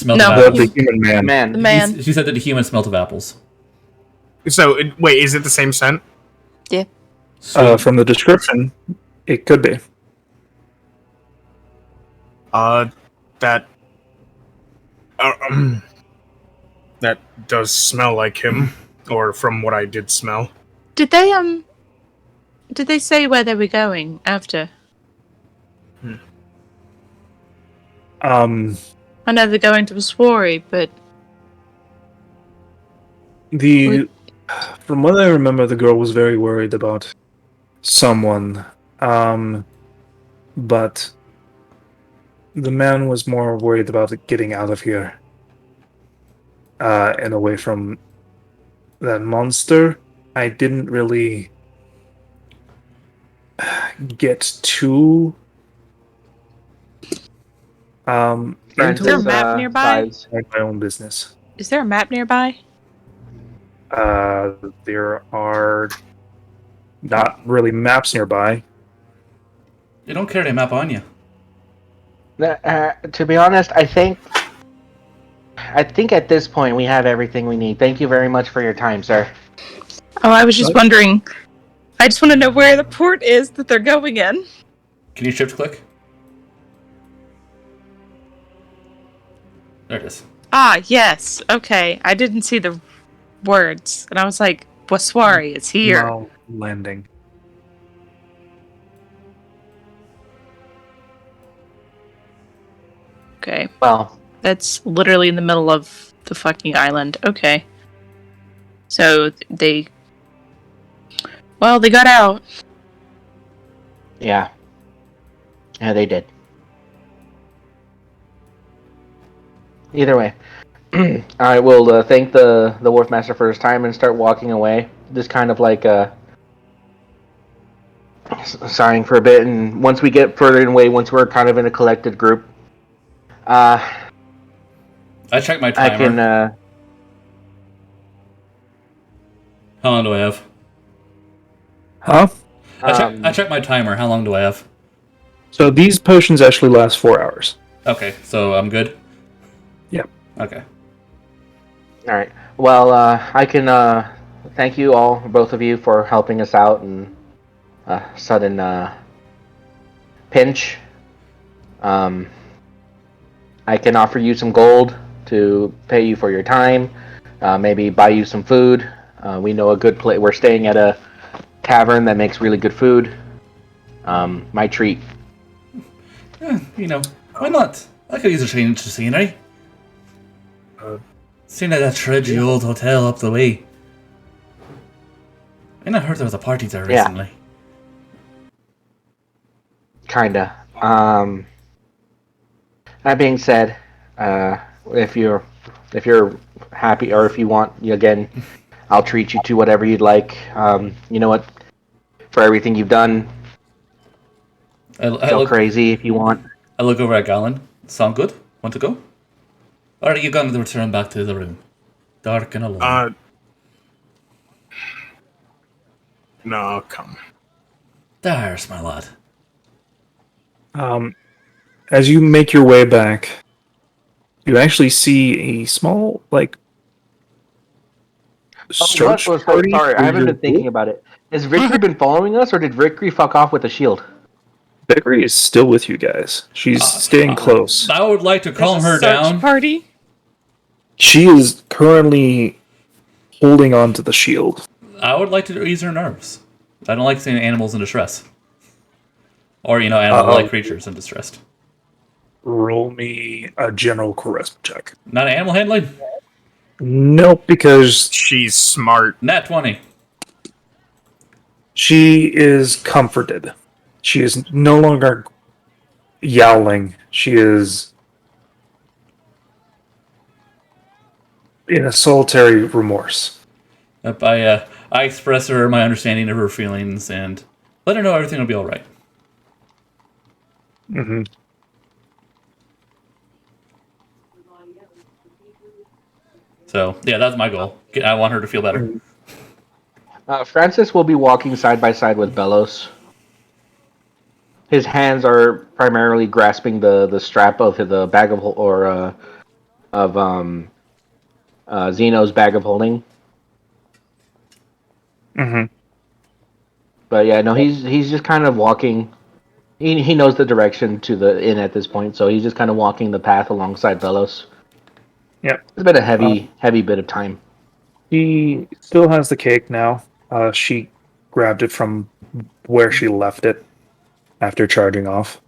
The apples. human man. Man. The man. She said that the human smelt of apples. so wait, is it the same scent? Yeah. From the description, it could be. That that does smell like him, or from what I did smell. Did they say where they were going after? I know they're going to Waswari, but From what I remember, the girl was very worried about someone, but the man was more worried about getting out of here and away from that monster. I didn't really get too into Is there a it. map nearby? Size. I had my own business. Is there a map nearby? There are not really maps nearby. You don't carry a map on you. To be honest, I think at this point we have everything we need. Thank you very much for your time, sir. Oh, I was just wondering. I just want to know where the port is that they're going in. Can you shift click? There it is. Ah, yes. Okay. I didn't see the words. And I was like, Waswari is here. No landing. Okay. Well, That's literally in the middle of the fucking island. Okay. So they got out. yeah. Yeah, they did. Either way. I will thank the Wharf Master for his time and start walking away. Just kind of like sighing for a bit, and once we get further away, once we're kind of in a collected group, I checked my timer. I can. How long do I have? Huh? I checked my timer. How long do I have? So these potions actually last 4 hours. Okay, so I'm good? Yeah. Okay. All right. Well, I can thank you all, both of you, for helping us out in a sudden pinch. I can offer you some gold to pay you for your time. Maybe buy you some food. We know a good place. We're staying at a tavern that makes really good food. My treat. You know, why not? I could use a change of scenery. Seen at that trudgy old hotel up the way. And I heard there was a party there Yeah. recently. Kinda. That being said, if you're happy, or if you want, again, I'll treat you to whatever you'd like. You know what? For everything you've done, go crazy if you want. I look over at Galin. Sound good? Want to go? Or are you going to return back to the room? Dark and alone. No, come. There's my lad. As you make your way back, you actually see a small, like, search party. Sorry, I for haven't your been thinking about it. Has Victory been following us, or did Victory fuck off with the shield? Victory is still with you guys. She's staying close. I would like to calm her down. Party. She is currently holding on to the shield. I would like to ease her nerves. I don't like seeing animals in distress. Or, animal-like creatures in distress. Roll me a general charisma check. Not animal handling? Nope, because She's smart. Nat 20. she is comforted. She is no longer yowling. She is in a solitary remorse. I express her my understanding of her feelings and let her know everything will be alright. Mm-hmm. So, yeah, that's my goal. I want her to feel better. Francis will be walking side by side with Bellows. His hands are primarily grasping the strap of the bag of Zeno's bag of holding. Mm-hmm. But yeah, no, he's just kind of walking. He knows the direction to the inn at this point, so he's just kind of walking the path alongside Bellows. Yep. It's been a heavy bit of time. She still has the cake now. She grabbed it from where she left it after charging off.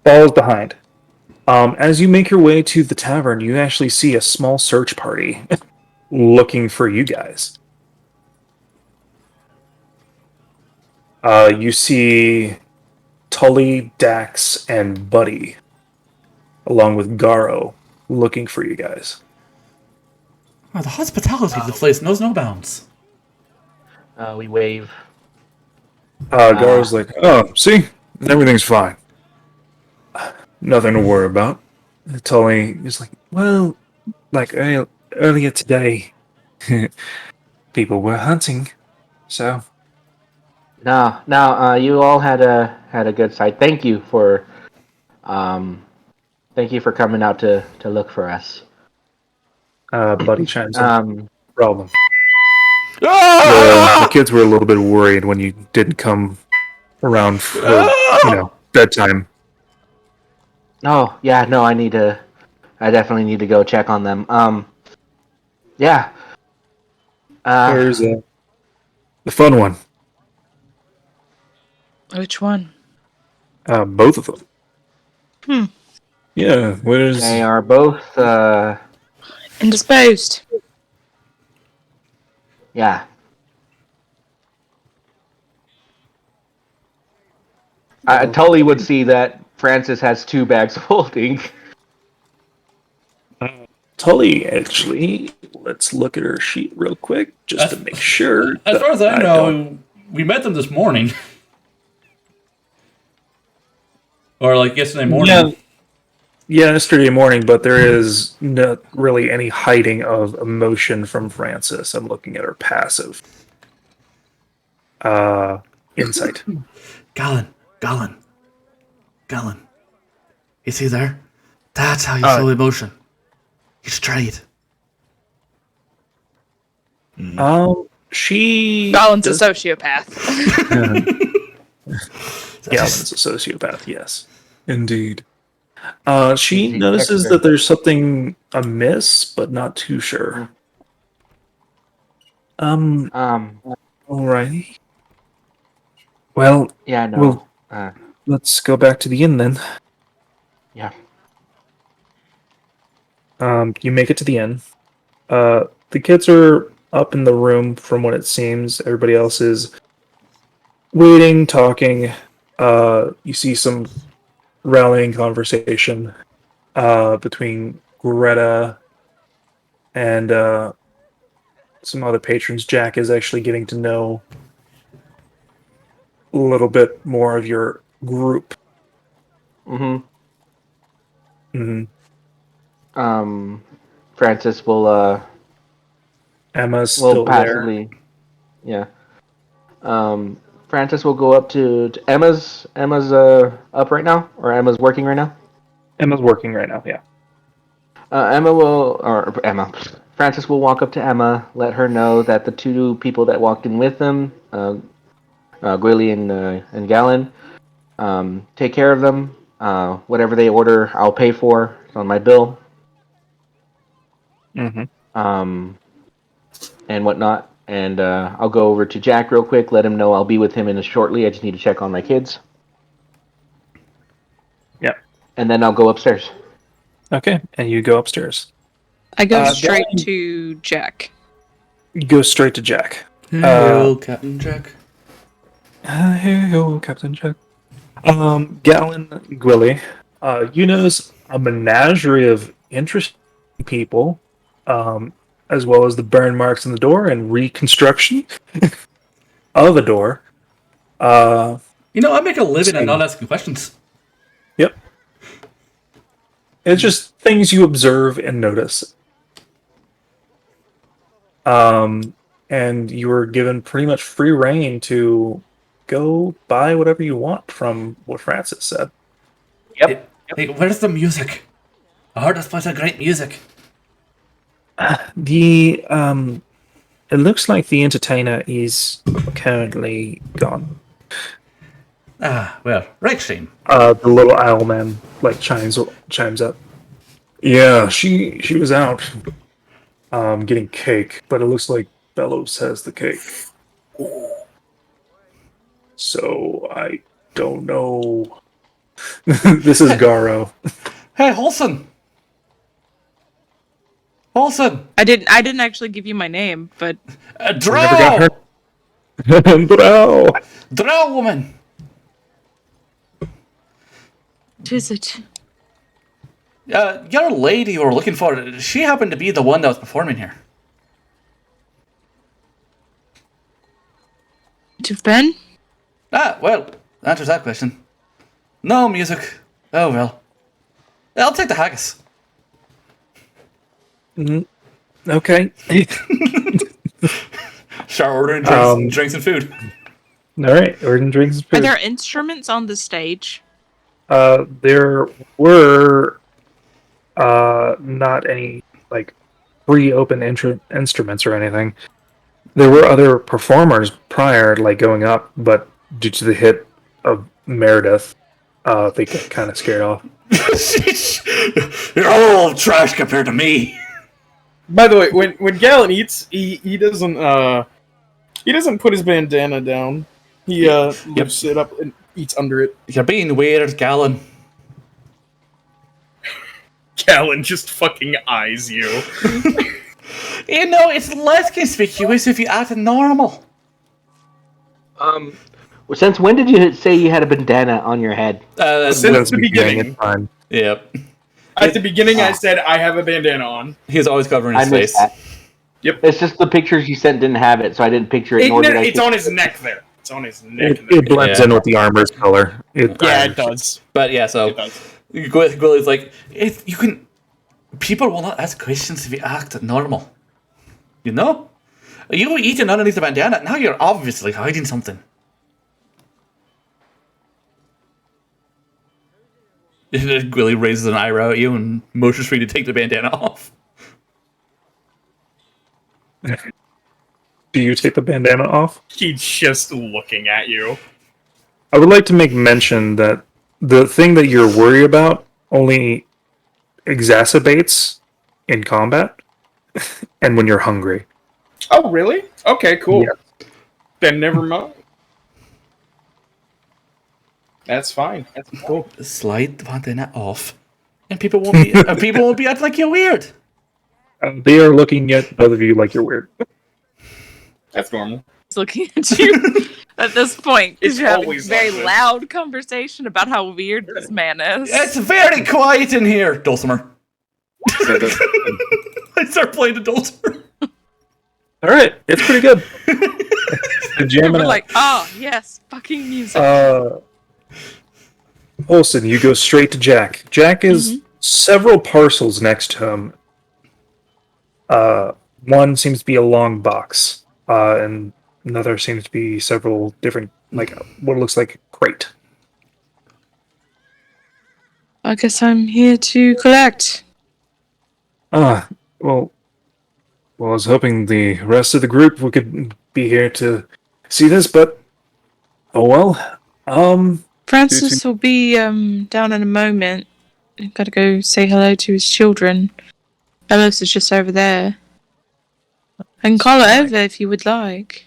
Follows behind. As you make your way to the tavern, you actually see a small search party looking for you guys. You see Tully, Dax, and Buddy, along with Garo, looking for you guys. Oh, the hospitality of the place knows no bounds. We wave. Garo's like, oh, see? Everything's fine. Nothing to worry about. Tully is like, well, like earlier today, people were hunting, so... No, you all had a good sight. Thank you for coming out to look for us. Buddy chimes in. Problem. Ah! The kids were a little bit worried when you didn't come around for, bedtime. Oh, yeah, no, I definitely need to go check on them. Yeah. There's the fun one. Which one? Both of them. Yeah, where's... They are both, Indisposed. yeah. Tully would see that Francis has 2 bags of holding. Tully, actually, let's look at her sheet real quick, just to make sure. As far as I know, we met them this morning. Or like yesterday morning. Yeah, yesterday morning, but there is not really any hiding of emotion from Francis. I'm looking at her passive. Insight. Galin. Is he there? That's how you show emotion. He's tried. She... Galen's a sociopath. Galen's a sociopath, yes. Indeed. She He's notices extra. that there's something amiss, but not too sure. Alrighty. Well, yeah, no. let's go back to the inn then. Yeah. You make it to the inn. The kids are up in the room from what it seems. Everybody else is waiting, talking. You see some rallying conversation between Greta and some other patrons. Jack is actually getting to know a little bit more of your group. Francis will, Emma's still passively, there. yeah. Francis will go up to Emma's up right now, or Emma's working right now? Emma's working right now, yeah. Francis will walk up to Emma, let her know that the 2 people that walked in with them, Gwili and Galin, take care of them. Whatever they order, I'll pay for. It's on my bill. And whatnot. And I'll go over to Jack real quick, let him know I'll be with him shortly. I just need to check on my kids. Yep. And then I'll go upstairs. Okay, and you go upstairs. I go straight to Jack. You go straight to Jack. Hello, Captain Jack. Hello, Captain Jack. Galin, Gwili, you notice a menagerie of interesting people, as well as the burn marks in the door and reconstruction of a door. I make a living at not asking questions. Yep. It's just things you observe and notice. And you were given pretty much free reign to go buy whatever you want from what Francis said. Yep. Hey, where's the music? I heard this place had great music. It looks like the entertainer is currently gone. Ah, well, right shame. The little owl man chimes up. Yeah, she was out getting cake, but it looks like Bellows has the cake. So I don't know. This is Garo. Hey, Holson. I didn't actually give you my name, but Drow. Never got her. Drow woman. what is it? Your lady you were looking for, she happened to be the one that was performing here. To Ben? Ah, well, answers that question. No music. Oh, well. I'll take the haggis. Okay. Start ordering drinks and food. All right, ordering drinks and food. Are there instruments on the stage? There were not any free open instruments or anything. There were other performers prior, going up, but due to the hit of Meredith, they got kind of scared off. You're all trash compared to me. By the way, when Galin eats, he doesn't put his bandana down. He lifts it up and eats under it. You're being weird, Galin. Galin just fucking eyes you. You know, it's less conspicuous if you act normal. Since when did you say you had a bandana on your head? Since the beginning. It's fine. Yep. At the beginning, I said I have a bandana on. He was always covering his I missed face. that. Yep. It's just the pictures you sent didn't have it, so I didn't picture it. It's on his neck there. It's on his neck. It blends in with the armor's color. It does. But yeah, so It does. Gwili's like, if you can, people will not ask questions if you act normal. You know, you were eating underneath the bandana. Now you're obviously hiding something. Gwili raises an eyebrow at you and motions for you to take the bandana off. Do you take the bandana off? He's just looking at you. I would like to make mention that the thing that you're worried about only exacerbates in combat and when you're hungry. Oh, really? Okay, cool. Yeah. Then never mind. That's fine. That's cool. Slide the bandana off, and people won't be acting like you're weird. They are looking at both of you like you're weird. That's normal. He's looking at you at this point because It's you're having a always very like this. loud conversation about how weird this man is. It's very quiet in here, Dulcimer. I start playing the Dulcimer. All right, it's pretty good. We're like, oh yes, fucking music. Olsen, you go straight to Jack. Jack is several parcels next to him. One seems to be a long box, and another seems to be several different, like what looks like a crate. I guess I'm here to collect. Well, I was hoping the rest of the group we could be here to see this, but oh well. Francis will be down in a moment. I've got to go say hello to his children. Ellis is just over there. I can call her over if you would like.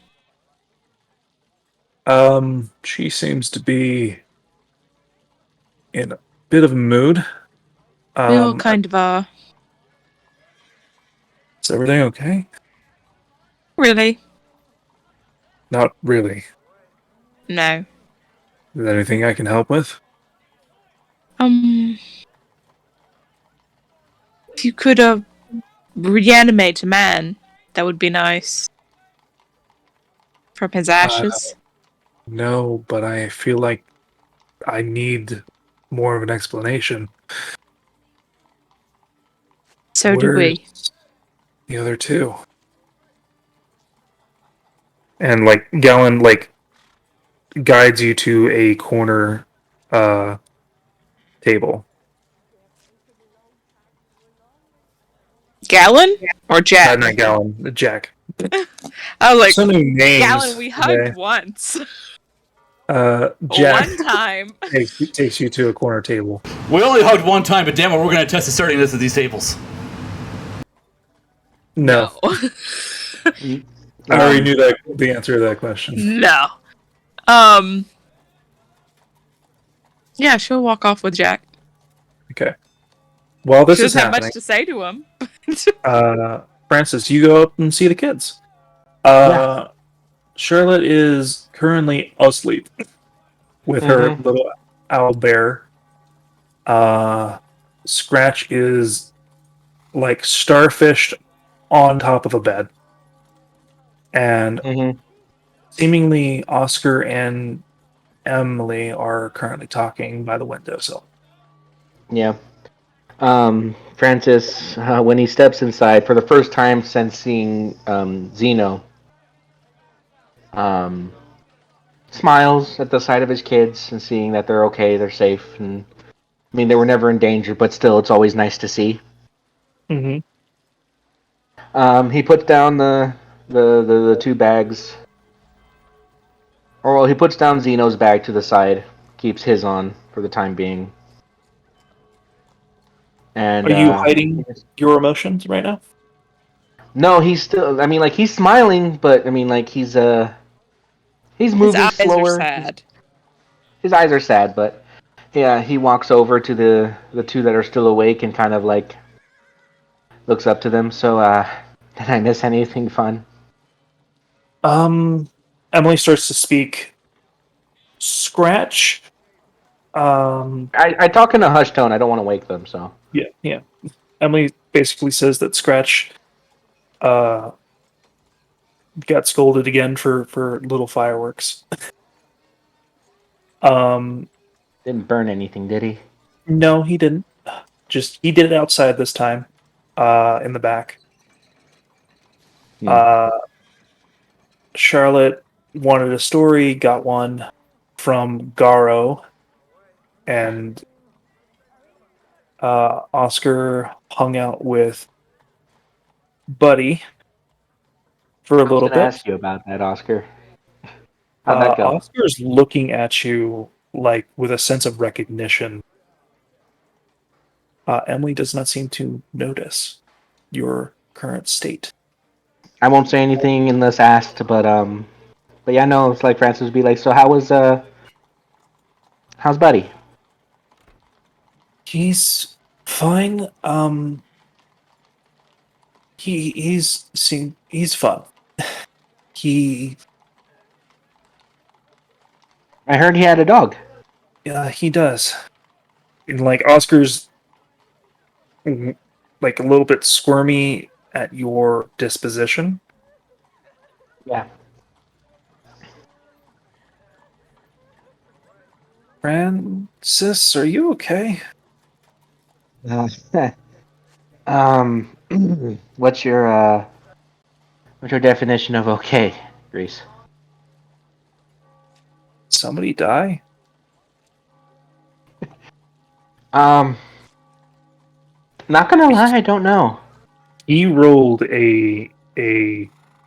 She seems to be in a bit of a mood. We all kind of are. Is everything okay? Really? Not really. No. Is there anything I can help with? If you could reanimate a man, that would be nice. From his ashes. No, but I feel like I need more of an explanation. So do we. Where's the other two? And like Galin guides you to a corner table. Galin or Jack? Not Galin, Jack. I was like, So many names. Galin, we hugged today. once. Jack One time. takes you to a corner table. We only hugged one time, but damn it, we're going to test the sturdiness of these tables. No. I already knew the answer to that question. No. Yeah, she'll walk off with Jack. Okay. While this She is doesn't have happening, much to say to him. Francis, you go up and see the kids. Charlotte is currently asleep with her little owl bear. Scratch is like starfished on top of a bed. And seemingly Oscar and Emily are currently talking by the windowsill. Yeah. Francis, when he steps inside for the first time since seeing Zeno, smiles at the sight of his kids and seeing that they're okay, they're safe, and I mean they were never in danger, but still, it's always nice to see. Mm-hmm. He puts down the two bags, or well, he puts down Zeno's bag to the side, keeps his on for the time being. And, Are you hiding your emotions right now? No, he's still. I mean, like he's smiling, but I mean, like he's moving His eyes slower. are sad. His eyes are sad, but Yeah, he walks over to the two that are still awake and kind of like looks up to them. So, did I miss anything fun? Emily starts to speak. Scratch. I talk in a hushed tone. I don't want to wake them. So, Yeah. Emily basically says that Scratch uh, got scolded again for little fireworks. didn't burn anything, did he? No, he didn't. Just he did it outside this time, in the back. Hmm. Charlotte wanted a story, got one from Garo, and Oscar hung out with Buddy for a I was little gonna bit. ask you about that, Oscar. How'd that go? Oscar's looking at you like with a sense of recognition. Emily does not seem to notice your current state. I won't say anything unless asked, but yeah, no, it's like Francis would be like, so how's Buddy? He's fine. He's fun. He I heard he had a dog. he does. And like Oscar's like a little bit squirmy at your disposition. Yeah. Francis, are you okay? Uh, um, what's your definition of okay, Grease? Somebody die? Um, not gonna lie, I don't know. He rolled a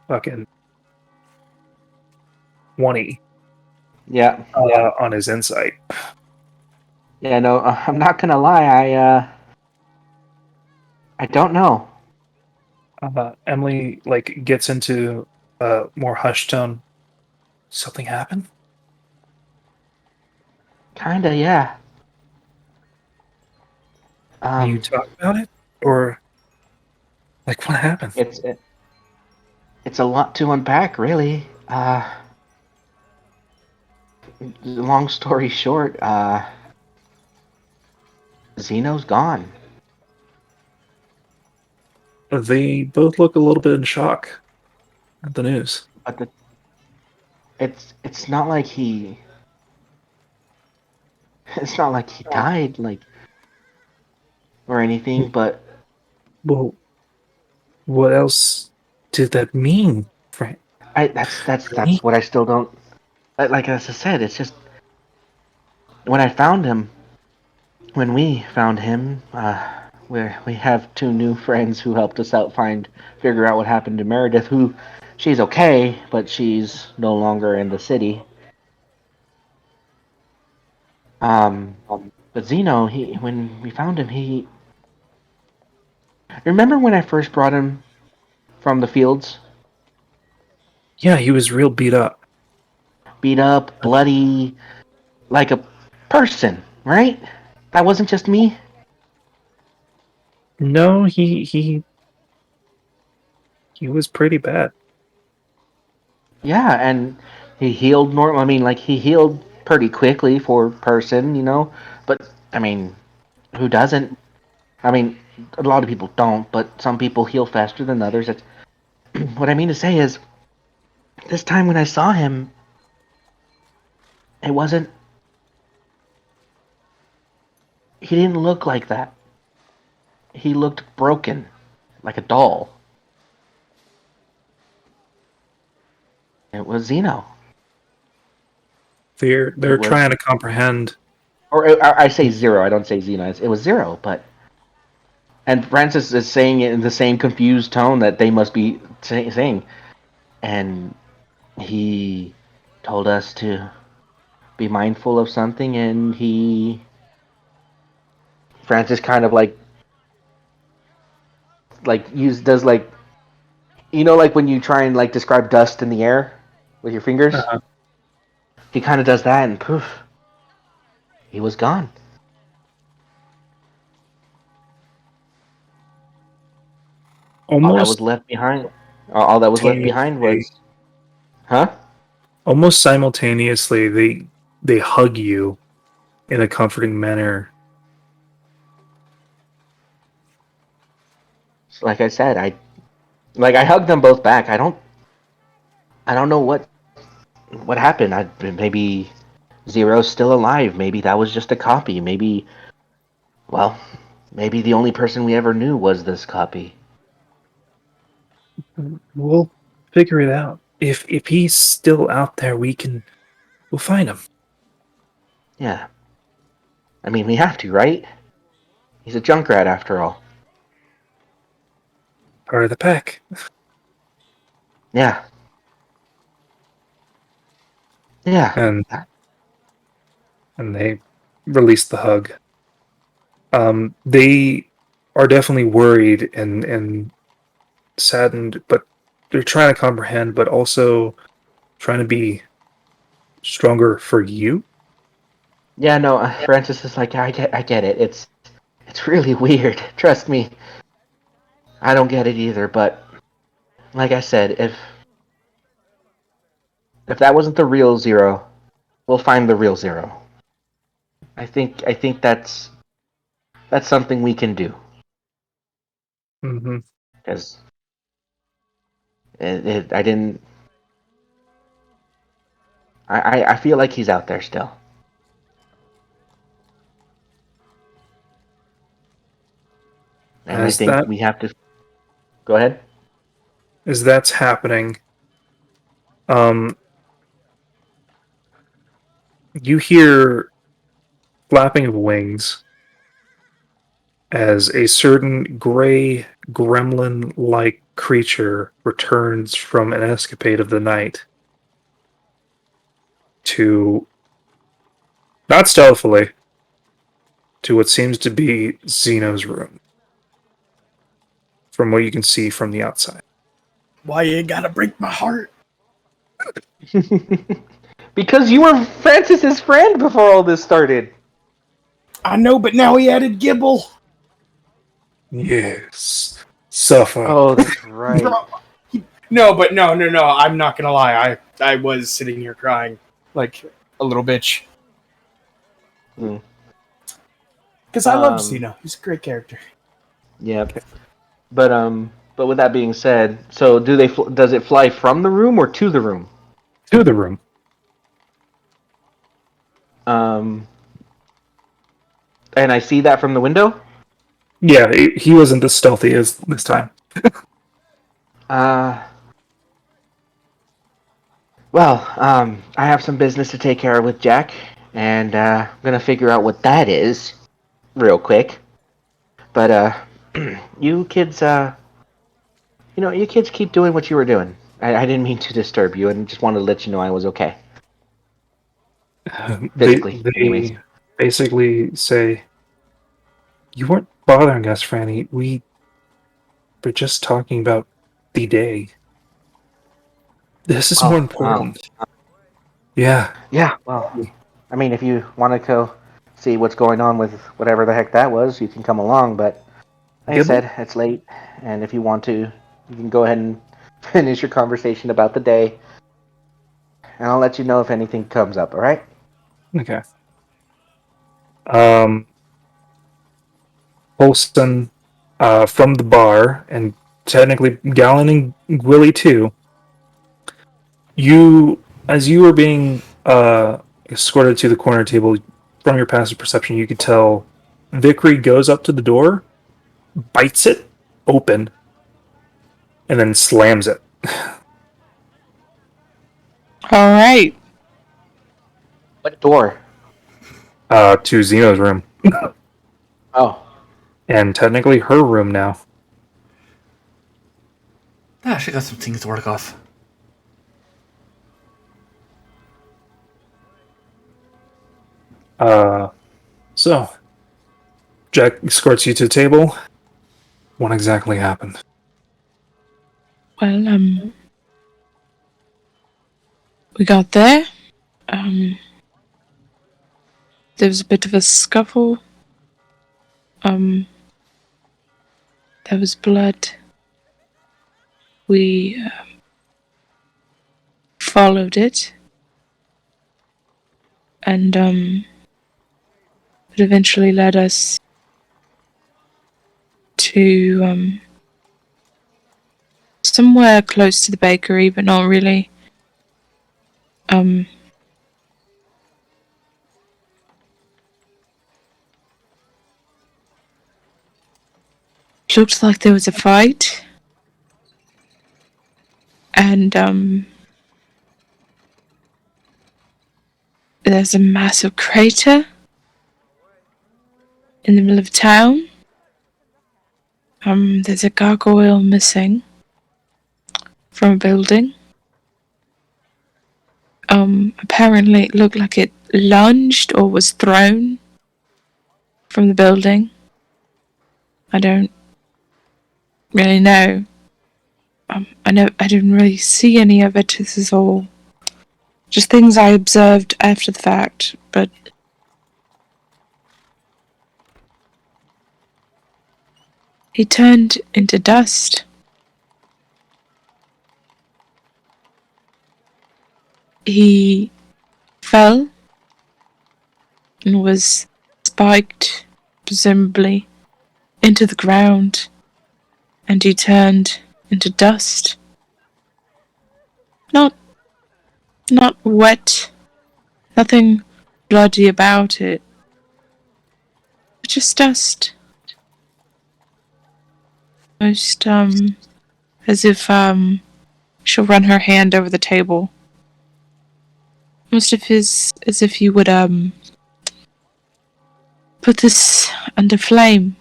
fucking 20 Yeah, on his insight. yeah, no, I'm not gonna lie, I don't know. Emily like gets into a more hushed tone. Something happened? Kinda, yeah. Can you talk about it? Or like what happened? It's a lot to unpack, really. Long story short, Zeno's gone. They both look a little bit in shock at the news. But it's not like he it's not like he died, like, or anything. But Well, what else did that mean, Frank? that's what I still don't. Like as I said, it's just when I found him, when we found him, where we have two new friends who helped us out figure out what happened to Meredith, who she's okay, but she's no longer in the city. But Zeno, when we found him, he remember when I first brought him from the fields, Yeah, he was real beat up. beat up, bloody, like a person, right? That wasn't just me. No, he was pretty bad. Yeah, and he healed normal. I mean, like he healed pretty quickly for a person, you know. But I mean, who doesn't? I mean, a lot of people don't, but some people heal faster than others. That's, what I mean to say is, this time when I saw him, it wasn't. He didn't look like that. He looked broken, like a doll. It was Zeno. They're It was, trying to comprehend. or I say Zero. I don't say Zeno. It was Zero, but. And Francis is saying it in the same confused tone that they must be saying. And he told us to be mindful of something, and Francis kind of like does like, you know, like when you try and like describe dust in the air with your fingers. Uh-huh. He kind of does that, and poof, he was gone. All that was left behind. All that was left behind was, huh? Almost simultaneously, they hug you in a comforting manner. So like I said, I hugged them both back. I don't know what happened. Maybe Zero's still alive. Maybe that was just a copy. Maybe, well, maybe the only person we ever knew was this copy. We'll figure it out. If he's still out there, we'll find him. Yeah. I mean, we have to, right? He's a Junkrat after all. Part of the pack. Yeah. Yeah. And they release the hug. They are definitely worried and saddened, but they're trying to comprehend, but also trying to be stronger for you. Yeah, no, Francis is like, I get it. It's really weird. Trust me. I don't get it either, but like I said, if that wasn't the real Zero, we'll find the real Zero. I think that's something we can do. Mm-hmm. Because I didn't. I feel like he's out there still. And I think we have to. Go ahead. As that's happening, you hear flapping of wings as a certain gray gremlin-like creature returns from an escapade of the night to, not stealthily, to what seems to be Zeno's room, from what you can see from the outside. Why you gotta break my heart? Because you were Francis's friend before all this started. I know, but now he added Gibble. Yes. Suffer. Oh, that's right. No, but no. I'm not gonna lie. I was sitting here crying like a little bitch. Because I love Zeno. He's a great character. Yep. But with that being said, so does it fly from the room or to the room? To the room. And I see that from the window? Yeah, he wasn't as stealthy as this time. Well, I have some business to take care of with Jack, and I'm gonna figure out what that is real quick. But you kids, you kids keep doing what you were doing. I didn't mean to disturb you, and just wanted to let you know I was okay. Physically, anyways. They basically say, "You weren't bothering us, Franny. We were just talking about the day. This is more important." Yeah. Yeah, well, I mean, if you want to go see what's going on with whatever the heck that was, you can come along, but like I said, it's late, and if you want to, you can go ahead and finish your conversation about the day, and I'll let you know if anything comes up, alright? Okay. Holston, from the bar, and technically Galin and Gwili too, as you were being escorted to the corner table, from your passive perception, you could tell Vickery goes up to the door, bites it open, and then slams it. All right. What door? To Zeno's room. Oh. And technically her room now. Ah, she got some things to work off. So, Jack escorts you to the table. What exactly happened? Well, we got there. there was a bit of a scuffle. There was blood. We followed it, and it eventually led us to somewhere close to the bakery, but not really. Looked like there was a fight, and there's a massive crater in the middle of town. There's a gargoyle missing from a building. Apparently it looked like it lunged or was thrown from the building. I don't really know. I didn't really see any of it. This is all just things I observed after the fact, but he turned into dust. He fell and was spiked, presumably, into the ground, and he turned into dust. Not wet, nothing bloody about it, but just dust. Most, as if, she'll run her hand over the table. Most of his, as if you would, put this under flame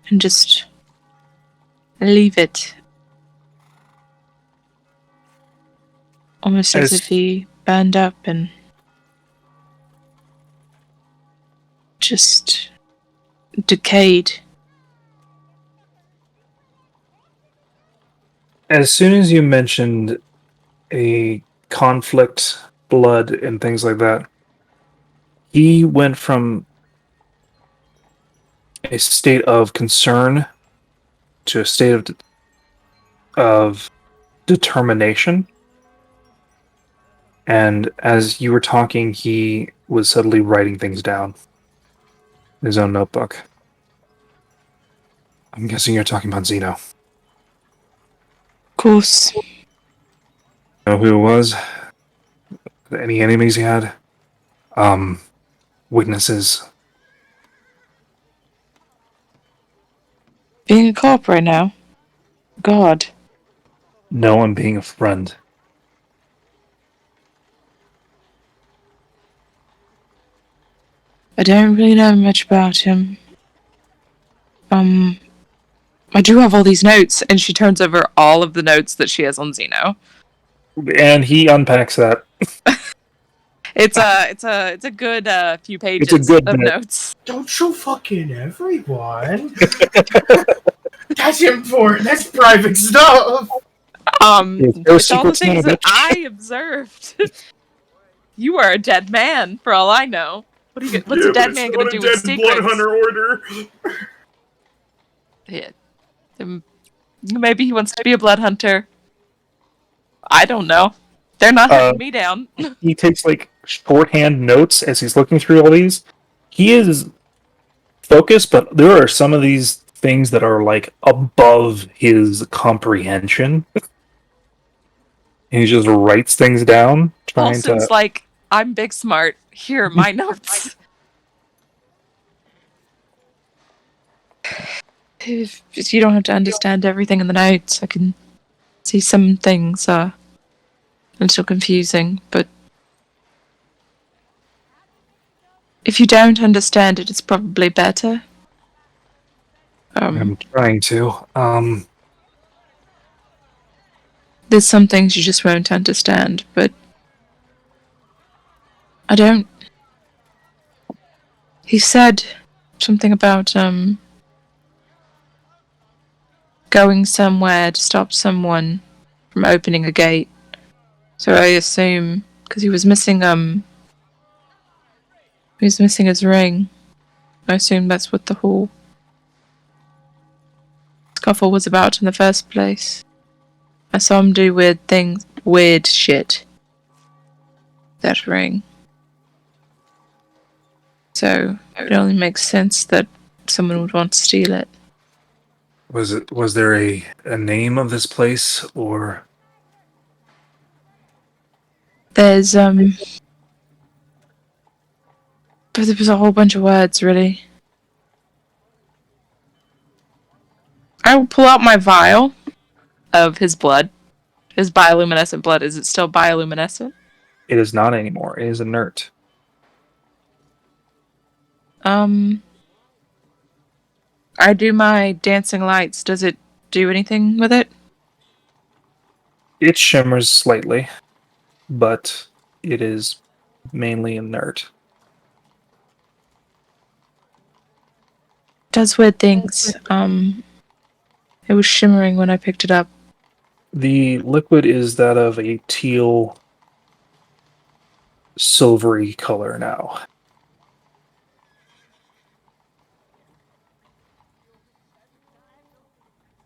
and just leave it. Almost as if he burned up and just decayed. As soon as you mentioned a conflict, blood, and things like that, he went from a state of concern to a state of determination. And as you were talking, he was suddenly writing things down in his own notebook. I'm guessing you're talking about Zeno. Of course. Know who it was? Any enemies he had? Witnesses? Being a cop right now? God. No, I'm being a friend. I don't really know much about him. I do have all these notes, and she turns over all of the notes that she has on Zeno. And he unpacks that. It's a good few pages good of bit. notes. Don't show fucking everyone. That's important. That's private stuff. It's all the things that I observed. You are a dead man, for all I know. What's a dead man going to do with secrets? Blood hunter order. Yeah. Maybe he wants to be a blood hunter. I don't know. They're not hunting me down. He takes like shorthand notes as he's looking through all these. He is focused, but there are some of these things that are like above his comprehension. And he just writes things down, trying Paulson's like, I'm big smart. Here are my notes. If you don't have to understand everything in the notes, I can see some things a little confusing, but if you don't understand it, it's probably better. I'm trying to. There's some things you just won't understand, but I don't. He said something about going somewhere to stop someone from opening a gate. So I assume, because he was missing He's missing his ring. I assume that's what the whole scuffle was about in the first place. I saw him do weird shit. That ring. So it only makes sense that someone would want to steal it. Was there a name of this place, or There's but there was a whole bunch of words, really. I will pull out my vial of his blood. His bioluminescent blood. Is it still bioluminescent? it is not anymore? It is inert. I do my dancing lights. Does it do anything with it? It shimmers slightly, but it is mainly inert. Does weird things. It was shimmering when I picked it up. The liquid is that of a teal, silvery color now.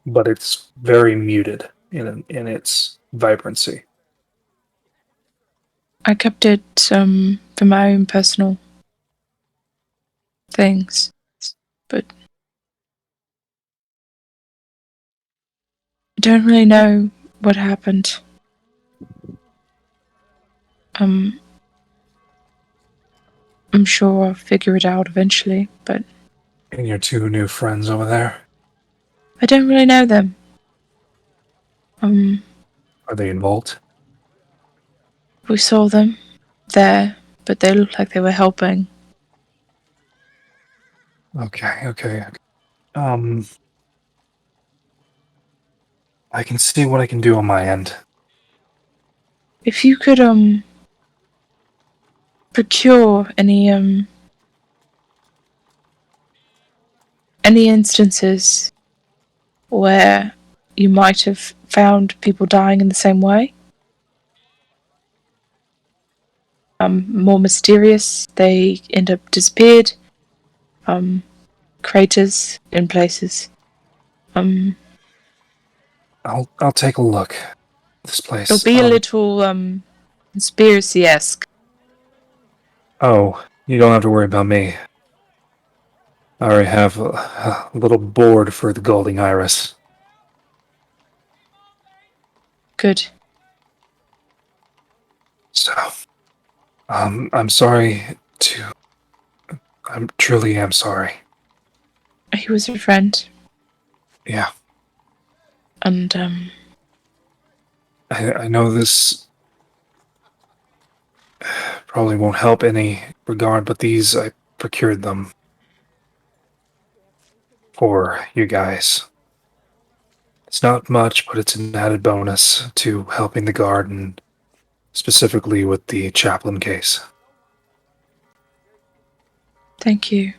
But it's very muted in its vibrancy. I kept it for my own personal things, but I don't really know what happened. I'm sure I'll figure it out eventually, but And your two new friends over there, I don't really know them. are they involved? We saw them there, but they looked like they were helping. Okay. I can see what I can do on my end. If you could procure any instances where you might have found people dying in the same way. More mysterious, they end up disappeared. Craters in places. I'll take a look. This place. It'll be a little conspiracy-esque. Oh, you don't have to worry about me. I already have a little board for the Golding Iris. Good. So, I'm sorry to. I truly am sorry. He was a friend, Yeah, and I know this probably won't help any regard, but these, I procured them for you guys. It's not much, but it's an added bonus to helping the guard, and specifically with the chaplain case. thank you.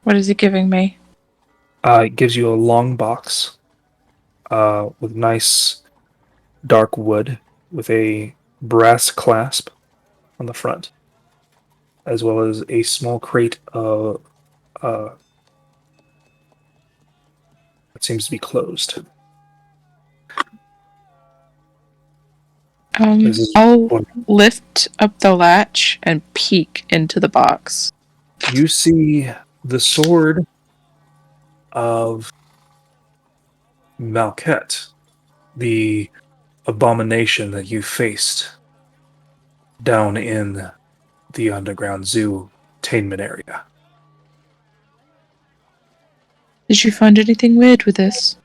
What is he giving me? It gives you a long box with nice dark wood with a brass clasp on the front, as well as a small crate of that seems to be closed. This is I'll what lift up the latch and peek into the box. you see: the sword of Malket, the abomination that you faced down in the underground zoo tainment area. Did you find anything weird with this?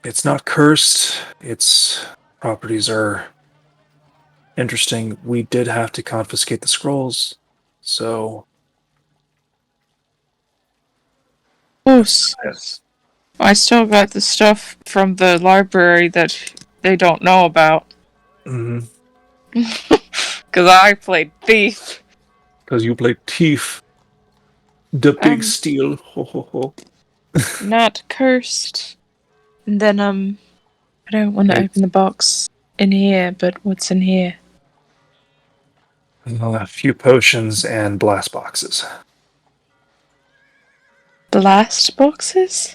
It's not cursed. Its properties are interesting. We did have to confiscate the scrolls, so Of course. yes. I still got the stuff from the library that they don't know about. Mm-hmm. Because I played thief. Because you played thief. The big steal. Ho ho ho. Not cursed. And then, I don't want to open the box in here, but what's in here? A few potions and blast boxes. Blast boxes?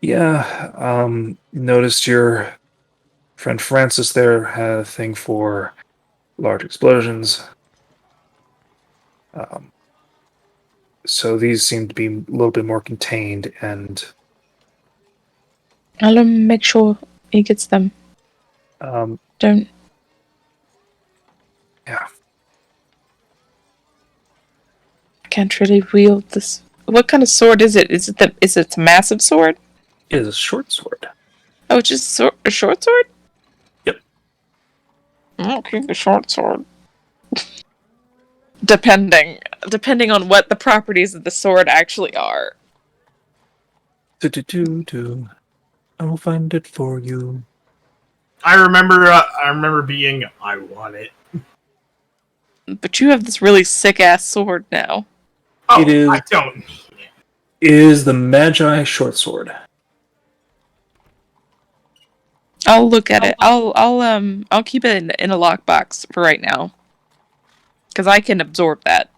Yeah, noticed your friend Francis there had a thing for large explosions. So these seem to be a little bit more contained, and I'll make sure he gets them. Don't. Yeah. I can't really wield this. What kind of sword is it? Is it a massive sword? It is a short sword. Oh, it's just a short sword? Yep. Okay, a short sword. Depending on what the properties of the sword actually are. I will find it for you. I remember being, I want it. But you have this really sick ass sword now. Oh, It is- I don't need it. It is the Magi short sword. I'll look at it. I'll keep it in a lockbox for right now. Because I can absorb that.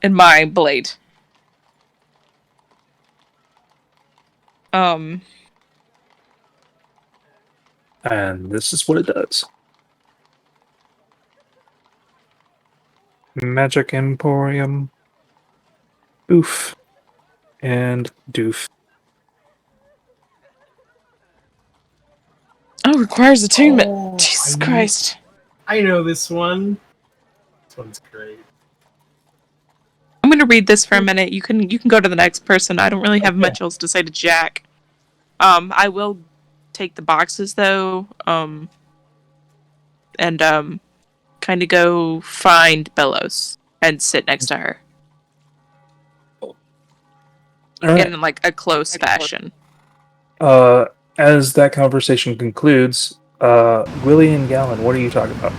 In my blade. And this is what it does. Magic Emporium. Oof. And doof. Oh, requires attunement. Oh, Jesus Christ. I know this one. This one's great. I'm gonna read this for a minute. You can go to the next person. I don't really have much else to say to Jack. I will take the boxes though. And kind of go find Bellows and sit next to her All right. in like a close fashion. As that conversation concludes, Gwili and Galin, what are you talking about?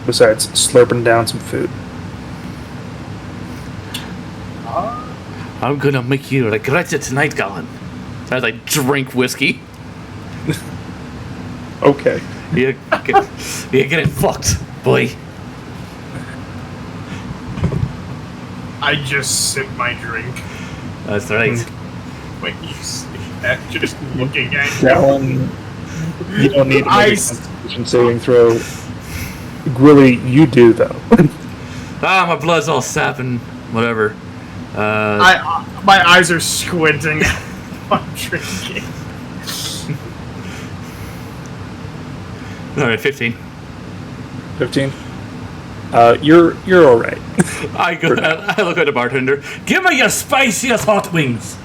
Besides slurping down some food. I'm gonna make you regret it tonight, Galin. As I drink whiskey. Okay. You're getting fucked, boy. I just sip my drink. That's right. Wait, you see that? Just looking at Galin, you don't need to make a Ice. constitution saving throw. Gwili, you do though. My blood's all sapping, whatever. My eyes are squinting. I'm drinking. Alright, 15. 15. You're all right. I look at the bartender. Give me your spiciest hot wings.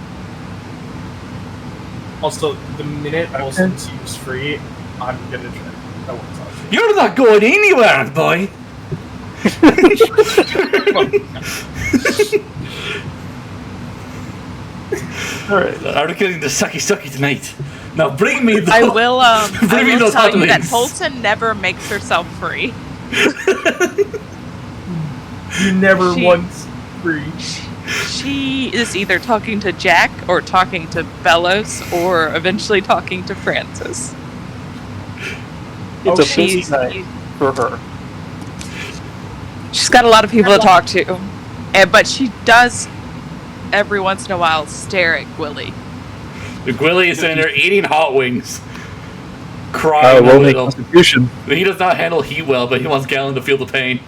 Also, the minute Olsen seems free, I'm gonna try. I won't talk to you. You're not going anywhere, boy. Alright. I'm getting the sucky tonight. Now bring me the. I will Bring me those tell hot you that wings. Holton never makes herself free. You never She- once free. She is either talking to Jack or talking to Bellows or eventually talking to Francis. It's a she's- busy night for her. She's got a lot of people to talk to. But she does every once in a while stare at Gwili. The Gwili is sitting there eating hot wings. Crying a Roll me little. Constitution. He does not handle heat well, but he wants Galin to feel the pain.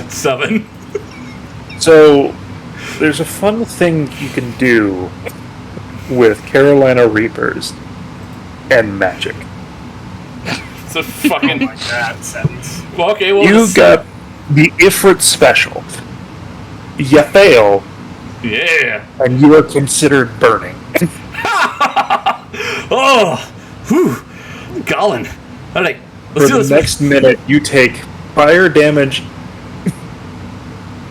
7. So, there's a fun thing you can do with Carolina Reapers and magic. It's a Oh fucking. my god, sentence. Well, okay, well. You got the Ifrit special. You fail, Yeah. and you are considered burning. Oh! Whew! Galin. Alright, For let's do the this. next minute, you take fire damage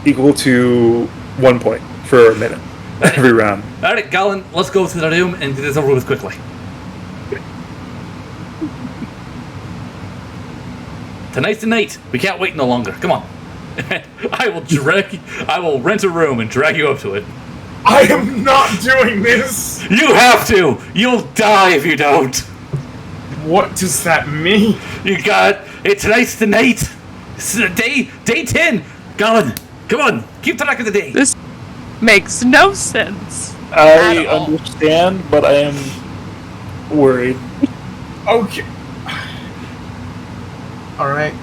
equal to 1 point for a minute every round. Alright, Galin, let's go to the room and get this over with quickly. Tonight's the night. We can't wait no longer. Come on. I will rent a room and drag you up to it. I am not doing this! You have to! You'll die if you don't! What does that mean? You got It's nice tonight. This is day 10. Galin, come on, keep track of the day. This makes no sense. I At all. understand, but I am worried. Okay. All right.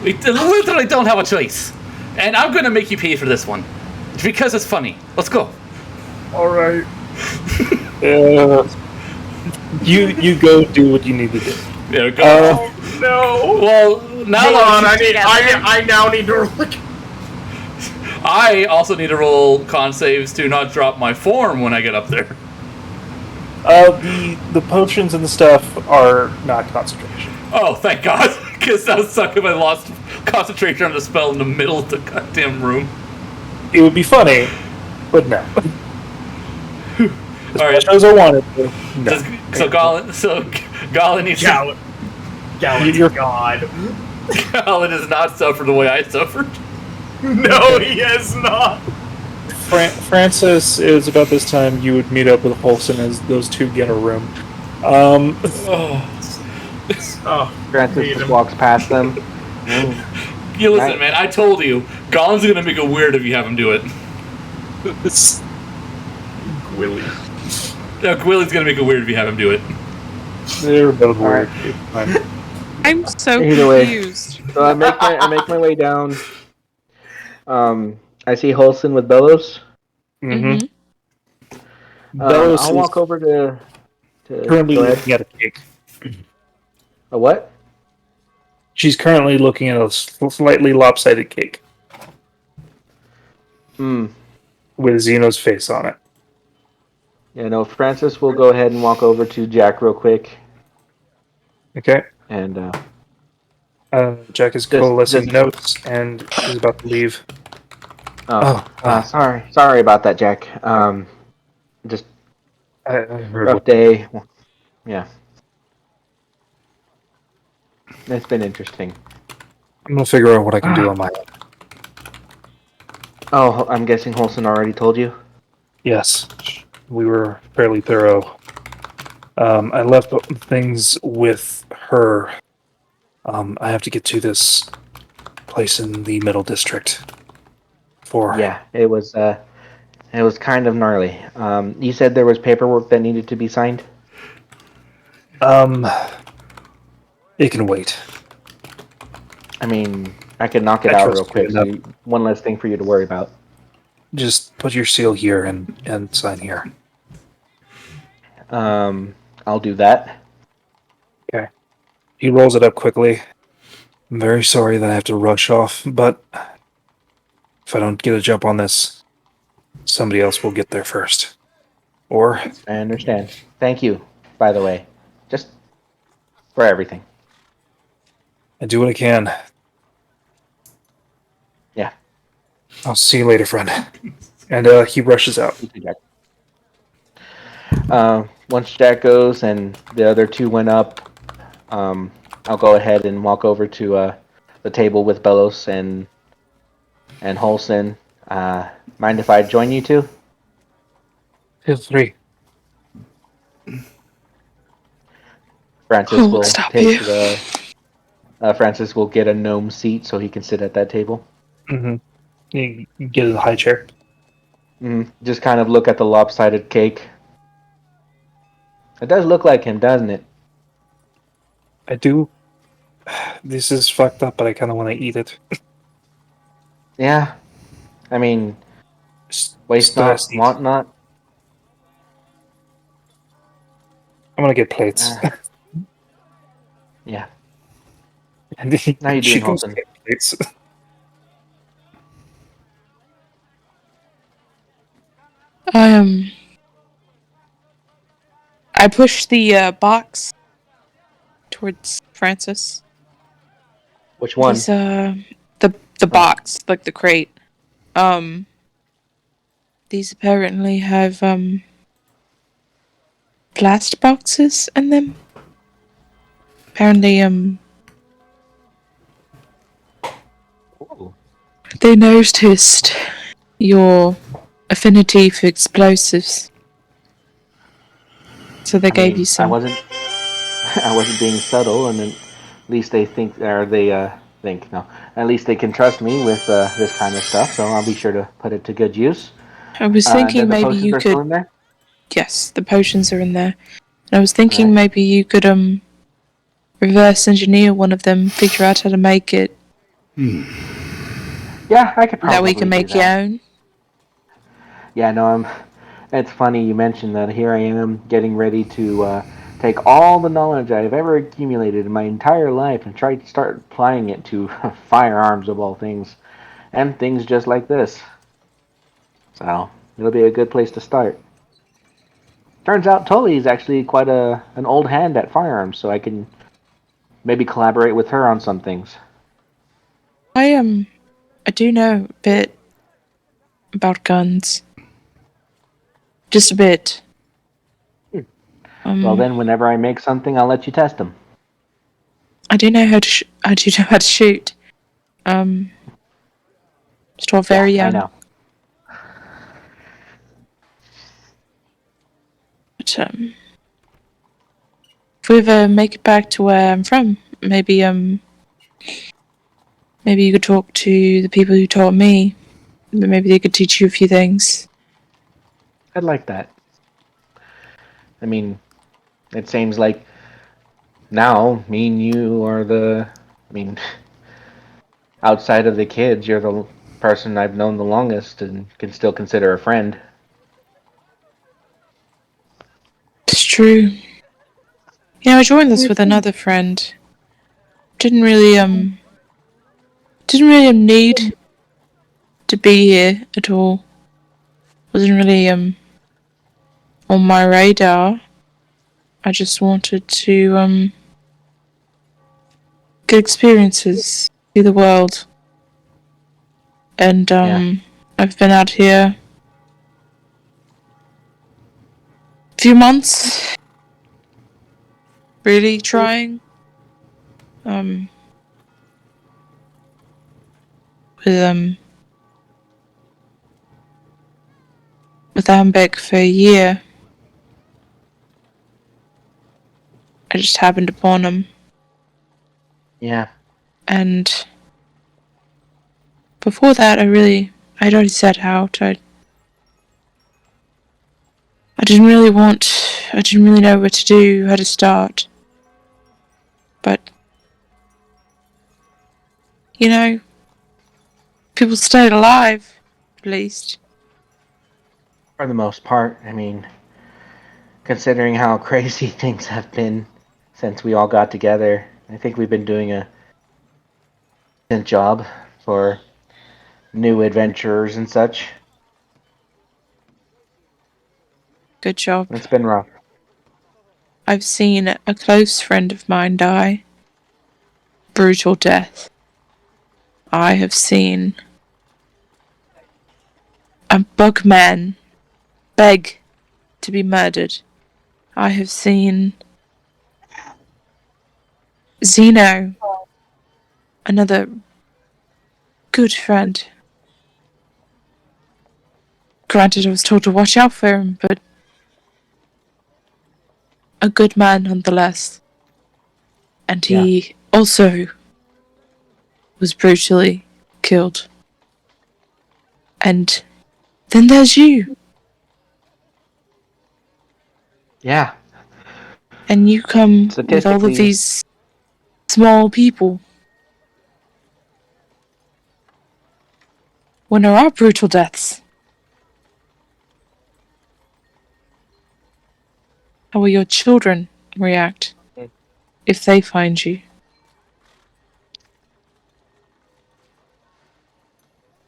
We literally don't have a choice. And I'm gonna make you pay for this one. Because it's funny. Let's go. All right. You go do what you need to do. Yeah, go. Oh no. Well, now Hold on. together. I now need to look. I also need to roll con saves to not drop my form when I get up there. The potions and the stuff are not concentration. Oh, thank God. Because that would suck if I lost concentration on the spell in the middle of the goddamn room. It would be funny, but no. As All right. much as I wanted to. No. So Galin needs Galin. You're- God. Galin has not suffered the way I suffered. No, he has not. Francis, is about this time you would meet up with Holson as those two get a room. Oh. Oh, Francis hate just him. walks past them. You listen, Right. man. I told you, Galin's gonna make it weird if you have him do it. Gwili. No, Gwili's gonna make it weird if you have him do it. They're both Alright. weird. It's fine. I'm so Either way. confused. So I make my way down. I see Holson with Bellows. Mm-hmm. I'll walk over to Currently go ahead. looking at a cake. A what? She's currently looking at a slightly lopsided cake Hmm. with Zeno's face on it. Yeah, no. Francis will go ahead and walk over to Jack real quick, Okay. and Jack is coalescing notes and is about to leave. sorry about that, Jack. Just I heard rough what day. Yeah, it's been interesting. I'm gonna figure out what I can do on my own. Oh, I'm guessing Holson already told you. Yes, we were fairly thorough. I left things with her. I have to get to this place in the Middle District. Yeah, it was kind of gnarly. You said there was paperwork that needed to be signed. It can wait. I mean, I could knock it I out trust real quick. you So enough. one less thing for you to worry about. Just put your seal here and sign here. I'll do that. Okay. He rolls it up quickly. I'm very sorry that I have to rush off, but if I don't get a jump on this, somebody else will get there first. Or I understand. Thank you, by the way, just for everything. I do what I can. Yeah. I'll see you later, friend. And he rushes out. You too, Jack. Once Jack goes and the other two went up, I'll go ahead and walk over to the table with Bellows and Holson. Mind if I join you two? Feel free. Francis Who will will stop take you? the. Francis will get a gnome seat so he can sit at that table. Mm-hmm. You get a high chair. Just kind of look at the lopsided cake. It does look like him, doesn't it? I do. This is fucked up, but I kind of want to eat it. Yeah. I mean, waste not, Stress. want not. I'm gonna get plates. Yeah. And he, How you she doing, goes to Holton? get plates. I push the box towards Francis. Which one? These, the box, like the crate. These apparently have blast boxes in them. Apparently, Ooh. they noticed your affinity for explosives, so they gave you I some. wasn't. I wasn't being subtle, and then least they think, or they think, no. At least they can trust me with this kind of stuff, so I'll be sure to put it to good use. I was thinking The maybe potions you are still could. in there? Yes, the potions are in there. And I was thinking Right. maybe you could reverse engineer one of them, figure out how to make it. Yeah, I could probably That we can do make your that. own. Yeah, no, it's funny you mentioned that. Here I am getting ready to take all the knowledge I've ever accumulated in my entire life and try to start applying it to firearms of all things, and things just like this. So it'll be a good place to start. Turns out Tully is actually quite an old hand at firearms, so I can maybe collaborate with her on some things. I do know a bit about guns. Just a bit. Well, then, whenever I make something, I'll let you test them. I do know how to. I do know how to shoot. Still very Yeah, I young. know. But if we ever make it back to where I'm from, maybe you could talk to the people who taught me. Maybe they could teach you a few things. I'd like that. I mean, it seems like now me and you are I mean, outside of the kids, you're the person I've known the longest and can still consider a friend. It's true. I joined this with another friend. Didn't really need to be here at all. Wasn't really on my radar. I just wanted to get experiences, see the world. And I've been out here a few months, really trying. With Ambek for a year. I just happened upon him. Yeah. And before that, I'd already set out. I didn't really know what to do, how to start. But, people stayed alive, at least. For the most part, I mean, considering how crazy things have been since we all got together, I think we've been doing a decent job for new adventurers and such. Good job. It's been rough. I've seen a close friend of mine die. Brutal death. I have seen a bugman beg to be murdered. I have seen Zeno, another good friend. Granted, I was told to watch out for him, but a good man nonetheless. And he also was brutally killed. And then there's you. Yeah. And you come with all of Statistically- these small people. When there are brutal deaths. How will your children react if they find you?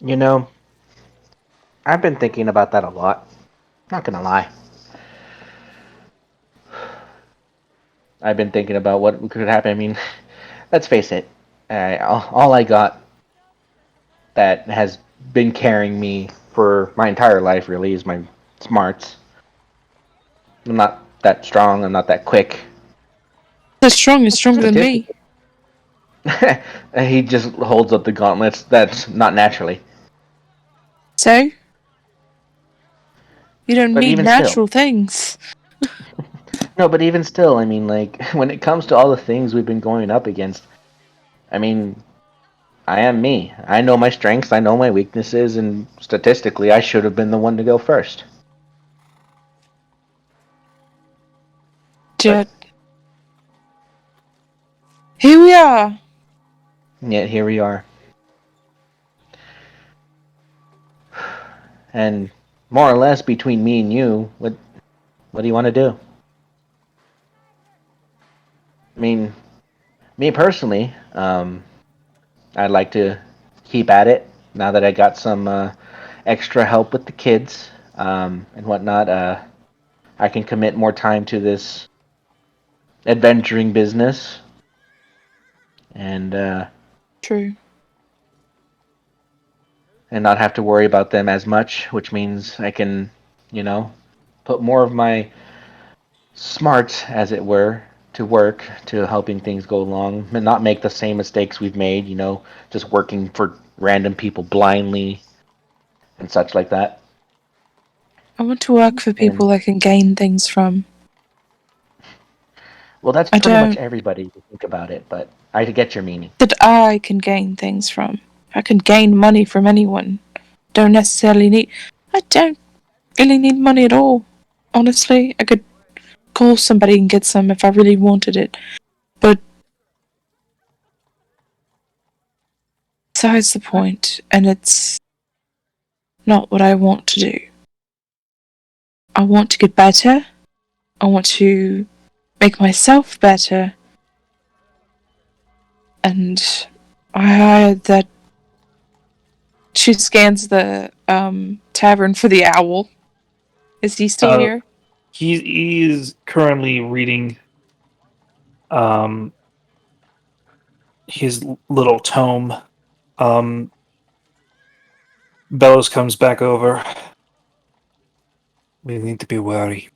You know, I've been thinking about that a lot. Not gonna lie. I've been thinking about what could happen. I mean, let's face it. All I got that has been carrying me for my entire life, really, is my smarts. I'm not that strong. I'm not that quick. They're strong and stronger than me. He just holds up the gauntlets. That's not naturally. So? You don't But need even natural things. No, but even still, I mean, like, when it comes to all the things we've been going up against, I mean, I am me. I know my strengths, I know my weaknesses, and statistically, I should have been the one to go first. Jet. Here we are. Yet here we are. And more or less between me and you, what do you want to do? I mean, me personally, I'd like to keep at it now that I got some extra help with the kids and whatnot. I can commit more time to this adventuring business, and True. and not have to worry about them as much, which means I can, put more of my smarts, as it were, to work to helping things go along and not make the same mistakes we've made, just working for random people blindly and such like that. I want to work for people And I can gain things from. well, that's I pretty much don't. everybody if you think about it, but I get your meaning. That I can gain things from. I can gain money from anyone. Don't necessarily need. I don't really need money at all. Honestly, I could call somebody and get some if I really wanted it. But besides the point, and it's not what I want to do. I want to get better. I want to make myself better. And I hired that. She scans the tavern for the owl. Is he still here? He is currently reading his little tome. Bellows comes back over. We need to be wary.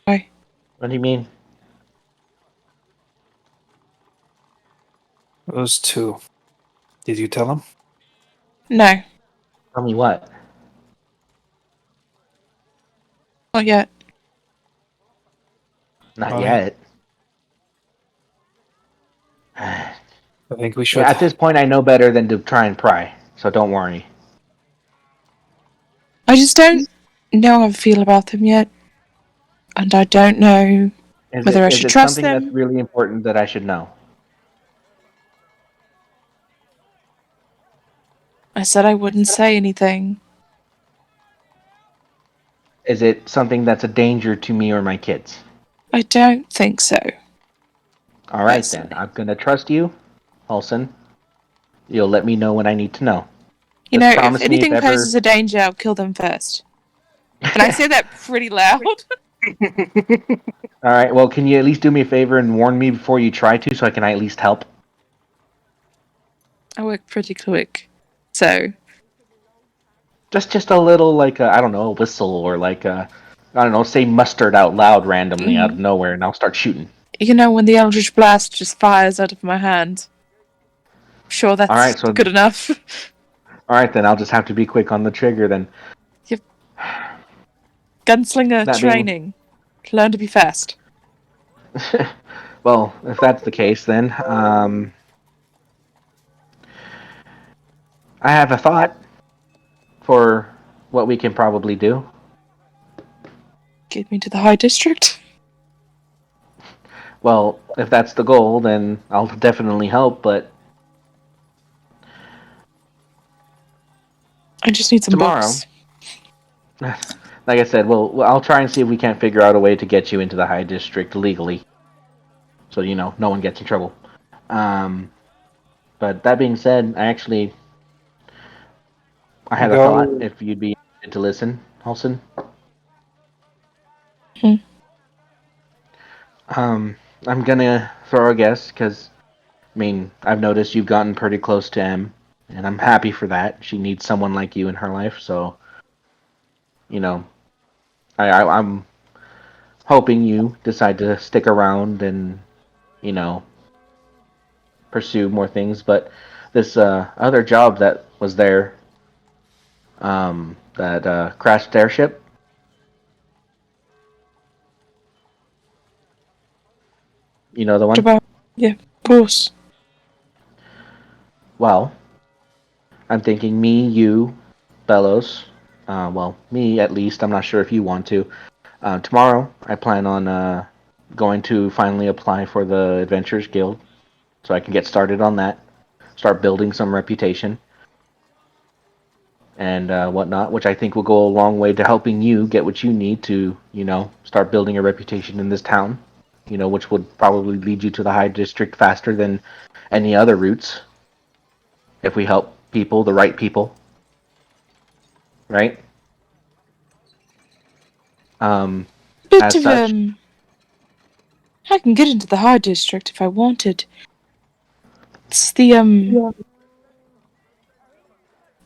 Why? What do you mean? Those two. Did you tell him? No, Tell me what? not yet. Not All right. yet. I think we should. Yeah, at this point, I know better than to try and pry, so don't worry. I just don't know how I feel about them yet. And I don't know Is whether it I is should it trust something that's them. really important that I should know? I said I wouldn't say anything. Is it something that's a danger to me or my kids? I don't think so. All right then, Personally. I'm gonna trust you, Olson. You'll let me know when I need to know. You Just know, if promise me if anything ever. poses a danger, I'll kill them first. And I say that pretty loud. All right. Well, can you at least do me a favor and warn me before you try to, so I can at least help? I work pretty quick. So, Just a little, like I don't know, a whistle or like I don't know, say mustard out loud randomly out of nowhere, and I'll start shooting. you know, when the Eldritch Blast just fires out of my hand. Sure, All that's right. So good enough. all right then, I'll just have to be quick on the trigger then. Yep. Gunslinger That being training. Learn to be fast. well, if that's the case, then I have a thought for what we can probably do. Get me to the High District. Well, if that's the goal, then I'll definitely help. But I just need some tomorrow, books. like I said, I'll try and see if we can't figure out a way to get you into the High District legally, so no one gets in trouble. But that being said, I had a thought. If you'd be interested to listen, Olson. Hmm. I'm gonna throw a guess because, I mean, I've noticed you've gotten pretty close to Em, and I'm happy for that. She needs someone like you in her life, so I'm hoping you decide to stick around and you know pursue more things. But this other job that was there, that crashed airship, You know the one? About, yeah, of course. Well, I'm thinking me, you, Bellows. Well, me at least. I'm not sure if you want to. Tomorrow, I plan on going to finally apply for the Adventurers Guild, so I can get started on that. Start building some reputation and whatnot, which I think will go a long way to helping you get what you need to, start building a reputation in this town. Which would probably lead you to the High District faster than any other routes if we help people, the right people, right? Bit As of such, I can get into the High District if I wanted. It's the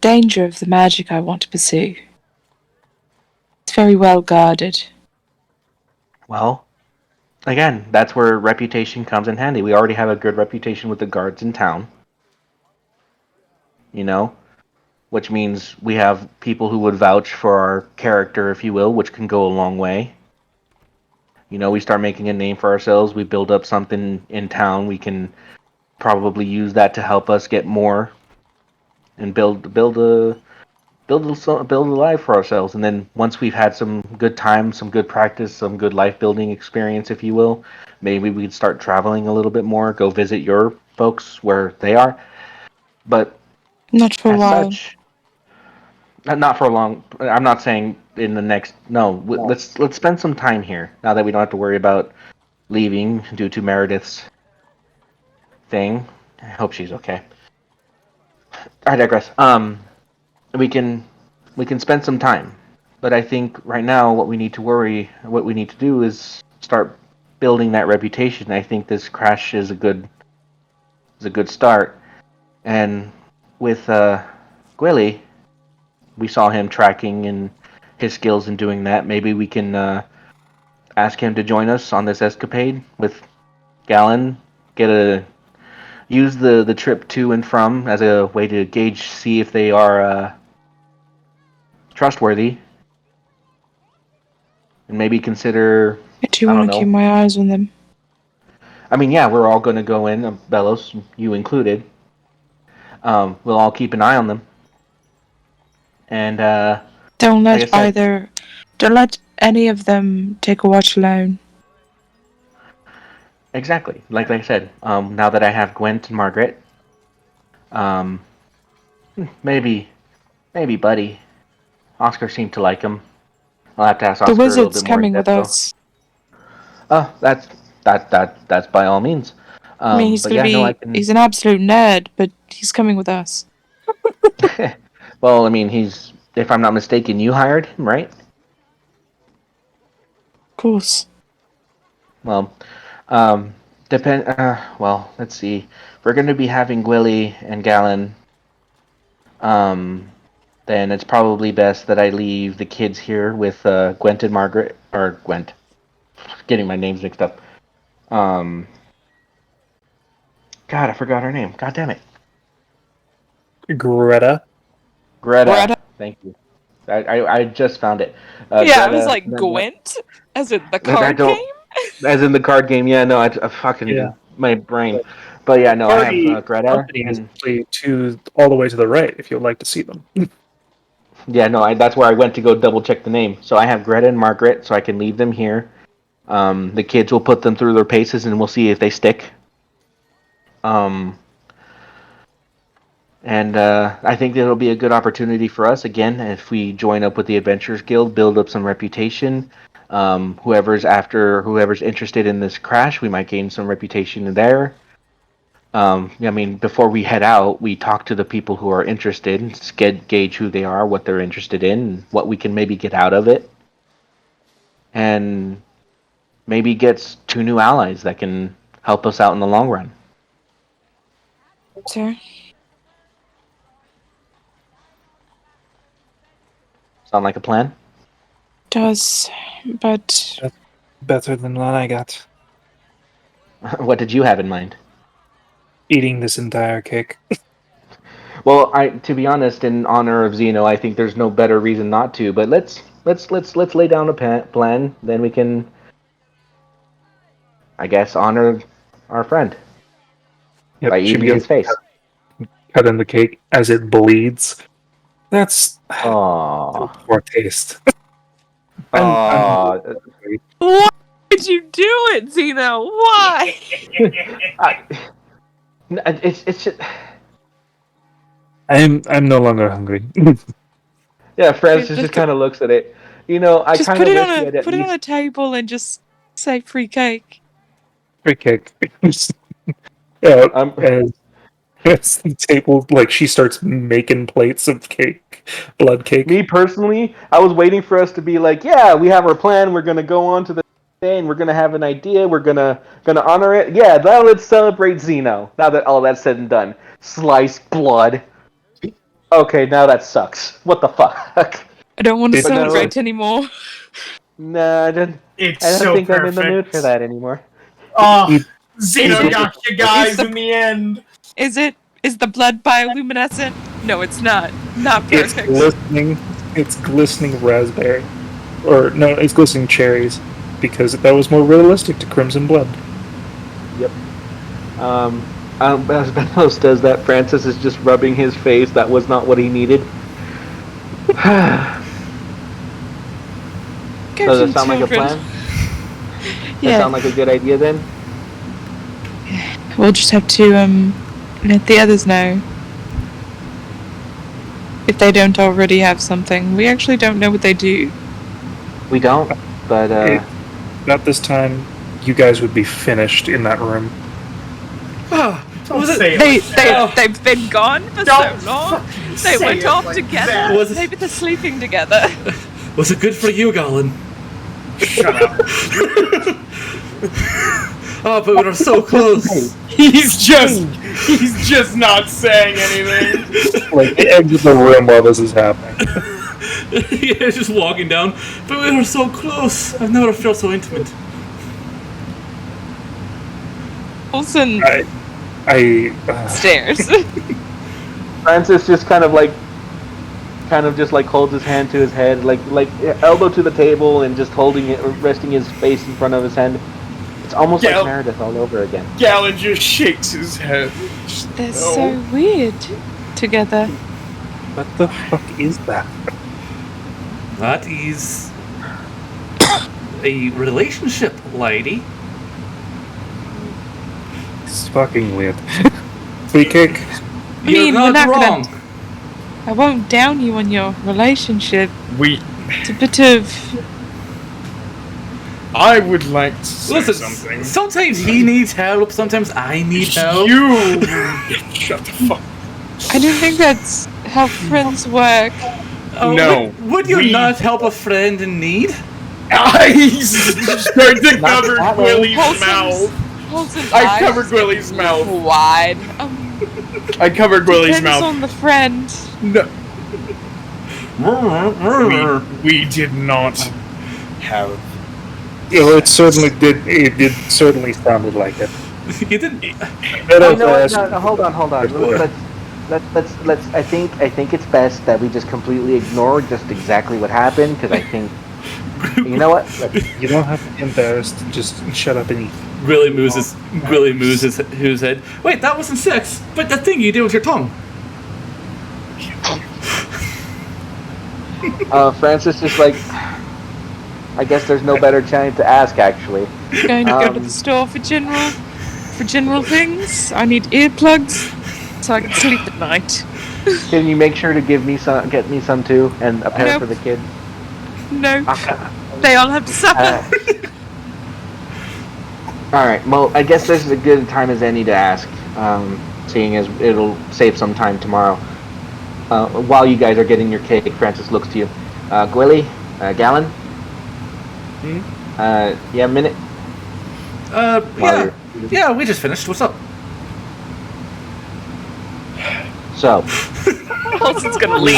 danger of the magic I want to pursue. It's very well guarded. well, again, that's where reputation comes in handy. We already have a good reputation with the guards in town, which means we have people who would vouch for our character, if you will, which can go a long way. We start making a name for ourselves. We build up something in town. We can probably use that to help us get more and build a life for ourselves. And then once we've had some good time, some good practice, some good life building experience, if you will, maybe we'd start traveling a little bit more, go visit your folks where they are. But Not for a as while. such, not for a long. I'm not saying in the next. No, let's spend some time here now that we don't have to worry about leaving due to Meredith's thing. I hope she's okay. I digress. We can spend some time, but I think right now what we need to do is start building that reputation. I think this crash is a good start, and with Gwili, we saw him tracking and his skills in doing that. Maybe we can ask him to join us on this escapade with Galin. Use the trip to and from as a way to see if they are trustworthy, and maybe consider. I do I don't want to keep know. my eyes on them. I mean, yeah, we're all going to go in, Bellows, you included. We'll all keep an eye on them, and Don't like I let said, don't let any of them take a watch alone. exactly. Like I said, now that I have Gwent and Margaret, um, maybe Buddy. Oscar seemed to like him. I'll have to ask The Oscar a little wizard's bit more in coming with depth, though. us. Oh, that's by all means. I mean, he's But gonna yeah, no, I be. can. He's an absolute nerd, but he's coming with us. Well, I mean, if I'm not mistaken, you hired him, right? Of course. Well, depend. Well, let's see. We're going to be having Gwili and Galin. Then it's probably best that I leave the kids here with Gwent and Margaret, or Gwent. Getting my names mixed up. God, I forgot her name. God damn it. Greta. Greta. Thank you. I just found it. Yeah, Greta, I was like then- Gwent, as in the I card don't- game. As in the card game, yeah, no, I fucking Yeah. my brain. But yeah, no, I Party have Greta. company is And, actually all the way to the right if you'd like to see them. yeah, no, that's where I went to go double check the name. So I have Greta and Margaret, so I can leave them here. The kids will put them through their paces, and we'll see if they stick. And I think it'll be a good opportunity for us again if we join up with the Adventurers Guild, build up some reputation. Whoever's interested in this crash, we might gain some reputation there. I mean, before we head out, we talk to the people who are interested, gauge who they are, what they're interested in, what we can maybe get out of it, and maybe get 2 new allies that can help us out in the long run. Sir, Sound like a plan? does, but Better than what I got. What did you have in mind? Eating this entire cake. Well, to be honest, in honor of Zeno, I think there's no better reason not to. But let's lay down a plan. Then we can, I guess, honor our friend Yep, by she eating begins his face. cut in the cake as it bleeds. That's Aww. poor taste. Aww. Why did you do it, Zeno? Why? It's just... I'm no longer hungry. Yeah, Francis Just just kind of looks at it. I Just kind put of it wish on we a had at put it on least... a table and just say free cake. Free cake. Yeah, Um, as the table, like she starts making plates of cake, blood cake. Me personally, I was waiting for us to be like, yeah, we have our plan. We're gonna go on to the day, and we're gonna have an idea. We're gonna honor it. Yeah, now let's celebrate Zeno. Now that all that's said and done, sliced blood. Okay, now that sucks. What the fuck? I don't want to But no. celebrate anymore. Nah, I don't It's think so I'm in the mood perfect. for that anymore. Oh, It- Zeno it- got you guys the- in the end. Is the blood bioluminescent? No, it's not. Not It's perfect. glistening. It's glistening raspberry, or no, it's glistening cherries, because that was more realistic to crimson blood. Yep. As Benos does that, Francis is just rubbing his face. That was not what he needed. Does it sound like a plan? Does Yeah. it sound like a good idea then? We'll just have to let the others know. If they don't already have something. We actually don't know what they do. We don't, but Not this time. You guys would be finished in that room. Don't say it like that. They've been gone for Don't so long. fucking They say went it off like together. that. Maybe they're sleeping together. Was it good for you, Galin? Shut up. Oh, but we were so close. He's just not saying anything. Like, exit the room while this is happening. Yeah, just walking down. But we were so close. I've never felt so intimate. Olsen stairs. Francis just kind of just holds his hand to his head, like elbow to the table and just holding it, resting his face in front of his hand. It's almost like Meredith all over again. Galin just shakes his head. They're so weird together. What the fuck is that? That is a relationship, lady. It's fucking weird. Free cake. You're we're not not wrong. I won't down you on your relationship. It's a bit of... I would like to say Listen, something. sometimes he needs help, sometimes I need help. You shut the fuck. I don't think that's how friends work. Oh, No, Would you we- not help a friend in need? I start to cover that way. Gwili's Wholesome's- mouth. Wholesome's I eyes covered Gwili's mouth. wide. I covered Gwili's Depends mouth. on the friend. No, we did not have. You know, it certainly did. It did certainly sounded like it. You didn't. Oh, no, hold on. Let's. I think it's best that we just completely ignore just exactly what happened, because I think. You know what? You don't have to be embarrassed. Just shut up and eat. Gwili moves his head. Wait, that wasn't sex, but the thing you did with your tongue. Francis just I guess there's no better time to ask, actually. Going to go to the store for general things. I need earplugs so I can sleep at night. Can you make sure to get me some too, and a pair Nope. for the kid? No, they all have to suffer. All right. Well, I guess this is a good time as any to ask, seeing as it'll save some time tomorrow. While you guys are getting your cake, Francis looks to you. Gwili, Galin. You have a minute? Yeah, we just finished. What's up? So, Olsen's gonna leave.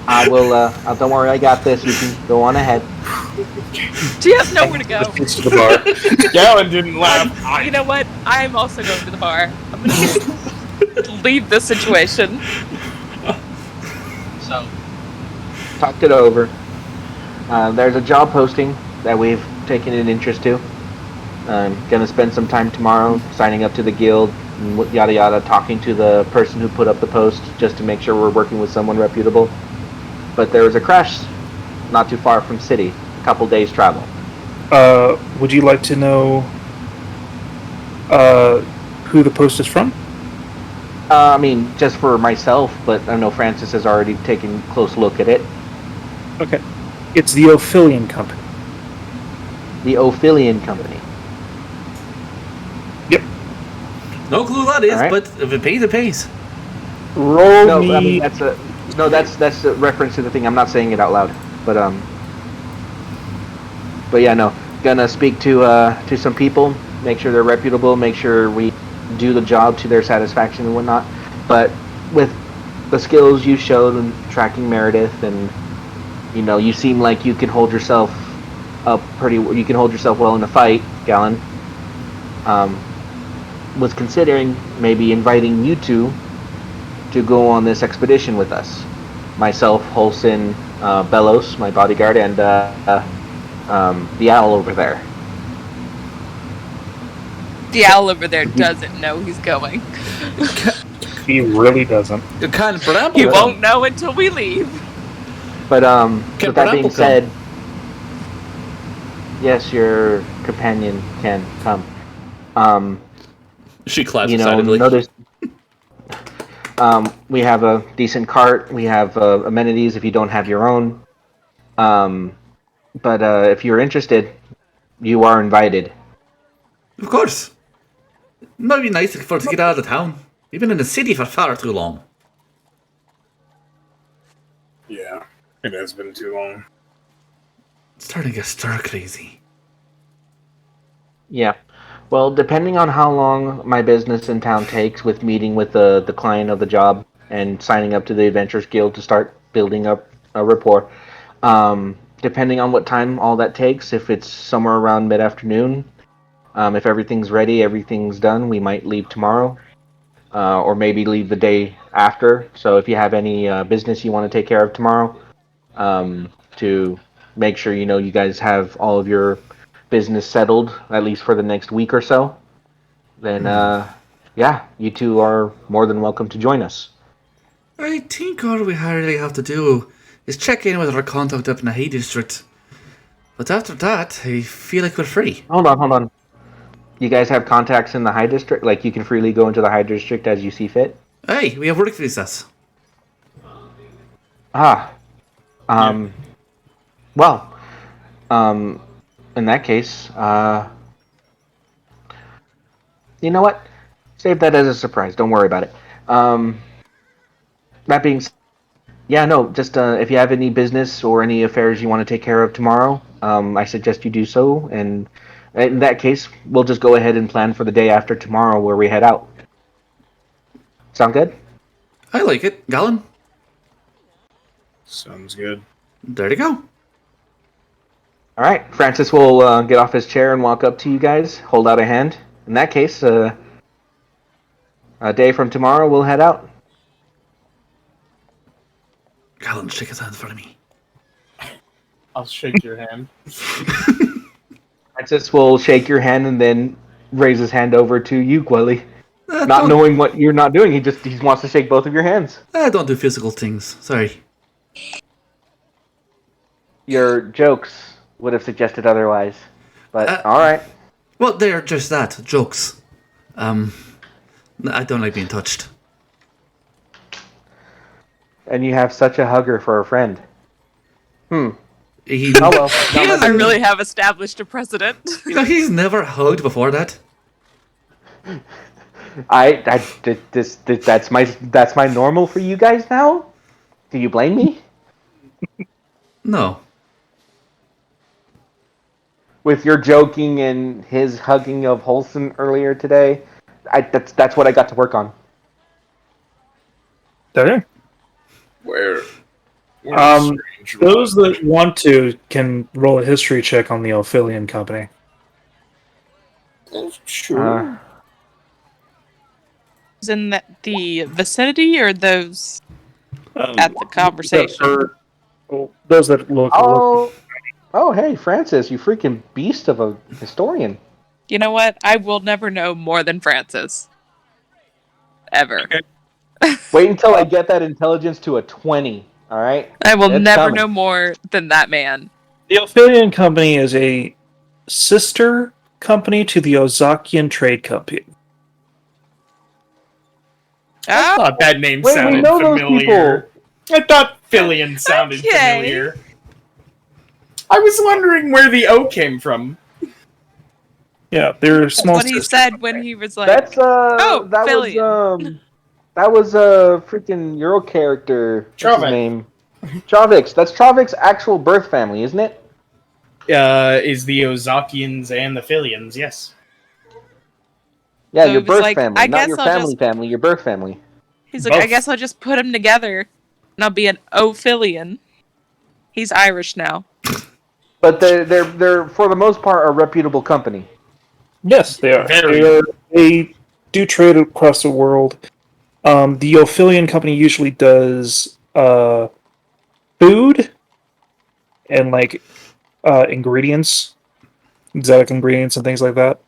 I will. Don't worry, I got this. You can go on ahead. She has nowhere to go. It's to the bar. Galin didn't laugh. You know what? I'm also going to the bar. I'm gonna just leave this situation. So, talked it over. There's a job posting that we've taken an interest to. I'm gonna spend some time tomorrow signing up to the guild, and yada yada, talking to the person who put up the post just to make sure we're working with someone reputable. But there was a crash not too far from city, a couple days travel. Would you like to know who the post is from? I mean, just for myself, but I know Francis has already taken a close look at it. Okay. It's the Ophidian Company. The Ophidian Company. Yep. No clue what that is, Alright. but if it pays, it pays. Roll No, me. I mean that's a reference to the thing. I'm not saying it out loud, but yeah, no. Gonna speak to some people, make sure they're reputable, make sure we do the job to their satisfaction and whatnot. But with the skills you showed in tracking Meredith, and you seem like you can hold yourself up you can hold yourself well in a fight, Galin. Was considering maybe inviting you two to go on this expedition with us. Myself, Holson, Bellos, my bodyguard, and the owl over there. The owl over there doesn't know he's going. He really doesn't. You can't bramble. He won't know until we leave. But Can with that being Bramble come? said, yes, your companion can come. She claps excitedly. Notice we have a decent cart. We have amenities if you don't have your own. But if you're interested, you are invited. Of course. It might be nice for us to get out of the town. We've been in the city for far too long. Yeah, it has been too long. It's starting to get stir crazy. Yeah. Well, depending on how long my business in town takes with meeting with the client of the job and signing up to the Adventurers Guild to start building up a rapport, depending on what time all that takes, if it's somewhere around mid-afternoon, if everything's ready, everything's done, we might leave tomorrow, or maybe leave the day after. So if you have any business you want to take care of tomorrow, to make sure you guys have all of your business settled, at least for the next week or so, then yeah, you two are more than welcome to join us. I think all we really have to do is check in with our contact up in the Hay District. But after that, I feel like we're free. Hold on. You guys have contacts in the High District? Like, you can freely go into the High District as you see fit? Hey, we have work visas. Well, in that case, you know what? Save that as a surprise. Don't worry about it. That being said, yeah, no, just if you have any business or any affairs you want to take care of tomorrow, I suggest you do so. And in that case, we'll just go ahead and plan for the day after tomorrow where we head out. Sound good? I like it. Galin, Sounds good. there you go. All right, Francis will get off his chair and walk up to you guys, hold out a hand. In that case, a day from tomorrow, we'll head out. Galin, shake his hand in front of me. I'll shake your hand. Francis will shake your hand and then raise his hand over to you, Gwili. Not knowing what you're not doing, he wants to shake both of your hands. I don't do physical things. Sorry. Your jokes would have suggested otherwise, but all right. Well, they're just that, jokes. I don't like being touched. And you have such a hugger for a friend. He, Oh well. I really have established a precedent. He's never hugged before that. That's my normal for you guys now. Do you blame me? No. With your joking and his hugging of Holson earlier today, that's what I got to work on. Okay. Where Those that want to can roll a history check on the Ophidian Company. Sure. Is in the vicinity or those at the conversation? Those that look. Oh, hey, Francis, you freaking beast of a historian. You know what? I will never know more than Francis. Ever. Okay. Wait until I get that intelligence to a 20. All right. I will It's never coming. know more than that man. The Ophidian Company is a sister company to the Ozakian Trade Company. I Oh, thought that name Wait, we sounded know those familiar. people. I thought Filian sounded Okay. familiar. I was wondering where the O came from. Yeah, they're that's small what he sister said company. when he was like, That's "Oh, that Filian." was a freaking Euro character. What's his Travik. name? Travix. That's Travik's actual birth family, isn't it? Is the Ozakians and the Filians, yes. Yeah, So your he was birth like, family, I not guess your I'll family just. family, your birth family. He's like, I Both. guess I'll just put them together, and I'll be an Ophilian. He's Irish now. But they're for the most part a reputable company. Yes, they are. Very. They do trade across the world. The Ophilian Company usually does food and like ingredients, exotic ingredients and things like that.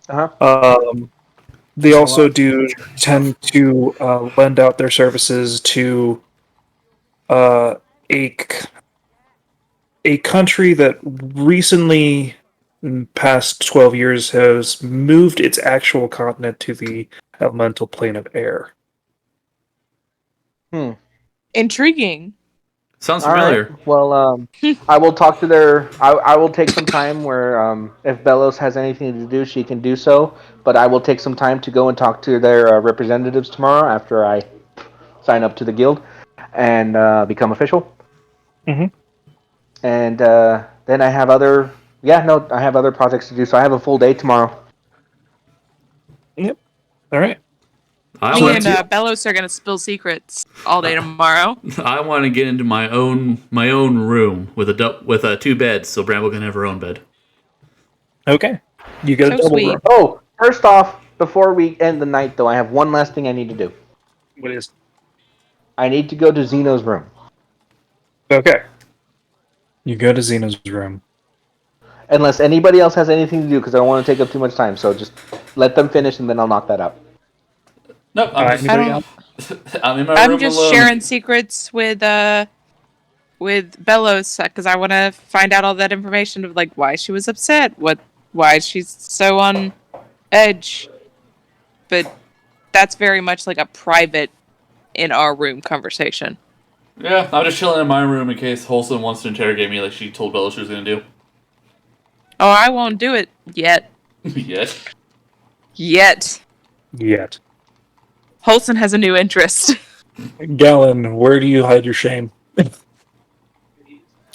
Uh-huh. They There's a also lot. do tend to lend out their services to uh, a a country that recently, in the past 12 years, has moved its actual continent to the elemental plane of air. Intriguing. Sounds All right. familiar. Well, I will talk to their. I will take some time where if Bellows has anything to do, she can do so. But I will take some time to go and talk to their representatives tomorrow after I sign up to the guild and become official. Mhm. And then I have other. Yeah, no, I have other projects to do. So I have a full day tomorrow. Yep. All right. I Me want and Bellos are gonna spill secrets all day tomorrow. I want to get into my own room with a two beds, so Bramble can have her own bed. Okay. You get So a double sweet. room. Oh, first off, before we end the night, though, I have one last thing I need to do. What is? I need to go to Zeno's room. Okay. You go to Zeno's room. Unless anybody else has anything to do, because I don't want to take up too much time. So just let them finish, and then I'll knock that out. Nope, I Anybody don't. else? I'm in my I'm room just alone. sharing secrets with Bellows because I want to find out all that information of like why she was upset, why she's so on edge. But that's very much like a private in our room conversation. Yeah, I'm just chilling in my room in case Holson wants to interrogate me like she told Bella she was going to Oh, I won't do it yet. do. Yet. Yet. Holson has a new interest. Galin, where do you hide your shame?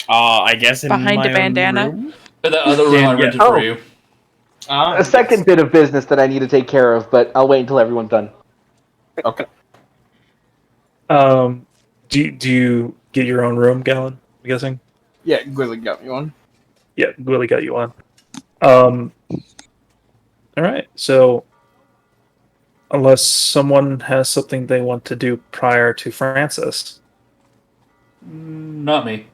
I guess in Behind my a bandana? own room. The other room I Yeah. rented Oh. for you. A second bit of business that I need to take care of, but I'll wait until everyone's done. Okay. Do you get your own room, Galin? I'm guessing. Yeah, Gwili got me one. Yeah, Willie got you on. All right. So, unless someone has something they want to do prior to Francis, Not me.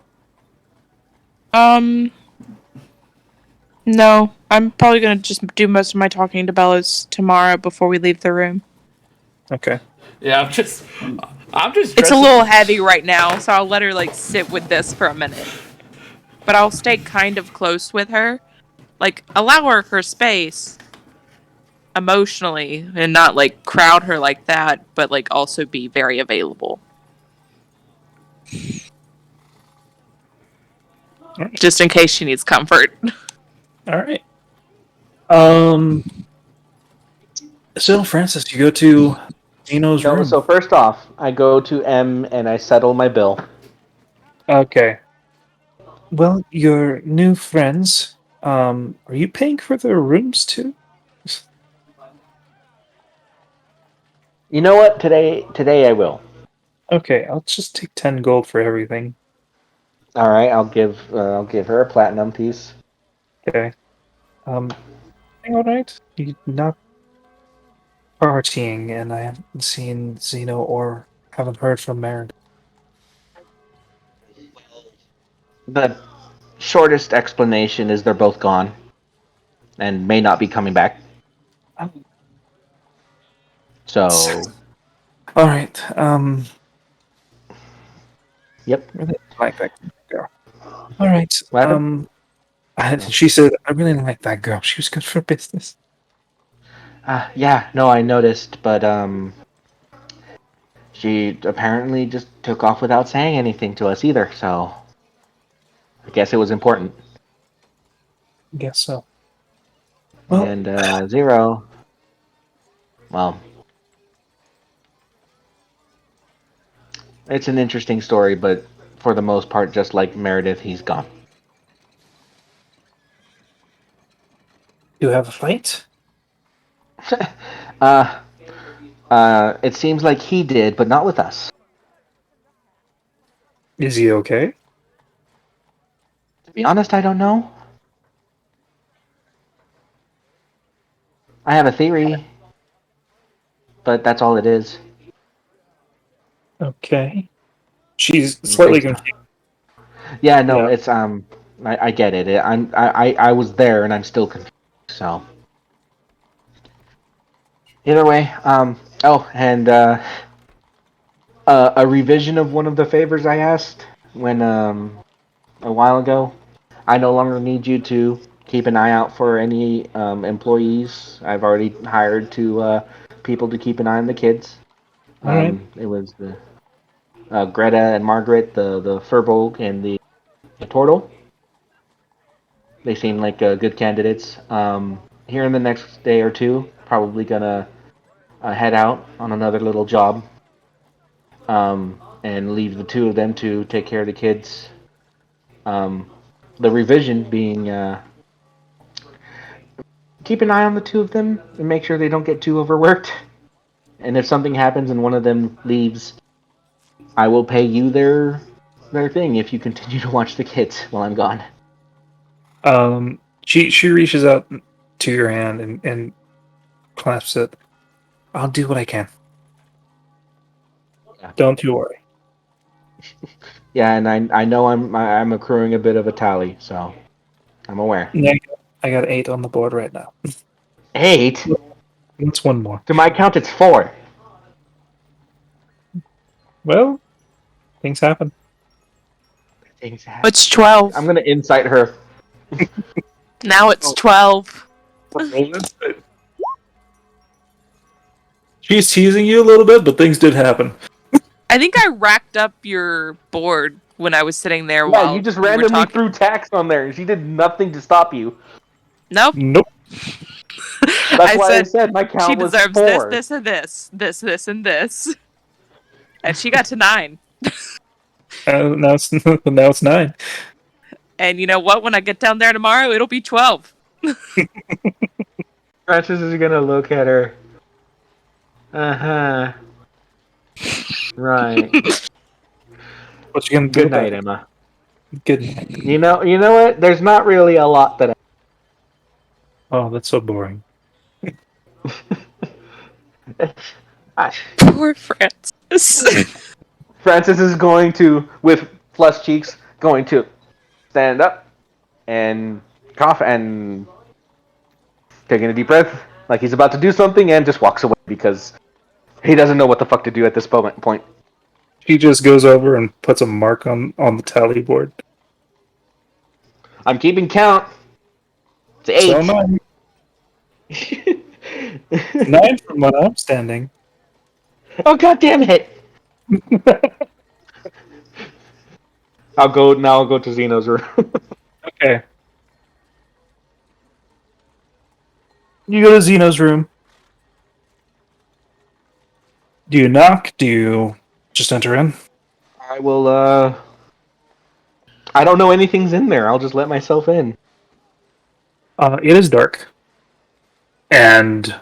No. I'm probably gonna just do most of my talking to Bellows tomorrow before we leave the room. okay. Yeah, I'm just. It's a dressing- little heavy right now, so I'll let her like sit with this for a minute. But I'll stay kind of close with her. Like, allow her space emotionally and not like crowd her like that, but like also be very available. Just in case she needs comfort. All right. So, Francis, you go to Zeno's No, room. so first off, I go to M and I settle my bill. Okay. Well, your new friends, are you paying for their rooms too? You know what? Today I will. Okay, I'll just take 10 gold for everything. All right, I'll give her a platinum piece. Okay. All right. You're not partying, and I haven't seen Zeno or haven't heard from Meredith. The shortest explanation is they're both gone. and may not be coming back. So, All right. yep. Really like that girl. All right. What happened? She said, "I really like that girl. She was good for business." Yeah, no, I noticed, but she apparently just took off without saying anything to us either. So, I guess it was important. Guess so. Well, And Zero, well, it's an interesting story, but for the most part, just like Meredith, he's gone. you have a fight? uh, it seems like he did, but not with us. Is he okay? To be honest, I don't know. I have a theory, but that's all it is. Okay. She's slightly Based on- confused. Yeah, no, Yeah. it's I get it. I was there and I'm still confused. So either way, oh, and a revision of one of the favors I asked when a while ago. I no longer need you to keep an eye out for any employees. I've already hired people to keep an eye on the kids. All right. It was the Greta and Margaret, the Furbolg, and the Turtle. They seem like good candidates. Here in the next day or two, probably gonna head out on another little job, and leave the two of them to take care of the kids. The revision being keep an eye on the two of them and make sure they don't get too overworked. And if something happens and one of them leaves, I will pay you their thing if you continue to watch the kids while I'm gone. She reaches out to your hand and clasps it. I'll do what I can. Yeah. Don't you worry. Yeah, and I know I'm accruing a bit of a tally, so I'm aware. Yeah, I got 8 on the board right now. 8? What's one more? To my count, it's 4. Well, things happen. Things happen. It's 12. I'm gonna incite her. Now it's 12. She's teasing you a little bit, but things did happen. I think I racked up your board when I was sitting there Yeah, while you just we were randomly talking. threw tax on there, and she did nothing to stop you. Nope. Nope. That's why I said my count she was deserves 4. this, and this, and this. And she got to 9. Now it's 9. And you know what? When I get down there tomorrow, it'll be 12. Francis is gonna look at her. Uh-huh. Right. What you gonna do Good about night, it? Emma. Good night. You know what? There's not really a lot that Oh, that's so boring. Poor Francis. Francis is going to, with flushed cheeks, going to stand up and cough and taking a deep breath like he's about to do something and just walks away because he doesn't know what the fuck to do at this point. She just goes over and puts a mark on the tally board. I'm keeping count. It's 8. So am I. 9 from what I'm standing. Oh, god damn it! I'll go to Zeno's room. Okay. You go to Zeno's room. Do you knock? Do you just enter in? I will, I don't know anything's in there. I'll just let myself in. It is dark. And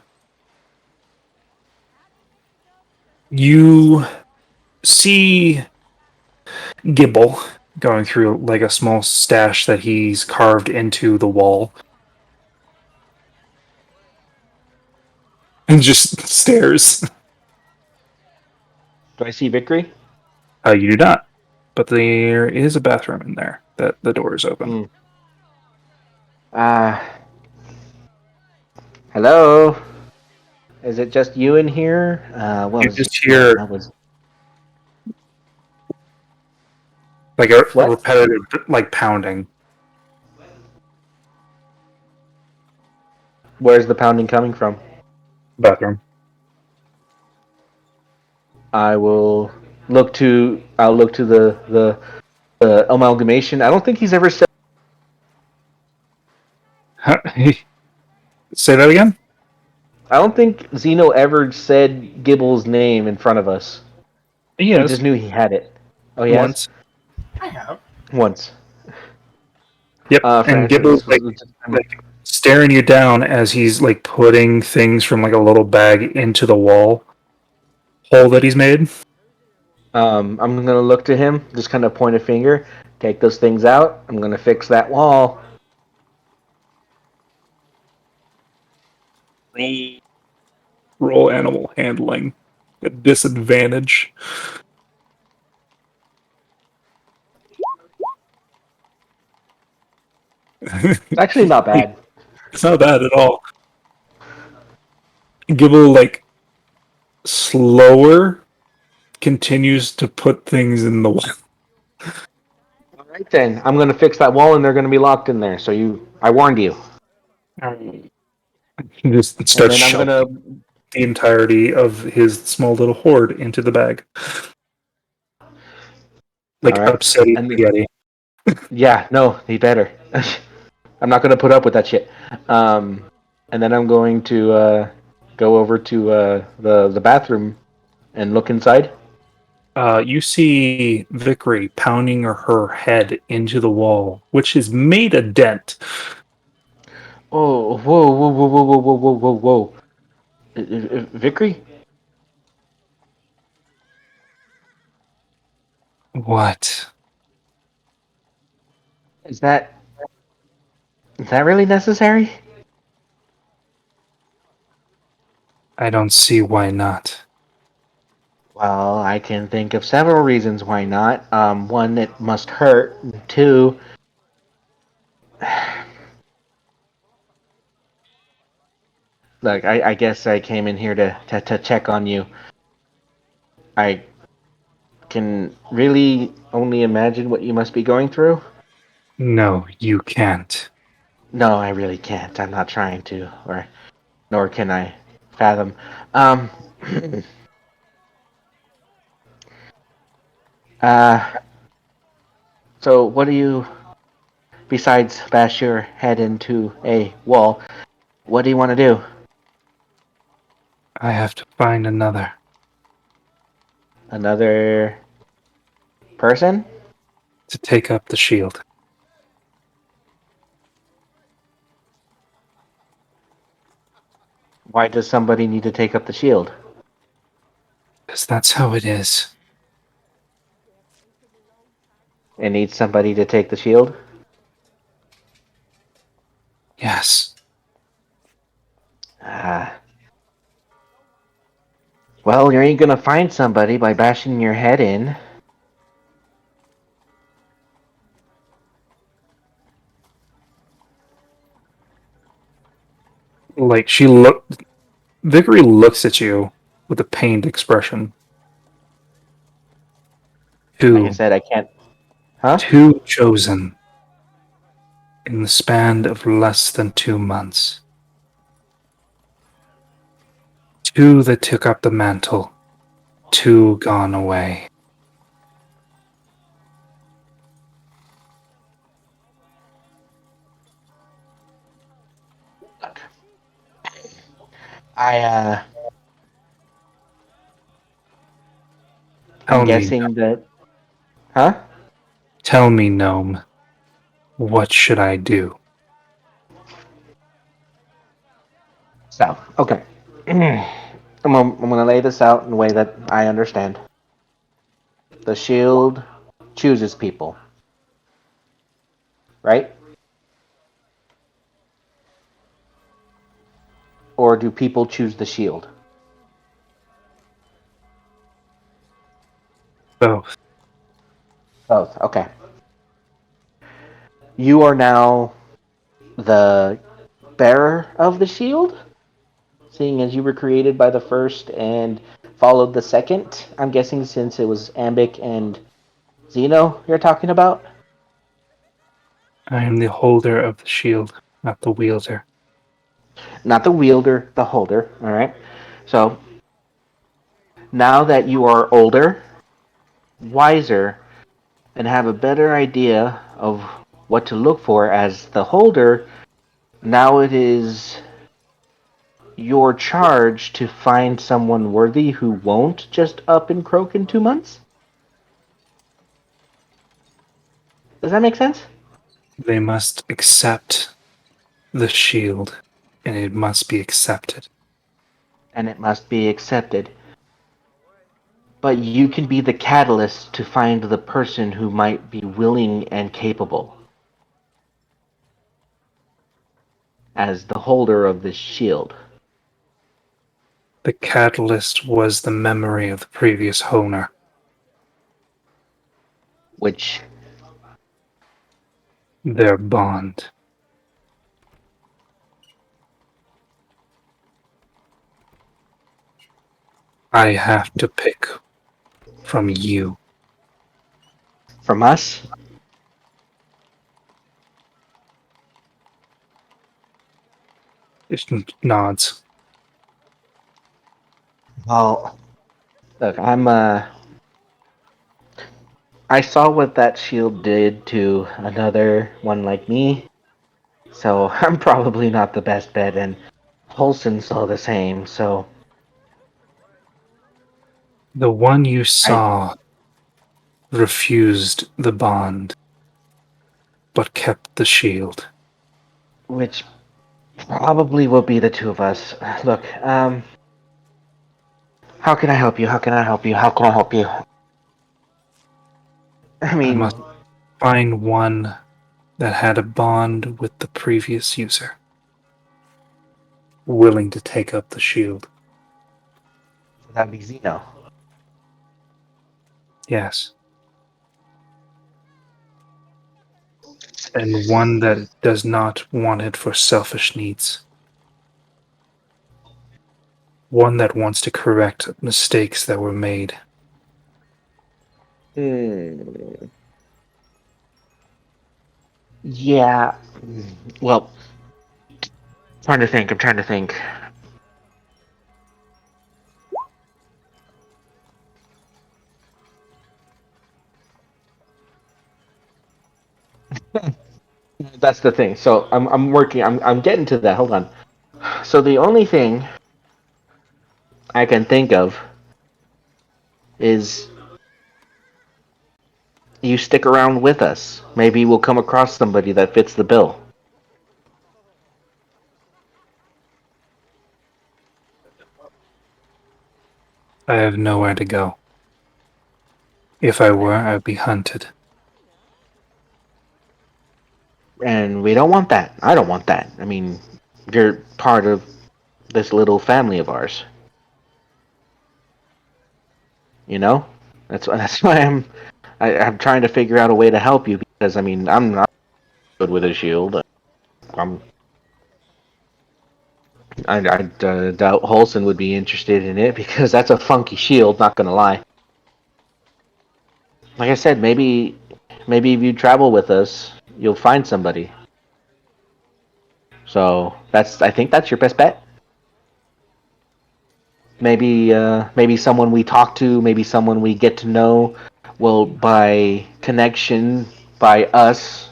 you see Gibble going through like a small stash that he's carved into the wall. And just stares. Do I see Victory? You do not. But there is a bathroom in there that the door is open. Hello? Is it just you in here? You just hear like a What? repetitive, like pounding. Where's the pounding coming from? Bathroom. I'll look to the amalgamation. I don't think he's ever said. Say that again? I don't think Zeno ever said Gibble's name in front of us. Yes. We just knew he had it. Oh, yes? Once. I have. Once. Yep. And Francis Gibble's like staring you down as he's like putting things from like a little bag into the wall hole that he's made. I'm gonna look to him, just kind of point a finger, take those things out. I'm gonna fix that wall. Roll animal handling at disadvantage. It's actually not bad. It's not bad at all. Gibble, like, slower continues to put things in the wall. All right then, I'm gonna fix that wall, and they're gonna be locked in there. So I warned you. He just And starts then I'm shoving gonna. the entirety of his small little hoard into the bag. Like All right. upsetting And spaghetti. yeah, no, he better. I'm not gonna put up with that shit. And then I'm going to go over to the bathroom and look inside. You see Vickery pounding her head into the wall, which has made a dent. Oh, whoa, whoa, whoa, whoa, whoa, whoa, whoa, whoa, whoa. Vickery? What? Is that really necessary? I don't see why not. Well, I can think of several reasons why not. One, it must hurt. Two, look, I guess I came in here to check on you. I can really only imagine what you must be going through. No, you can't. No, I really can't. I'm not trying to, or nor can I fathom. Uh, so what do you, besides bash your head into a wall, what do you want to do? I have to find another. Another person? To take up the shield. Why does somebody need to take up the shield? Because that's how it is. It needs somebody to take the shield? Yes. Well, you ain't gonna find somebody by bashing your head in. Like, Vickery looks at you with a pained expression. Like I said, I can't. Huh? Two chosen in the span of less than 2 months. Two that took up the mantle. Two gone away. I'm Tell me, guessing that. Huh? tell me, gnome. What should I do? So, okay. I'm gonna lay this out in a way that I understand. The shield chooses people. Right? Or do people choose the shield? Both. Both. Okay. You are now the bearer of the shield? seeing as you were created by the first and followed the second. I'm guessing since it was Ambic and Zeno you're talking about? I am the holder of the shield, not the wielder. Not the wielder, the holder, alright? So, now that you are older, wiser, and have a better idea of what to look for as the holder, now it is your charge to find someone worthy who won't just up and croak in 2 months? Does that make sense? They must accept the shield, and it must be accepted. And it must be accepted. But you can be the catalyst to find the person who might be willing and capable as the holder of this shield. The catalyst was the memory of the previous owner. Which, Their bond. I have to pick from you. from us, It nods. well, look, I saw what that shield did to another one like me, so I'm probably not the best bet, and Holson saw the same, so The one you saw refused the bond, but kept the shield. which probably will be the two of us. Look, how can I help you? How can I help you? How can I help you? I mean, must find one that had a bond with the previous user, willing to take up the shield. that'd be Zeno. Yes. And one that does not want it for selfish needs. One that wants to correct mistakes that were made. Yeah. Well, I'm trying to think. That's the thing. So I'm working. I'm getting to that. Hold on. So the only thing I can think of is you stick around with us. Maybe we'll come across somebody that fits the bill. I have nowhere to go. If I were, I'd be hunted. And we don't want that. I don't want that. I mean, you're part of this little family of ours. You know? That's why I'm trying to figure out a way to help you because I mean I'm not good with a shield. I doubt Holson would be interested in it because that's a funky shield. Not gonna lie. Like I said, maybe if you travel with us, you'll find somebody. So I think that's your best bet. Maybe someone we talk to, maybe someone we get to know, will by connection by us,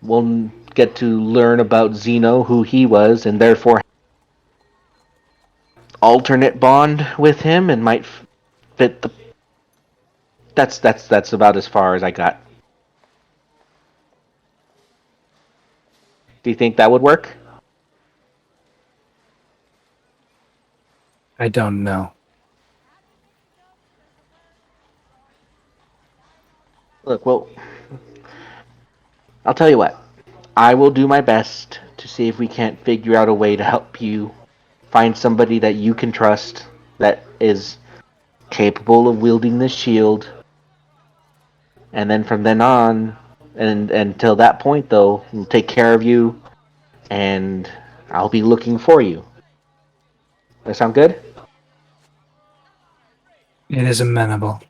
will get to learn about Zeno, who he was, and therefore alternate bond with him, and might fit the. That's about as far as I got. Do you think that would work? I don't know. Look, well, I'll tell you what. I will do my best to see if we can't figure out a way to help you find somebody that you can trust that is capable of wielding this shield. And then from then on, and until that point, though, we'll take care of you, and I'll be looking for you. That sound good? It is amenable.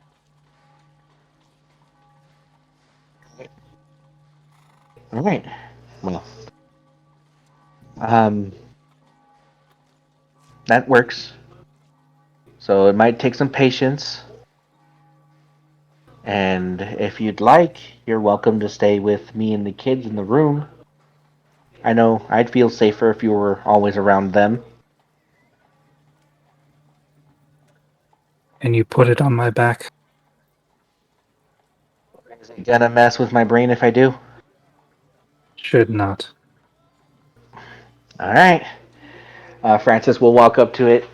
All right. Well, that works. So it might take some patience. And if you'd like, you're welcome to stay with me and the kids in the room. I know I'd feel safer if you were always around them. And you put it on my back? Is it gonna mess with my brain if I do? Should not. Alright. Francis will walk up to it.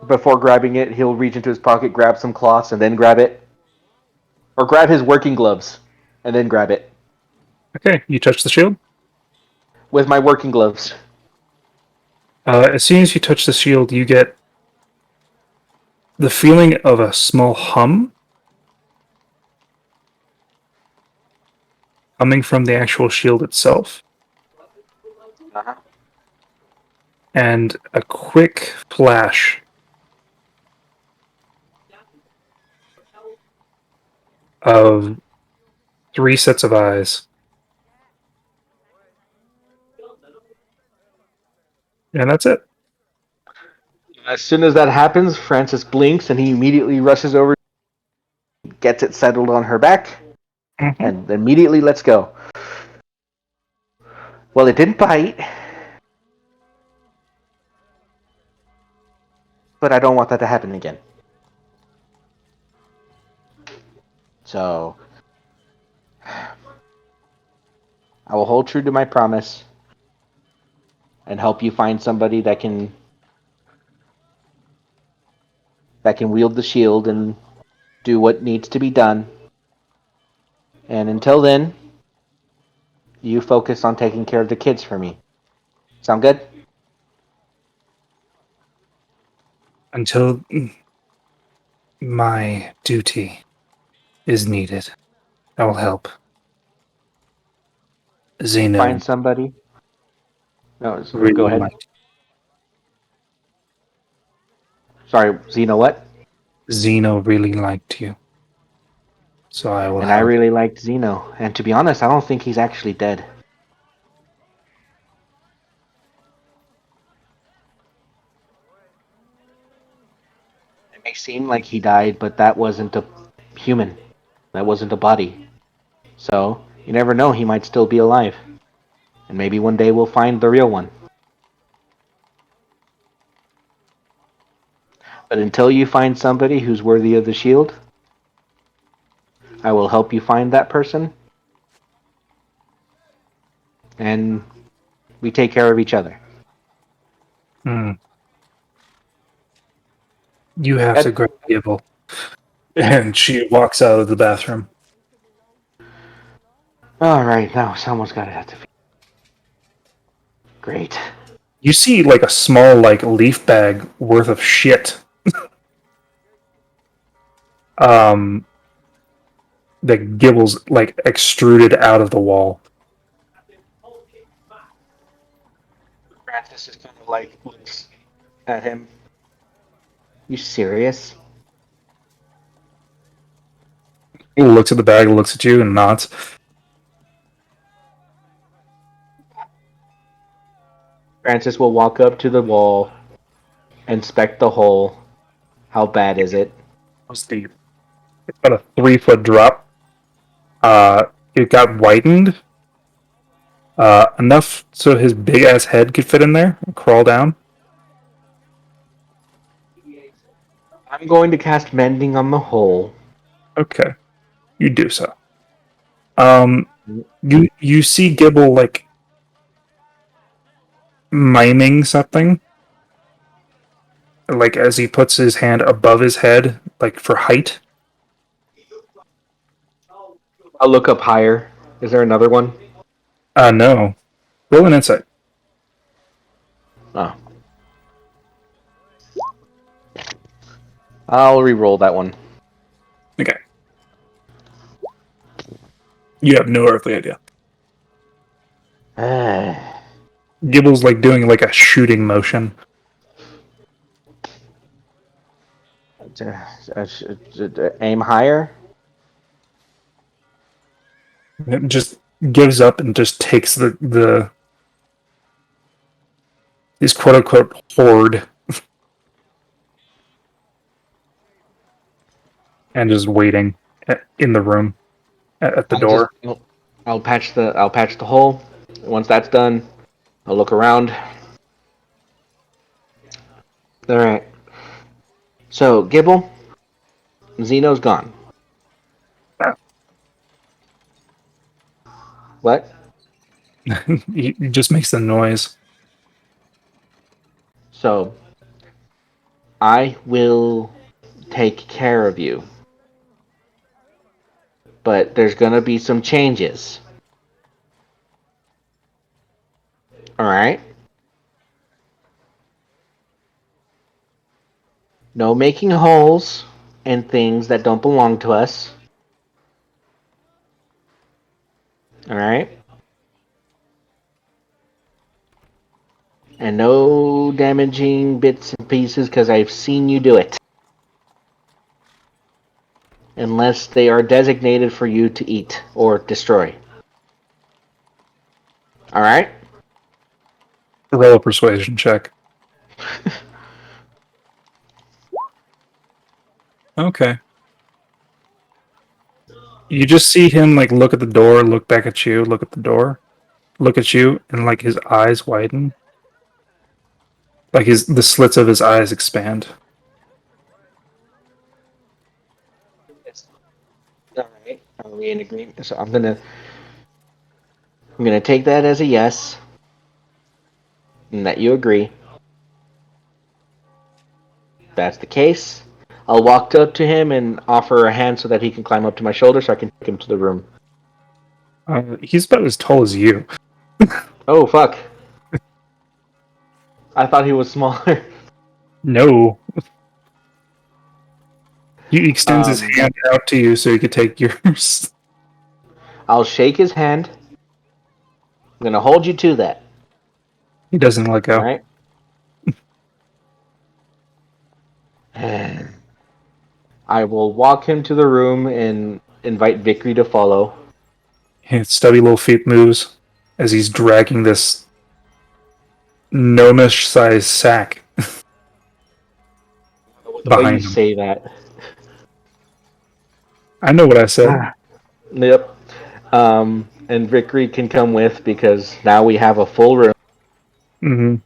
Before grabbing it, he'll reach into his pocket, grab some cloths, and then grab it. Or grab his working gloves, and then grab it. Okay, you touch the shield? With my working gloves. As soon as you touch the shield, you get the feeling of a small hum coming from the actual shield itself. Uh-huh. And a quick flash of 3 sets of eyes. And that's it. As soon as that happens, Francis blinks and he immediately rushes over, gets it settled on her back, and immediately lets go. Well, it didn't bite, but I don't want that to happen again. So, I will hold true to my promise and help you find somebody that can wield the shield and do what needs to be done. And until then, you focus on taking care of the kids for me. Sound good? Until my duty is needed, I will help. Zeno Find somebody. No, really go ahead. liked. Sorry, Zeno, what? Zeno really liked you. So I will And I help. really liked Zeno. And to be honest, I don't think he's actually dead. It may seem like he died, but that wasn't a human. That wasn't a body. So, you never know, he might still be alive. And maybe one day we'll find the real one. But until you find somebody who's worthy of the shield, I will help you find that person. And we take care of each other. You have to grab Gibble. And she walks out of the bathroom. Alright, now someone's got to have to feed. Great. You see like a small leaf bag worth of shit. That Gibble's extruded out of the wall. Francis is kind of looks at him. You serious? He looks at the bag, looks at you, and nods. Francis will walk up to the wall, inspect the hole. How bad is it? It's deep. It's about a 3-foot drop. It got widened enough so his big ass head could fit in there and crawl down. I'm going to cast Mending on the hole. Okay, you do so. You see Gibble miming something, as he puts his hand above his head, for height. I'll look up higher. Is there another one? No. Roll an insight. Oh. I'll re-roll that one. Okay. You have no earthly idea. Gibble's doing a shooting motion. Aim higher. It just gives up and just takes the his quote unquote horde and just waiting in the room at the door. I'll patch the hole. Once that's done, I'll look around. All right. So Gibble, Zeno's gone. What? He just makes the noise. So I will take care of you. But there's gonna be some changes. Alright? No making holes in things that don't belong to us. Alright? And no damaging bits and pieces because I've seen you do it. Unless they are designated for you to eat or destroy. Alright? Roll a persuasion check. Okay. You just see him like look at the door, look back at you, look at the door, look at you, and like his eyes widen. Like the slits of his eyes expand. Alright. Are we in agreement? So I'm gonna take that as a yes. And that you agree. If that's the case, I'll walk up to him and offer a hand so that he can climb up to my shoulder so I can take him to the room. He's about as tall as you. Oh, fuck. I thought he was smaller. No. He extends his hand out to you so he could take yours. I'll shake his hand. I'm gonna hold you to that. He doesn't let go. Alright? I will walk him to the room and invite Vickery to follow. His stubby little feet moves as he's dragging this gnomish-sized sack The way you behind him. say that. I know what I said. Yep. And Vickery can come with because now we have a full room. Mm-hmm.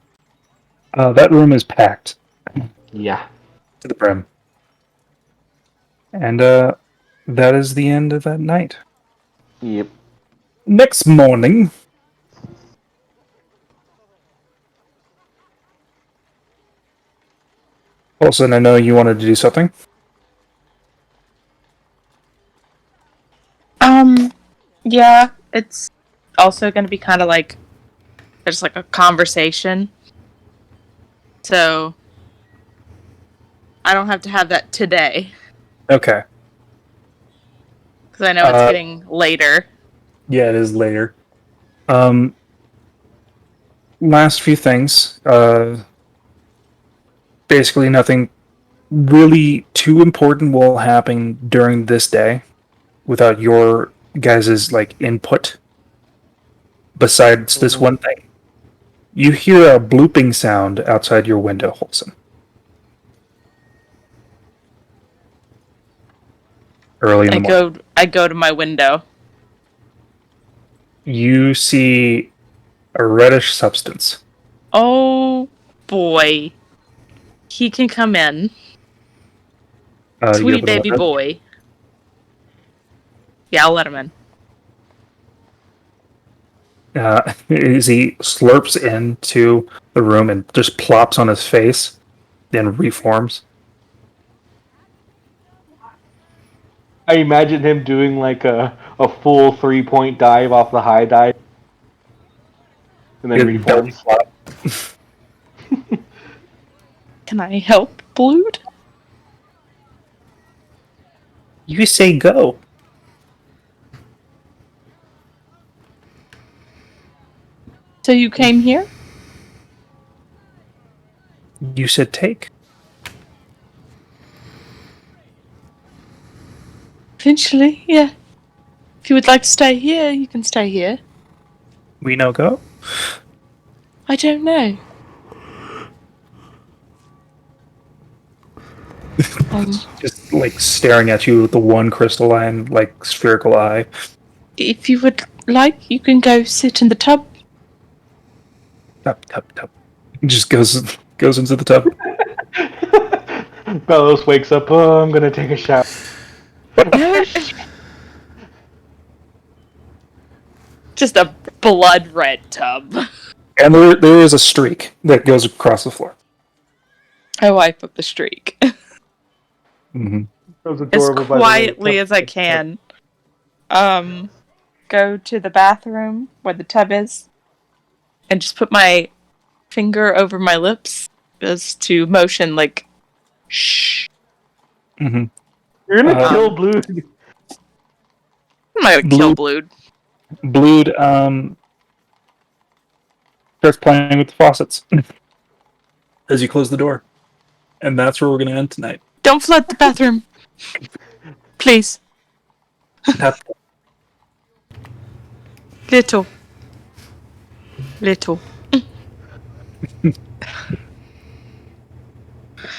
That room is packed Yeah. to the brim. And that is the end of that night. Yep. Next morning, Olsen, I know you wanted to do something. Yeah, it's also going to be kind of like just like a conversation. So I don't have to have that today Okay. because I know it's getting later. Yeah, it is later. Last few things. Basically, nothing really too important will happen during this day without your guys' like input. Besides this one thing, you hear a blooping sound outside your window, Holson. Early in the morning. I go to my window. You see a reddish substance. Oh boy, he can come in. You Sweet open the baby window. boy. Yeah, I'll let him in. As he slurps into the room and just plops on his face, then reforms. I imagine him doing like a full 3-point dive off the high dive. And then It belly reforms. flop. Can I help, Blued? You say go. So you came here? You said take. Eventually, yeah. If you would like to stay here, you can stay here. We no go. I don't know. Just like staring at you with the one crystalline, like spherical eye. If you would like, you can go sit in the tub. Tub. Just goes into the tub. Bellows wakes up. Oh, I'm gonna take a shower. Just a blood red tub. And there is a streak that goes across the floor. I wipe up the streak Mm-hmm. as quietly as I can. Go to the bathroom where the tub is, and just put my finger over my lips as to motion like, shh. Mm-hmm. You're gonna kill Blood. I'm not gonna kill Blood. Blood starts playing with the faucets as you close the door, and that's where we're going to end tonight. Don't flood the bathroom, please. Little.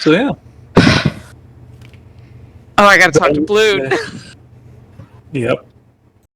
So yeah. Oh, I gotta talk to Blood. Yep.